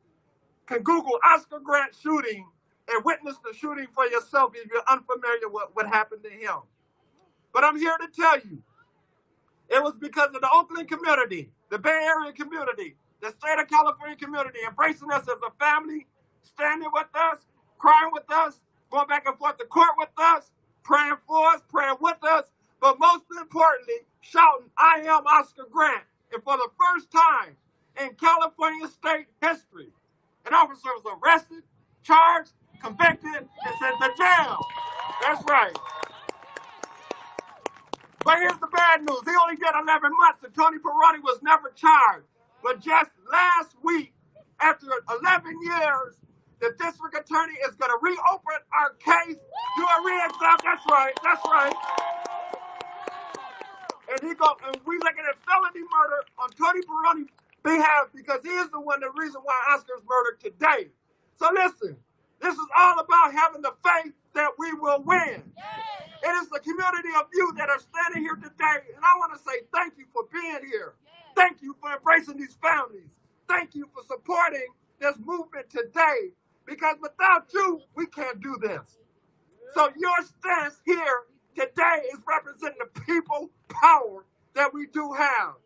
can Google Oscar Grant shooting and witness the shooting for yourself if you're unfamiliar with what happened to him. But I'm here to tell you, it was because of the Oakland community, the Bay Area community, the state of California community embracing us as a family, standing with us, crying with us, going back and forth to court with us, praying for us, praying with us, but most importantly, shouting, "I am Oscar Grant." And for the first time in California state history, an officer was arrested, charged, convicted, and sent to jail. That's right. But here's the bad news. He only did 11 months, and Tony Peroni was never charged. But just last week, after 11 years, the district attorney is going to reopen our case, do a re-exam. That's right. And we looking at felony murder on Tony Peroni's behalf because he is the reason why Oscar's murdered today. So listen, this is all about having the faith that we will win. It is the community of you that are standing here today, and I want to say thank you for being here. Thank you for embracing these families. Thank you for supporting this movement today, because without you, we can't do this. So your stance here today is representing the people power that we do have.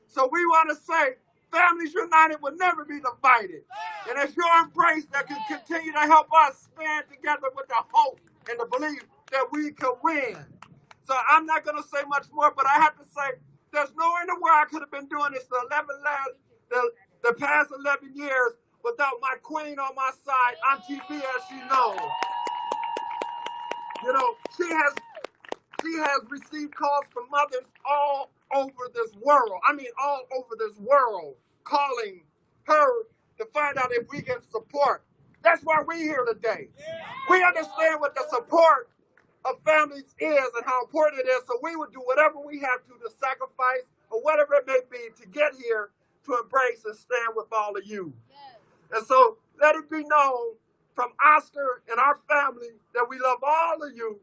So we want to say, Families United will never be divided. And it's your embrace that can continue to help us stand together with the hope and the belief that we can win. So I'm not going to say much more, but I have to say, there's nowhere in the world I could have been doing this the past 11 years without my queen on my side, Auntie B, as she knows. You know, she has received calls from mothers all over this world. All over this world, calling her to find out if we can support. That's why we're here today. We understand what the support of families is and how important it is, so we would do whatever we have to sacrifice or whatever it may be to get here to embrace and stand with all of you. And so let it be known from Oscar and our family that we love all of you.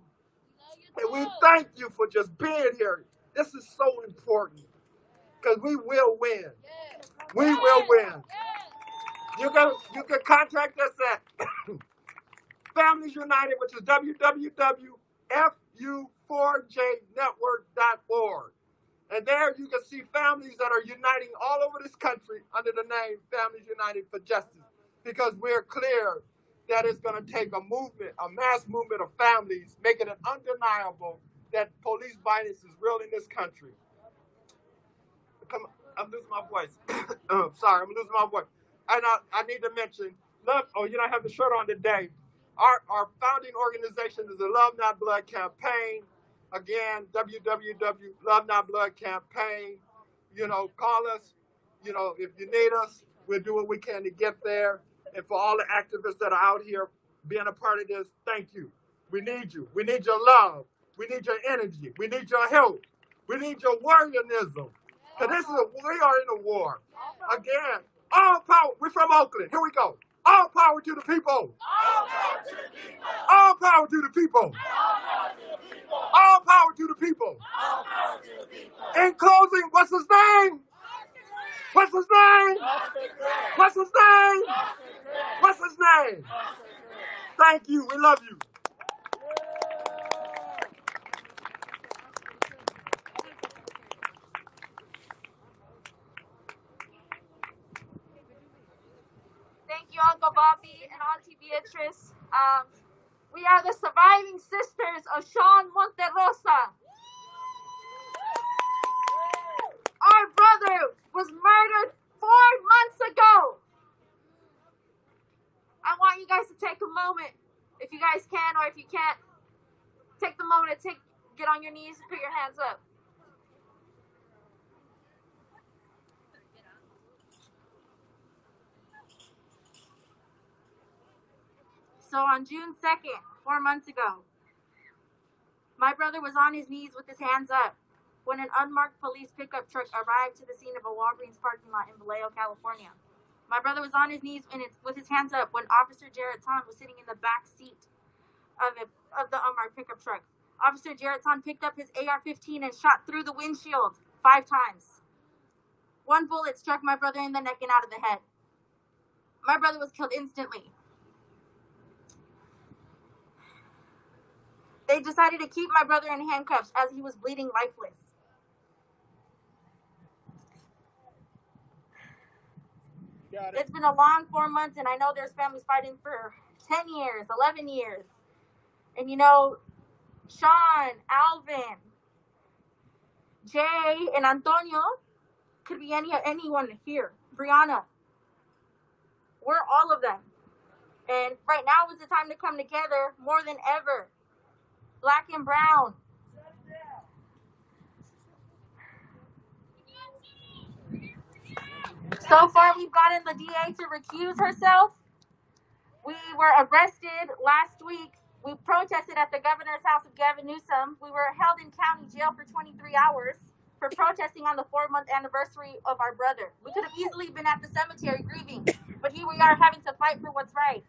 And we thank you for just being here. This is so important because we will win. We will win. You can contact us at Families United, which is www.fu4jnetwork.org. And there you can see families that are uniting all over this country under the name Families United for Justice, because we're clear that it's going to take a movement, a mass movement of families, making it undeniable that police violence is real in this country. I'm losing my voice. Sorry, I'm losing my voice. And I need to mention, I have the shirt on today. Our founding organization is the Love Not Blood campaign. Again, www.Love Not Blood campaign. Call us. If you need us, we'll do what we can to get there. And for all the activists that are out here being a part of this, thank you. We need you. We need your love. We need your energy. We need your help. We need your warriorism. Because we are in a war. Again, all power. We're from Oakland. Here we go. All power to the people. All power to the people. All power to the people. All power to the people. All power to the people. In closing, what's his name? What's his name? What's his name? What's his name? Thank you. We love you. Thank you, Uncle Bobby and Auntie Beatrice. We are the surviving sisters of Sean Monterosa. Our brother was murdered 4 months ago. I want you guys to take a moment, if you guys can, or if you can't, take the moment to get on your knees and put your hands up. So on June 2nd, 4 months ago, my brother was on his knees with his hands up when an unmarked police pickup truck arrived to the scene of a Walgreens parking lot in Vallejo, California. My brother was on his knees with his hands up when Officer Jarrett Ton was sitting in the back seat of the unmarked pickup truck. Officer Jarrett Ton picked up his AR-15 and shot through the windshield 5 times. 1 bullet struck my brother in the neck and out of the head. My brother was killed instantly. They decided to keep my brother in handcuffs as he was bleeding lifeless. It's been a long 4 months, and I know there's families fighting for 10 years, 11 years. And you know, Sean, Alvin, Jay, and Antonio could be anyone here. Brianna. We're all of them. And right now is the time to come together more than ever. Black and brown. So far, we've gotten the DA to recuse herself. We were arrested last week. We protested at the governor's house of Gavin Newsom. We were held in county jail for 23 hours for protesting on the 4-month anniversary of our brother. We could have easily been at the cemetery grieving, but here we are having to fight for what's right.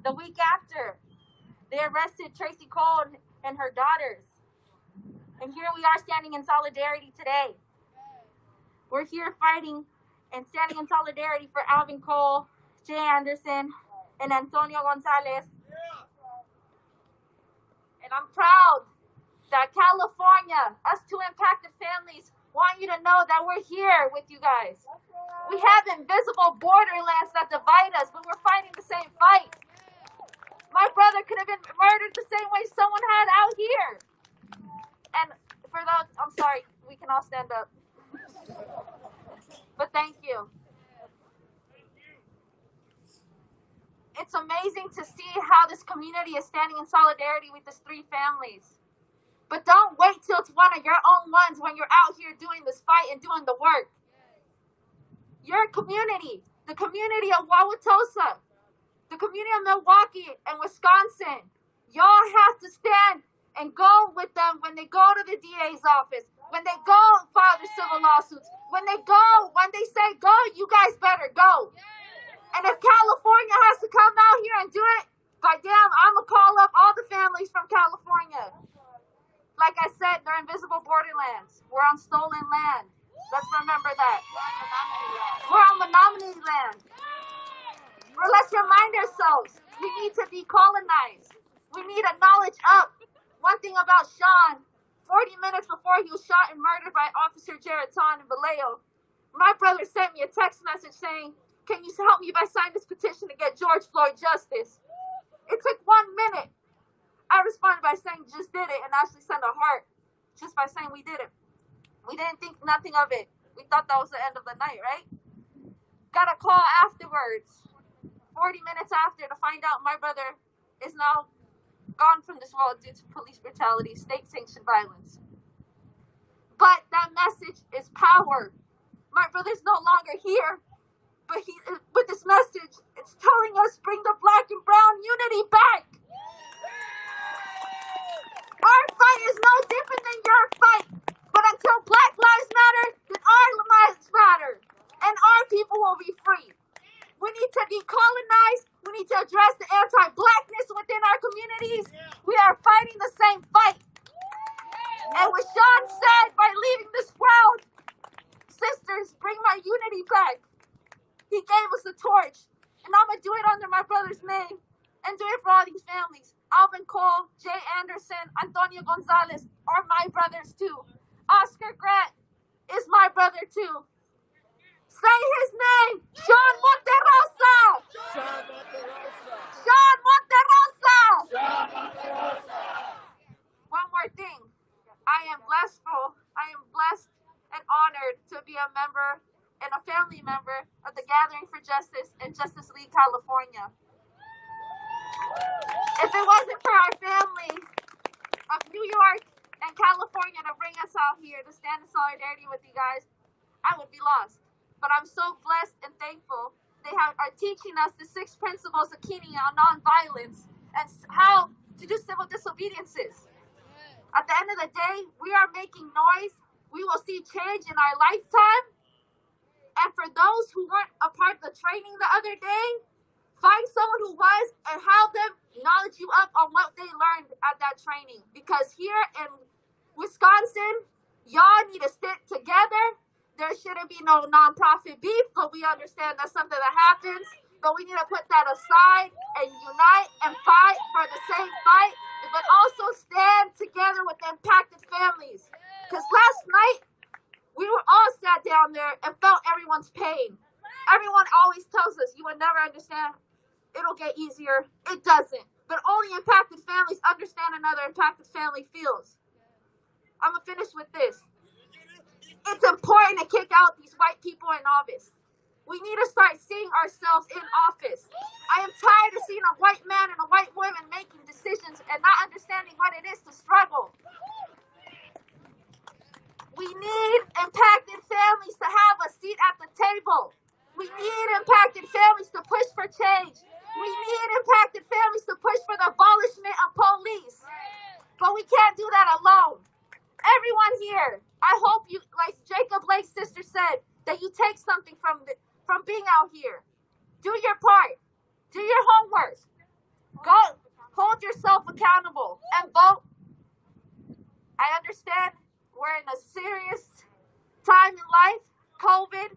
The week after, they arrested Tracy Cole and her daughters. And here we are standing in solidarity today. We're here fighting and standing in solidarity for Alvin Cole, Jay Anderson, and Antonio Gonzalez. And I'm proud that California, us 2 impacted families, want you to know that we're here with you guys. We have invisible borderlands that divide us, but we're fighting the same fight. My brother could have been murdered the same way someone had out here. And for those, I'm sorry, we can all stand up. But thank you. It's amazing to see how this community is standing in solidarity with these 3 families. But don't wait till it's one of your own ones when you're out here doing this fight and doing the work. Your community, the community of Wauwatosa, the community of Milwaukee and Wisconsin, y'all have to stand and go with them when they go to the DA's office, when they go file their civil lawsuits, when they say go, you guys better go. And if California has to come out here and do it, goddamn, I'm going to call up all the families from California. Like I said, they're invisible borderlands. We're on stolen land. Let's remember that. We're on Menominee land. Or let's remind ourselves, we need to decolonize. We need a knowledge up. One thing about Sean, 40 minutes before he was shot and murdered by Officer Jarrett Ton in Vallejo, my brother sent me a text message saying, can you help me by signing this petition to get George Floyd justice? It took 1 minute. I responded by saying just did it and actually sent a heart just by saying we did it. We didn't think nothing of it. We thought that was the end of the night, right? Got a call afterwards, 40 minutes after, to find out my brother is now gone from this world due to police brutality, state-sanctioned violence. But that message is power. My brother's no longer here. But with this message, it's telling us bring the black and brown unity back. Our fight is no different than your fight. But until Black Lives Matter, then our lives matter. And our people will be free. We need to decolonize. We need to address the anti-blackness within our communities. We are fighting the same fight. And what Sean said by leaving this world, sisters, bring my unity back. He gave us a torch, and I'm going to do it under my brother's name and do it for all these families. Alvin Cole, Jay Anderson, Antonio Gonzalez are my brothers too. Oscar Grant is my brother too. Say his name, Sean Monterosa. Sean Monterosa. Sean Monterosa. Sean Monterosa. One more thing. I am blessed and honored to be a member and a family member of the Gathering for Justice and Justice League California. If it wasn't for our family of New York and California to bring us out here to stand in solidarity with you guys, I would be lost. But I'm so blessed and thankful they are teaching us the 6 principles of Kenya on nonviolence and how to do civil disobediences. At the end of the day, we are making noise. We will see change in our lifetime. And for those who weren't a part of the training the other day, find someone who was and have them knowledge you up on what they learned at that training. Because here in Wisconsin, y'all need to stick together. There shouldn't be no nonprofit beef, but we understand that's something that happens. But we need to put that aside and unite and fight for the same fight, but also stand together with the impacted families. Because last night, we were all sat down there and felt everyone's pain. Everyone always tells us you will never understand. It'll get easier. It doesn't. But only impacted families understand another impacted family feels. I'm going to finish with this. It's important to kick out these white people in office. We need to start seeing ourselves in office. I am tired of seeing a white man and a white woman making decisions and not understanding what it is to struggle. We need impacted families to have a seat at the table. We need impacted families to push for change. We need impacted families to push for the abolishment of police. But we can't do that alone. Everyone here, I hope you, like Jacob Lake's sister said, that you take something from being out here. Do your part. Do your homework. Go hold yourself accountable and vote. I understand we're in a serious time in life. COVID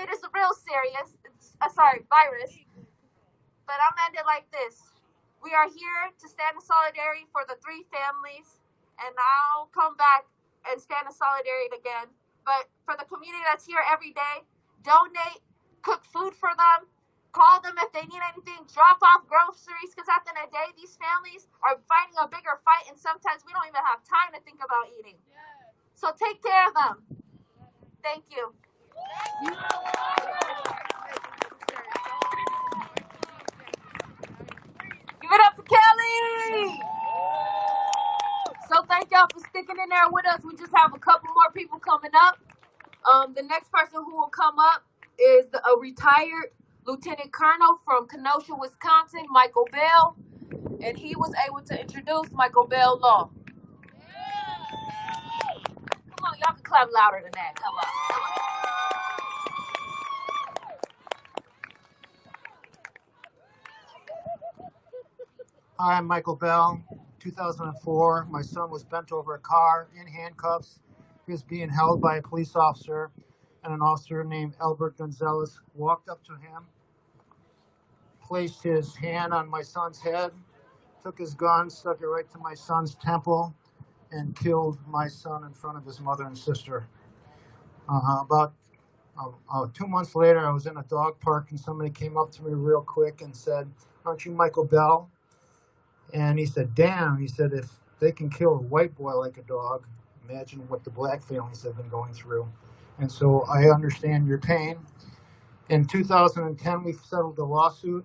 is a real serious, virus. But I'm ended like this. We are here to stand in solidarity for the 3 families, and I'll come back and stand in solidarity again. But for the community that's here every day, donate, cook food for them, call them if they need anything, drop off groceries, because at the end of the day, these families are fighting a bigger fight, and sometimes we don't even have time to think about eating. So take care of them. Thank you. Give it up for Kelly! So thank y'all for sticking in there with us. We just have a couple more people coming up. The next person who will come up is a retired Lieutenant Colonel from Kenosha, Wisconsin, Michael Bell. And he was able to introduce Michael Bell Law. Come on, y'all can clap louder than that. Come on. Hi, I'm Michael Bell. 2004, my son was bent over a car in handcuffs. He was being held by a police officer, and an officer named Albert Gonzalez walked up to him, placed his hand on my son's head, took his gun, stuck it right to my son's temple, and killed my son in front of his mother and sister. About 2 months later, I was in a dog park, and somebody came up to me real quick and said, "Aren't you Michael Bell?" And he said, "Damn," he said, "if they can kill a white boy like a dog, imagine what the black families have been going through." And so I understand your pain. In 2010, we settled the lawsuit,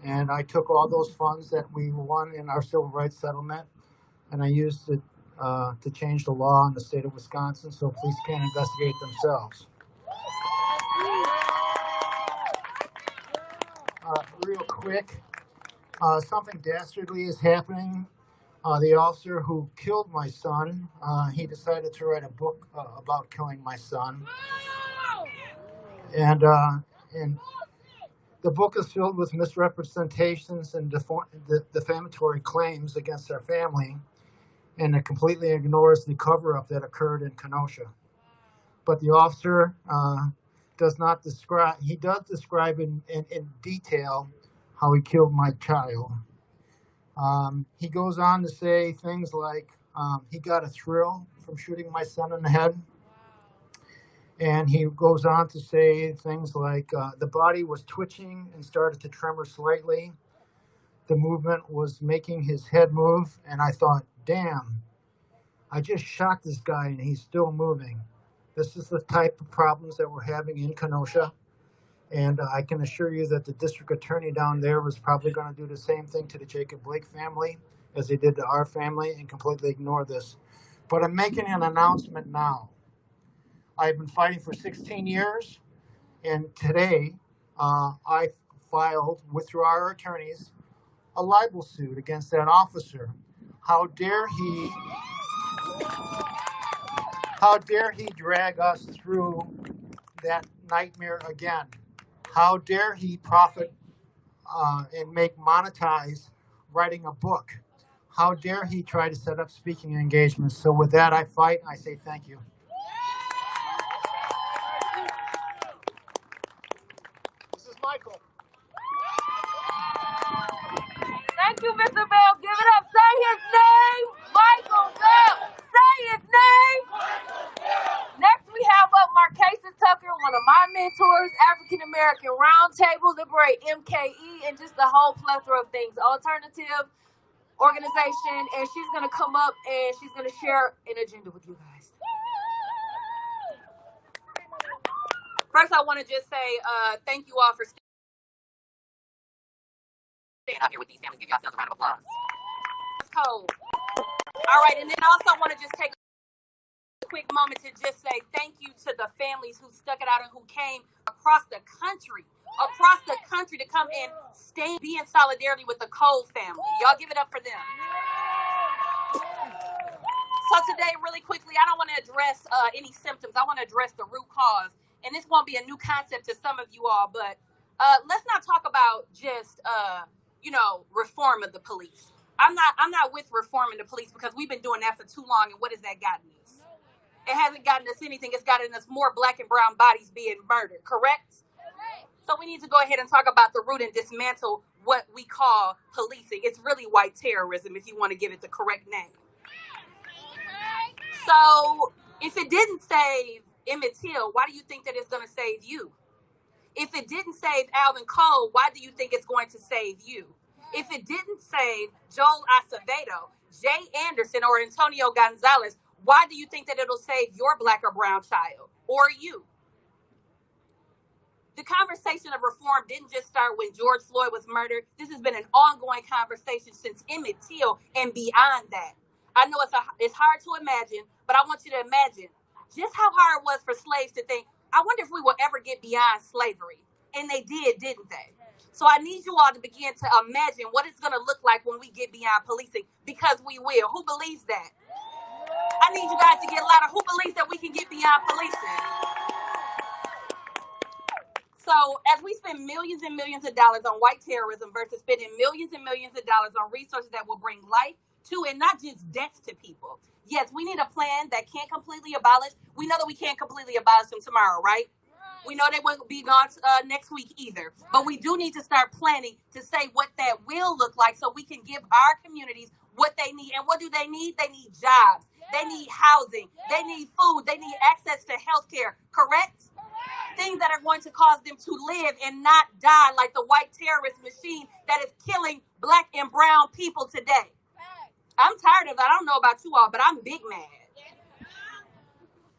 and I took all those funds that we won in our civil rights settlement, and I used it to change the law in the state of Wisconsin so police can't investigate themselves. Real quick, something dastardly is happening. The officer who killed my son, he decided to write a book about killing my son. And the book is filled with misrepresentations and defamatory claims against our family, and it completely ignores the cover-up that occurred in Kenosha. But the officer does describe in detail how he killed my child. He goes on to say things like he got a thrill from shooting my son in the head. And he goes on to say things like the body was twitching and started to tremor slightly. The movement was making his head move. And I thought, damn, I just shot this guy and he's still moving. This is the type of problems that we're having in Kenosha. And I can assure you that the district attorney down there was probably going to do the same thing to the Jacob Blake family as they did to our family and completely ignore this. But I'm making an announcement now. I've been fighting for 16 years, and today I filed through our attorneys a libel suit against that officer. How dare he drag us through that nightmare again? How dare he profit and monetize writing a book? How dare he try to set up speaking engagements? So with that, I fight. I say thank you. This is Michael. Thank you, Mr. Bell. Give it up. Say his name. Michael Bell. Say his name. Next, we have up Marquesa Tucker, one of my mentors, African American Roundtable, Liberate MKE, and just a whole plethora of things. Alternative organization, and she's going to come up and she's going to share an agenda with you guys. First, I want to just say thank you all for staying up here with these families. Give yourselves a round of applause. It's cold. All right, and then also I want to just take a quick moment to just say thank you to the families who stuck it out and who came across the country to come and be in solidarity with the Cole family. Y'all give it up for them. So today, really quickly, I don't want to address any symptoms. I want to address the root cause. And this won't be a new concept to some of you all, but let's not talk about just, reform of the police. I'm not with reforming the police because we've been doing that for too long. And what has that gotten us? It hasn't gotten us anything. It's gotten us more black and brown bodies being murdered, correct? So we need to go ahead and talk about the root and dismantle what we call policing. It's really white terrorism if you want to give it the correct name. So if it didn't save Emmett Till, why do you think that it's going to save you? If it didn't save Alvin Cole, why do you think it's going to save you? If it didn't save Joel Acevedo, Jay Anderson, or Antonio Gonzalez, why do you think that it'll save your black or brown child or you? The conversation of reform didn't just start when George Floyd was murdered. This has been an ongoing conversation since Emmett Till and beyond that. I know it's hard to imagine, but I want you to imagine just how hard it was for slaves to think, I wonder if we will ever get beyond slavery. And they did, didn't they? So I need you all to begin to imagine what it's going to look like when we get beyond policing, because we will. Who believes that? I need you guys to get louder. Who believes that we can get beyond policing? So as we spend millions and millions of dollars on white terrorism versus spending millions and millions of dollars on resources that will bring life to, and not just deaths to people. Yes, we need a plan that can't completely abolish. We know that we can't completely abolish them tomorrow, right? We know they won't be gone next week either. But we do need to start planning to say what that will look like so we can give our communities what they need. And what do they need? They need jobs. They need housing. They need food. They need access to health care, correct? Things that are going to cause them to live and not die like the white terrorist machine that is killing black and brown people today. I'm tired of it. I don't know about you all, but I'm big mad.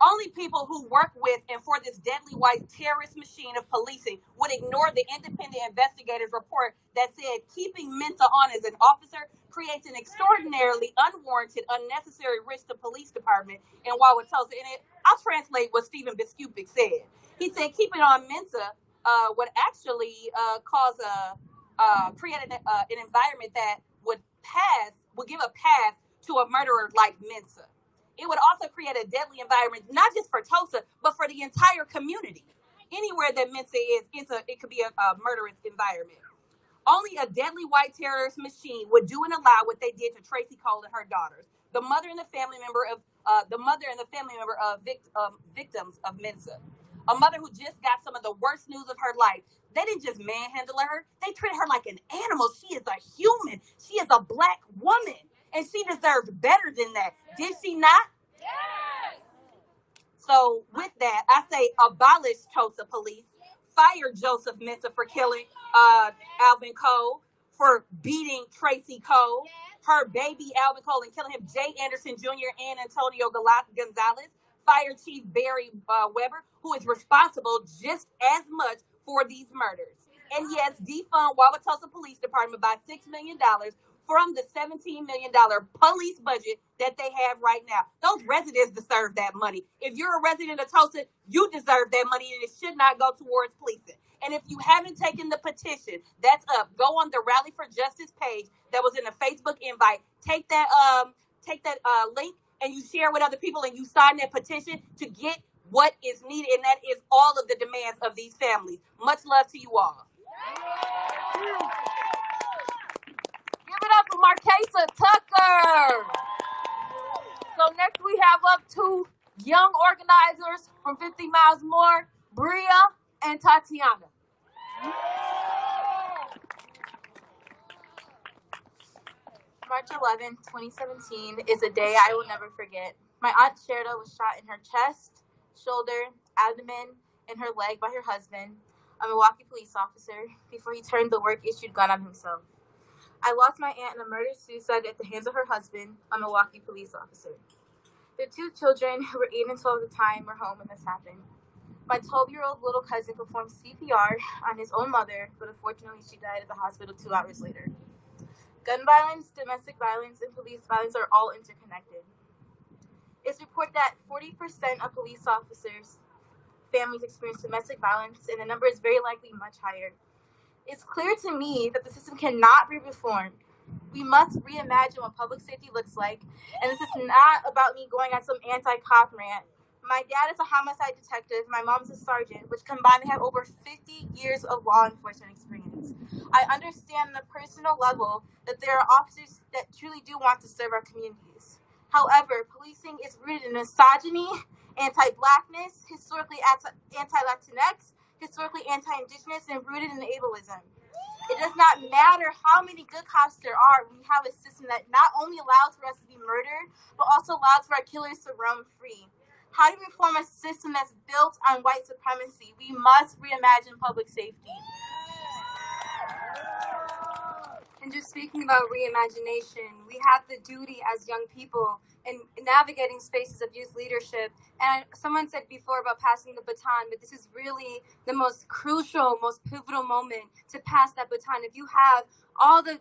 Only people who work with and for this deadly white terrorist machine of policing would ignore the independent investigators' report that said keeping Mensah on as an officer creates an extraordinarily unwarranted, unnecessary risk to police department in Wauwatosa. And I'll translate what Stephen Biskupic said. He said keeping on Mensah would actually create an environment that would give a path to a murderer like Mensah. It would also create a deadly environment, not just for Tosa, but for the entire community. Anywhere that Mensah is, it could be a murderous environment. Only a deadly white terrorist machine would do and allow what they did to Tracy Cole and her daughters, the mother and the family member of victims of Mensah. A mother who just got some of the worst news of her life. They didn't just manhandle her; they treated her like an animal. She is a human. She is a black woman. And she deserves better than that. Did she not? Yes. So with that, I say abolish Tosa police. Fire Joseph Mensah for killing Alvin Cole, for beating Tracy Cole, her baby Alvin Cole, and killing him. Jay Anderson Jr. and Antonio Gonzalez. Fire Chief Barry Weber, who is responsible just as much for these murders. And yes, defund Wauwatosa Police Department by $6 million from the $17 million police budget that they have right now. Those residents deserve that money. If you're a resident of Tulsa, you deserve that money, and it should not go towards policing. And if you haven't taken the petition, that's up. Go on the Rally for Justice page that was in the Facebook invite. Take that link and you share with other people and you sign that petition to get what is needed, and that is all of the demands of these families. Much love to you all. Give it up for Marquesa Tucker. So next we have up two young organizers from 50 Miles More, Bria and Tatiana. March 11, 2017 is a day I will never forget. My aunt Sherda was shot in her chest, shoulder, abdomen, and her leg by her husband, a Milwaukee police officer, before he turned the work-issued gun on himself. I lost my aunt in a murder-suicide at the hands of her husband, a Milwaukee police officer. Their two children, who were 8 and 12 at the time, were home when this happened. My 12-year-old little cousin performed CPR on his own mother, but unfortunately she died at the hospital 2 hours later. Gun violence, domestic violence, and police violence are all interconnected. It's reported that 40% of police officers' families experience domestic violence, and the number is very likely much higher. It's clear to me that the system cannot be reformed. We must reimagine what public safety looks like, and this is not about me going on some anti-cop rant. My dad is a homicide detective, my mom's a sergeant, which combined they have over 50 years of law enforcement experience. I understand on a personal level that there are officers that truly do want to serve our communities. However, policing is rooted in misogyny, anti-blackness, historically anti-Latinx, historically anti-indigenous, and rooted in ableism. It does not matter how many good cops there are when we have a system that not only allows for us to be murdered, but also allows for our killers to roam free. How do we reform a system that's built on white supremacy? We must reimagine public safety. And just speaking about reimagination, we have the duty as young people in navigating spaces of youth leadership. And someone said before about passing the baton, but this is really the most crucial, most pivotal moment to pass that baton. If you have all the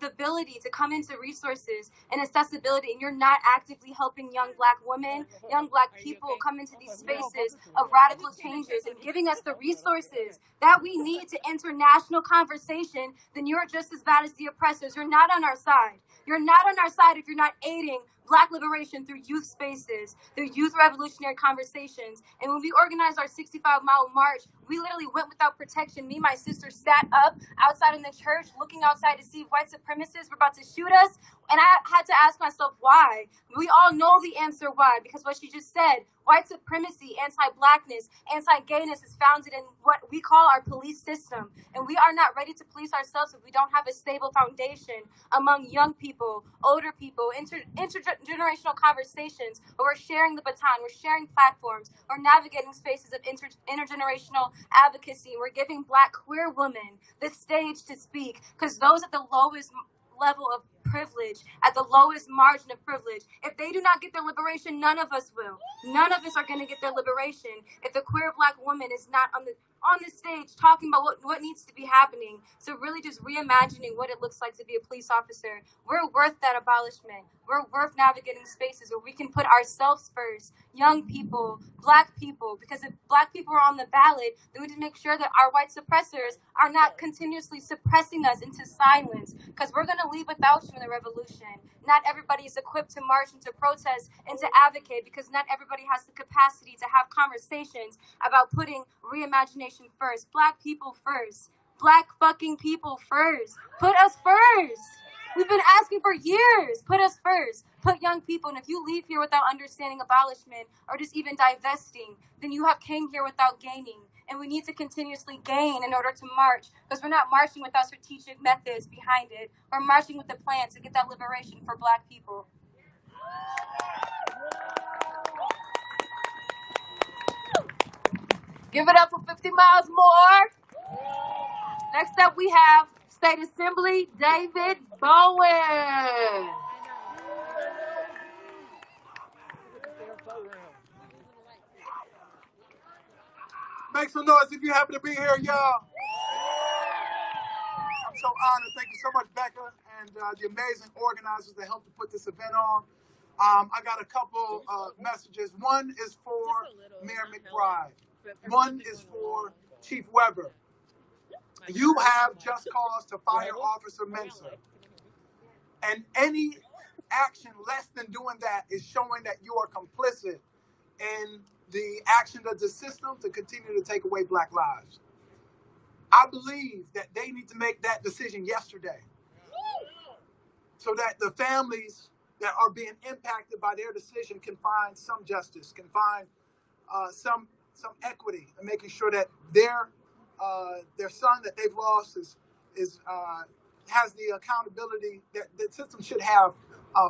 ability to come into resources and accessibility, and you're not actively helping young Black women, young Black people come into these spaces of radical changes and giving us the resources that we need to enter national conversation, then you're just as bad as the oppressors. You're not on our side. You're not on our side if you're not aiding Black liberation through youth spaces, through youth revolutionary conversations. And when we organized our 65-mile march, we literally went without protection. Me and my sister sat up outside in the church, looking outside to see if white supremacists were about to shoot us. And I had to ask myself why. We all know the answer why, because what she just said, white supremacy, anti-Blackness, anti-gayness is founded in what we call our police system. And we are not ready to police ourselves if we don't have a stable foundation among young people, older people, intergenerational conversations where we're sharing the baton, we're sharing platforms, we're navigating spaces of intergenerational advocacy. We're giving Black queer women the stage to speak, because those at the lowest level of privilege, at the lowest margin of privilege, if they do not get their liberation, none of us will. None of us are going to get their liberation if the queer Black woman is not on the stage talking about what needs to be happening. So really just reimagining what it looks like to be a police officer. We're worth that abolishment. We're worth navigating spaces where we can put ourselves first, young people, Black people, because if Black people are on the ballot, then we need to make sure that our white suppressors are not continuously suppressing us into silence, because we're going to leave without you in the revolution. Not everybody is equipped to march and to protest and to advocate, because not everybody has the capacity to have conversations about putting reimagination first. Black people first. Black fucking people first. Put us first. We've been asking for years. Put us first. Put young people. And if you leave here without understanding abolishment or just even divesting, then you have came here without gaining. And we need to continuously gain in order to march, because we're not marching without strategic methods behind it. We're marching with the plan to get that liberation for Black people. Give it up for 50 Miles More. Next up, we have State Assembly, David Bowen. Make some noise if you happen to be here, y'all. so honored. Thank you so much, Becca, and the amazing organizers that helped to put this event on. I got a couple messages. One is for Mayor McBride. One is for Chief Weber. You have just cause to fire Officer Mensah. And any action less than doing that is showing that you are complicit in the action of the system to continue to take away Black lives. I believe that they need to make that decision yesterday so that the families that are being impacted by their decision can find some justice, can find some equity, and making sure that their son that they've lost has the accountability that the system should have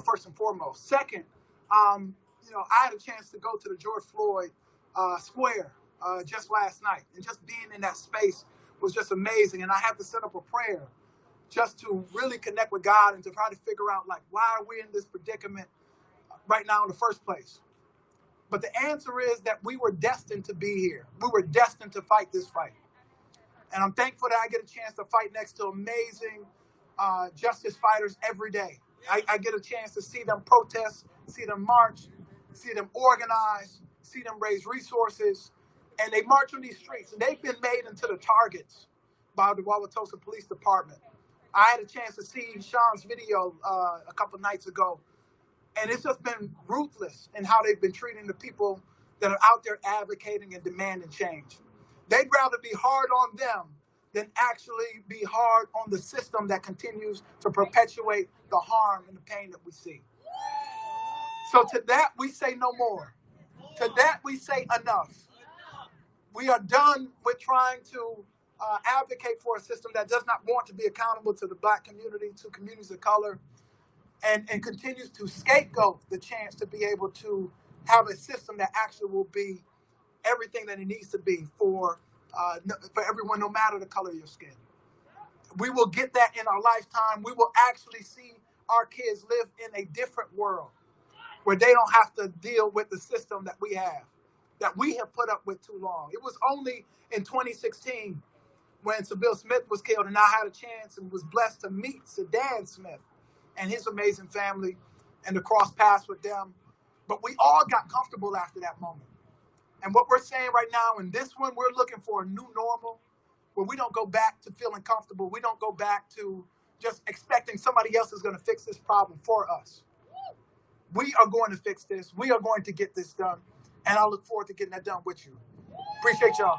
first and foremost. Second, I had a chance to go to the George Floyd Square just last night, and just being in that space was just amazing. And I had to set up a prayer just to really connect with God and to try to figure out, like, why are we in this predicament right now in the first place? But the answer is that we were destined to be here. We were destined to fight this fight. And I'm thankful that I get a chance to fight next to amazing justice fighters every day. I get a chance to see them protest, see them march, see them organize, see them raise resources. And they march on these streets. And they've been made into the targets by the Wauwatosa Police Department. I had a chance to see Sean's video a couple nights ago. And it's just been ruthless in how they've been treating the people that are out there advocating and demanding change. They'd rather be hard on them than actually be hard on the system that continues to perpetuate the harm and the pain that we see. So to that, we say no more. To that, we say enough. We are done with trying to advocate for a system that does not want to be accountable to the Black community, to communities of color, and continues to scapegoat the chance to be able to have a system that actually will be everything that it needs to be for everyone, no matter the color of your skin. We will get that in our lifetime. We will actually see our kids live in a different world where they don't have to deal with the system that we have put up with too long. It was only in 2016 when Sybil Smith was killed, and I had a chance and was blessed to meet Sedan Smith and his amazing family and to cross paths with them. But we all got comfortable after that moment. And what we're saying right now in this one, we're looking for a new normal where we don't go back to feeling comfortable. We don't go back to just expecting somebody else is going to fix this problem for us. We are going to fix this. We are going to get this done. And I look forward to getting that done with you. Appreciate y'all.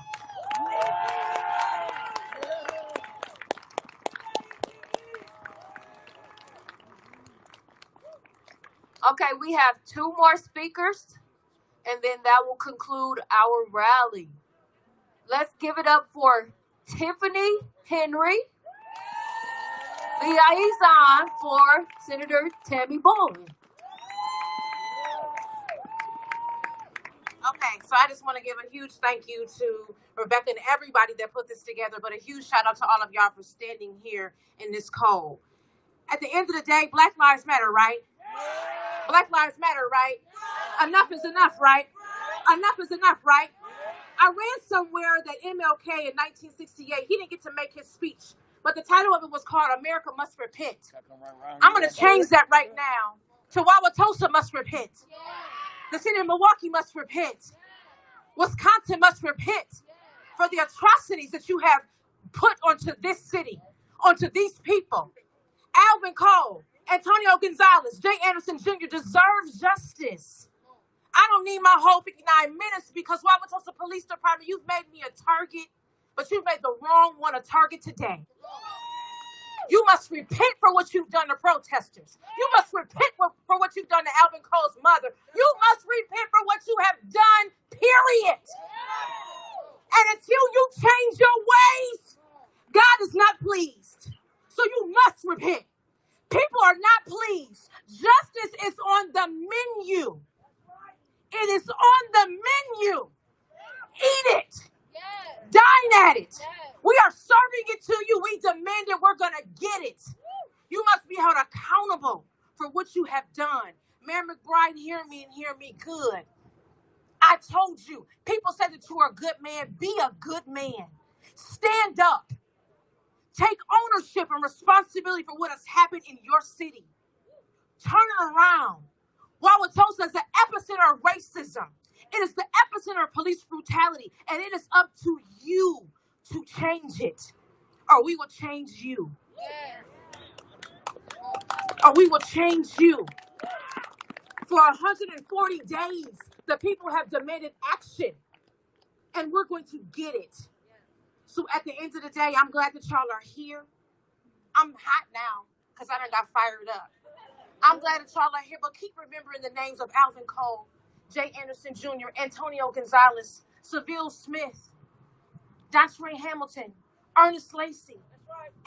Okay, we have two more speakers, and then that will conclude our rally. Let's give it up for Tiffany Henry, liaison for Senator Tammy Bowling. Okay, so I just want to give a huge thank you to Rebecca and everybody that put this together, but a huge shout out to all of y'all for standing here in this cold. At the end of the day, Black Lives Matter, right? Black Lives Matter, right? Enough is enough, right? Enough is enough, right? I read somewhere that MLK in 1968, he didn't get to make his speech, but the title of it was called America Must Repent. I'm going to change that right now to Wauwatosa Must Repent. The city of Milwaukee must repent. Wisconsin must repent for the atrocities that you have put onto this city, onto these people. Alvin Cole, Antonio Gonzalez, Jay Anderson Jr. deserves justice. I don't need my whole 59 minutes because Wauwatosa Police Department, you've made me a target, but you've made the wrong one a target today. You must repent for what you've done to protesters. You must repent for what you've done to Alvin Cole's mother. You must repent for what you have done, period. And until you change your ways, God is not pleased. So you must repent. People are not pleased. Justice is on the menu. It is on the menu. Eat it. Dine at it. We are serving it to you. We demand it. We're going to get it. You must be held accountable for what you have done. Mayor McBride, hear me and hear me good. I told you, people said that you are a good man. Be a good man. Stand up. Take ownership and responsibility for what has happened in your city. Turn it around. Wauwatosa is the epicenter of racism. It is the epicenter of police brutality, and it is up to you to change it, or we will change you. Or we will change you. For 140 days, the people have demanded action, and we're going to get it. So at the end of the day, I'm glad that y'all are here. I'm hot now because I done got fired up. I'm glad that y'all are here, but keep remembering the names of Alvin Cole, Jay Anderson Jr., Antonio Gonzalez, Seville Smith, Dontre Hamilton, Ernest Lacey,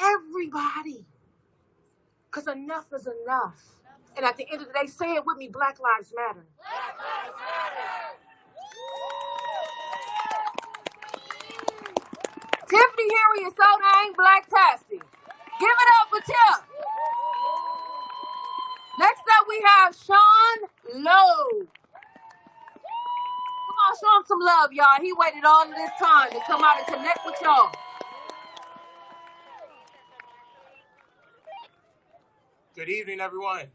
everybody. Because enough is enough. And at the end of the day, say it with me, Black Lives Matter. Black Lives Matter. Tiffany Harry is so dang black-tastic. Give it up for Tiff. Next up, we have Sean Lowe. Come on, show him some love, y'all. He waited all of this time to come out and connect with y'all. Good evening, everyone.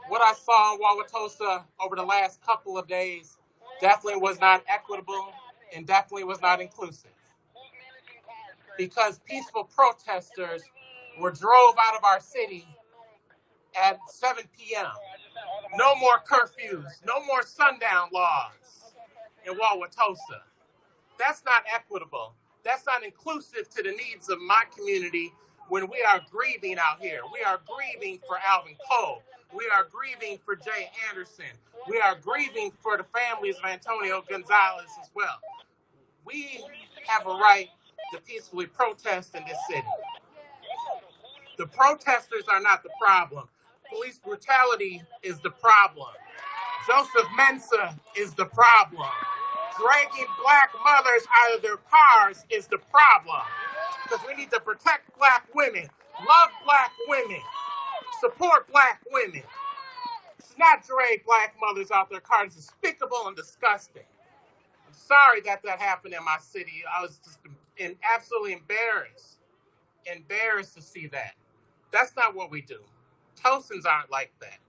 What I saw in Wauwatosa over the last couple of days definitely was not equitable and definitely was not inclusive. Because peaceful protesters were drove out of our city at 7 p.m. No more curfews, no more sundown laws in Wauwatosa. That's not equitable. That's not inclusive to the needs of my community when we are grieving out here. We are grieving for Alvin Cole. We are grieving for Jay Anderson. We are grieving for the families of Antonio Gonzalez as well. We have a right to peacefully protest in this city. The protesters are not the problem. Police brutality is the problem. Joseph Mensah is the problem. Dragging black mothers out of their cars is the problem. Because we need to protect black women, love black women, support black women. It's not drag black mothers out their cars. It's despicable and disgusting. I'm sorry that happened in my city. I was just absolutely embarrassed to see that. That's not what we do. Tosans aren't like that.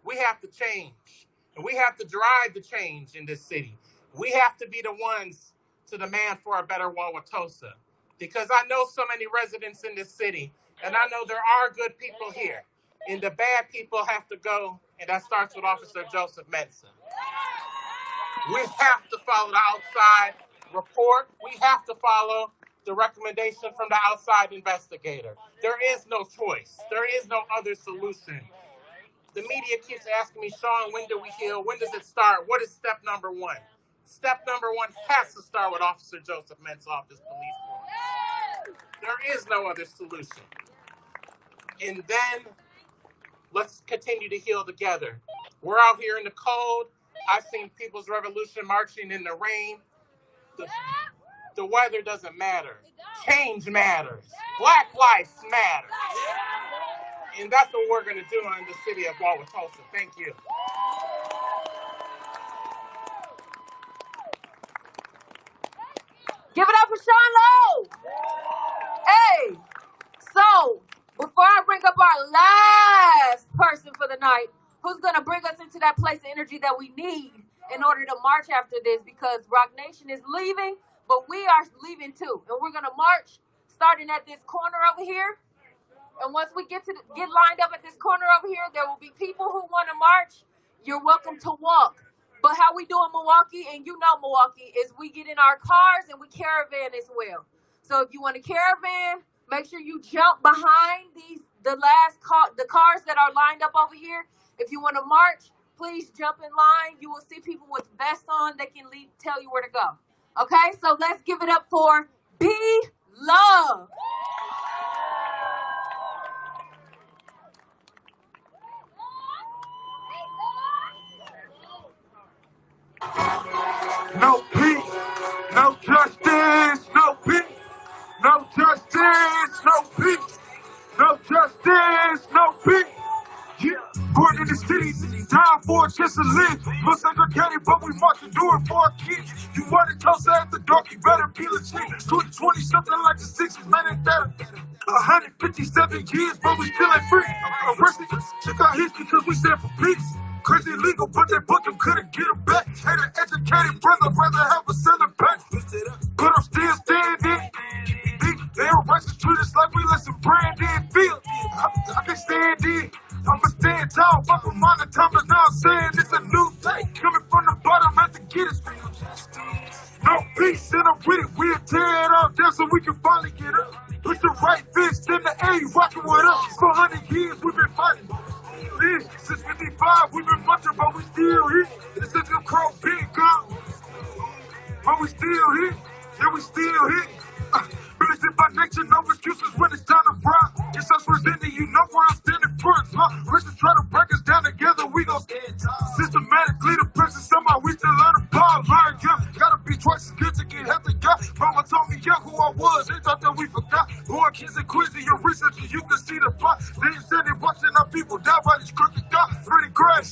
We have to change, and we have to drive the change in this city. We have to be the ones to demand for a better Wauwatosa, because I know so many residents in this city, and I know there are good people here, and the bad people have to go, and that starts with Officer Joseph Mensah. We have to follow the outside report. We have to follow the recommendation from the outside investigator. There is no choice. There is no other solution. The media keeps asking me, Sean, when do we heal? When does it start? What is step number one? Step number one has to start with Officer Joseph Mensah off this police force. There is no other solution. And then let's continue to heal together. We're out here in the cold. I've seen People's Revolution marching in the rain. The weather doesn't matter. Change matters. Black lives matter. And that's what we're going to do in the city of Wauwatosa. Thank you. Give it up for Sean Lowe. Hey, so before I bring up our last person for the night, who's going to bring us into that place of energy that we need in order to march after this, because Rock Nation is leaving, but we are leaving too. And we're going to march starting at this corner over here. And once we get lined up at this corner over here, there will be people who want to march. You're welcome to walk. But how we do in Milwaukee, and you know Milwaukee, is we get in our cars and we caravan as well. So if you want a caravan, make sure you jump behind the cars that are lined up over here. If you want to march, please jump in line. You will see people with vests on. They can tell you where to go. Okay, so let's give it up for Be Love. No peace, no justice, no peace. No justice, no peace. No justice, no peace. Yeah, born in the city, die for a chance to live. No segregated, but we march and do it for our kids. You want to toast at the dark, you better be legit. 2020, something 57 years, but we still ain't free. Arrested, took our hits because we stand for peace. Crazy legal, but they booked him, couldn't get him back. Had an educated brother, rather have a selling back. But I'm still standing. They arrest us, treat us like we listen Brandon Field. I can stand it. I'ma stand tall, fuck with mine, time is now saying it's a new day. Coming from the bottom, have to get it straight. No peace, and I'm with it. We'll tear it all down so we can finally get up. Put the right fist in the air, you rockin' with us. For 100 years, we've been fighting. Since 55, we've been marching, but we still here. This is the crow big gun. But we still here. Yeah, we still here. Militant by nature, no excuses when it's time to fry. It's us presenting, you know where I'm standing front. Richard try to break us down together, we gon' stand tall. Systematically, the person somehow we still learn the ball. Learn young, gotta be twice as good to get healthy. Mama told me young who I was, they thought that we forgot. Boy, kids and quizzy, your research, you can see the plot. They ain't standing watching our people die by these crooked dots. Pretty grass,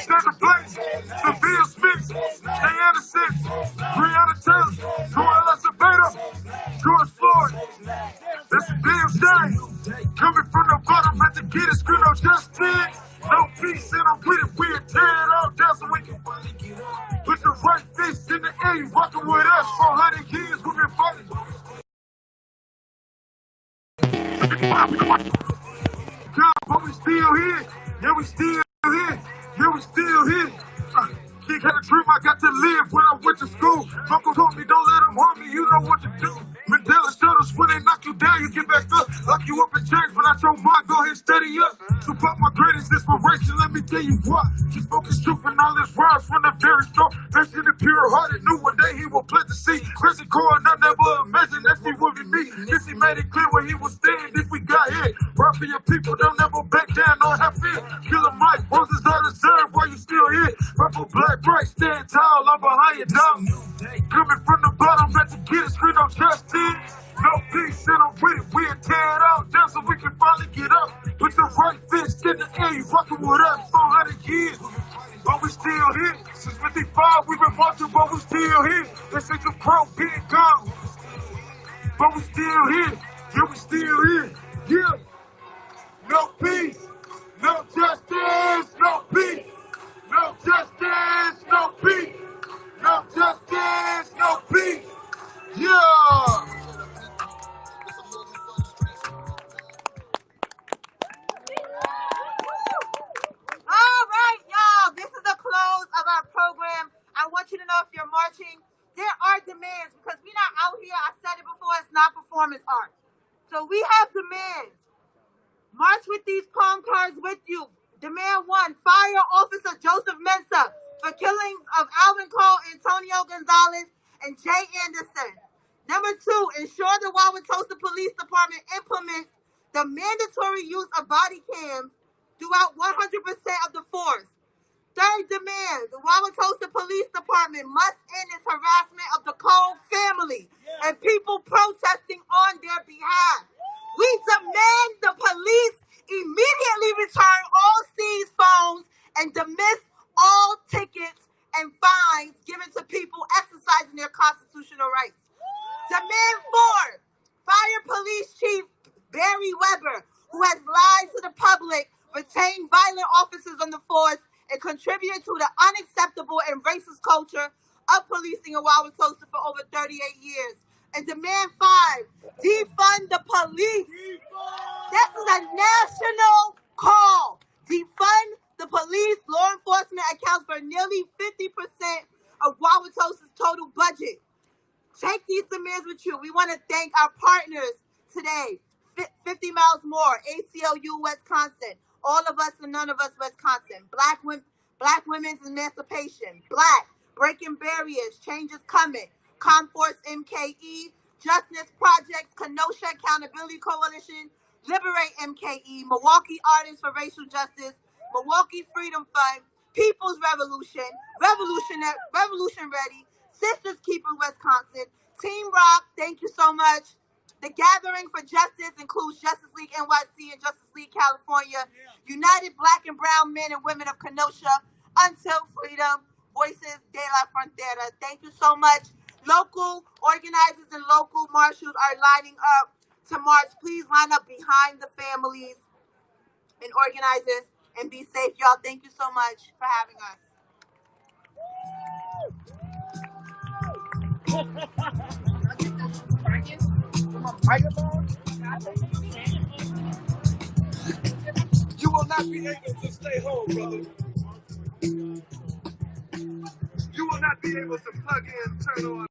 Sandra Blaze, Seville Smith, Diana Six, Breonna Taylor, Joel Acevedo, George Floyd. That's a damn shame. Coming from the bottom, had to get it, screw no justice. No peace, and I'm with it. We'll tear it all down so we can finally get up. Put the right fist in the air, you rockin' with us. 400 years, we've been fighting. God, but we still here. Yeah, we still here. Yeah, we still here. Kid had a dream I got to live when I went to school. Uncle told me don't let them harm me, you know what to do. Mandela showed us when they knock you down, you get back up. Lock you up and change, but I told mine, go ahead, steady up. To pop my greatest inspiration, let me tell you why. Just focus truth and all this rhymes from the very start. Patient and pure hearted, knew one day he would plant the seed. Crazy corn, I never imagined that he would be me. This he made it clear where he was staying if we got hit. Rap for your people, don't never back down, don't have fear. Killer Mike, roses are deserved while you still here. Rap for black right, stand tall, I'm behind you, dog. Coming from the bottom, had to get it, screen no justice. No peace, and I'm with it. We'll tear it all down so we can finally get up. Put the right fist in the air, you rockin' with us. 400 years, but we still here. Since 55, we've been marching, but we still here. This ain't the pro being gone, but we still here. Yeah, we still here. Yeah. No peace, no justice, no peace. No justice, no peace. No justice, no peace. Yeah. All right, y'all. This is the close of our program. I want you to know if you're marching, there are demands because we're not out here. I said it before, it's not performance art. So we have demands. March with these palm cards with you. Demand 1, fire Officer Joseph Mensah for killings of Alvin Cole, Antonio Gonzalez, and Jay Anderson. Number 2, ensure the Wauwatosa Police Department implements the mandatory use of body cams throughout 100% of the force. Third demand, the Wauwatosa Police Department must end its harassment of the Cole family and people protesting on their behalf. We demand the police immediately return all seized phones and dismiss all tickets and fines given to people exercising their constitutional rights. Demand 4, fire Police Chief Barry Weber, who has lied to the public, retained violent officers on the force, and contributed to the unacceptable and racist culture of policing in Wauwatosa for over 38 years. And demand 5, defund the police. This is a national call. Defund the police. Law enforcement accounts for nearly 50% of Wauwatosa's total budget. Take these demands with you. We want to thank our partners today. 50 Miles More, ACLU Wisconsin, All of Us and None of Us Wisconsin, Black Women's Emancipation, Black, Breaking Barriers, Change is Coming, Comforce MKE, Justice Projects, Kenosha Accountability Coalition, Liberate MKE, Milwaukee Artists for Racial Justice, Milwaukee Freedom Fund, People's Revolution, Revolution Ready, Sisters Keeping Wisconsin, Team Rock, thank you so much. The Gathering for Justice includes Justice League NYC and Justice League California, United Black and Brown Men and Women of Kenosha, Until Freedom, Voices de la Frontera. Thank you so much. Local organizers and local marshals are lining up to march, please line up behind the families and organizers and be safe. Y'all, thank you so much for having us. You will not be able to stay home, brother. You will not be able to plug in, turn on.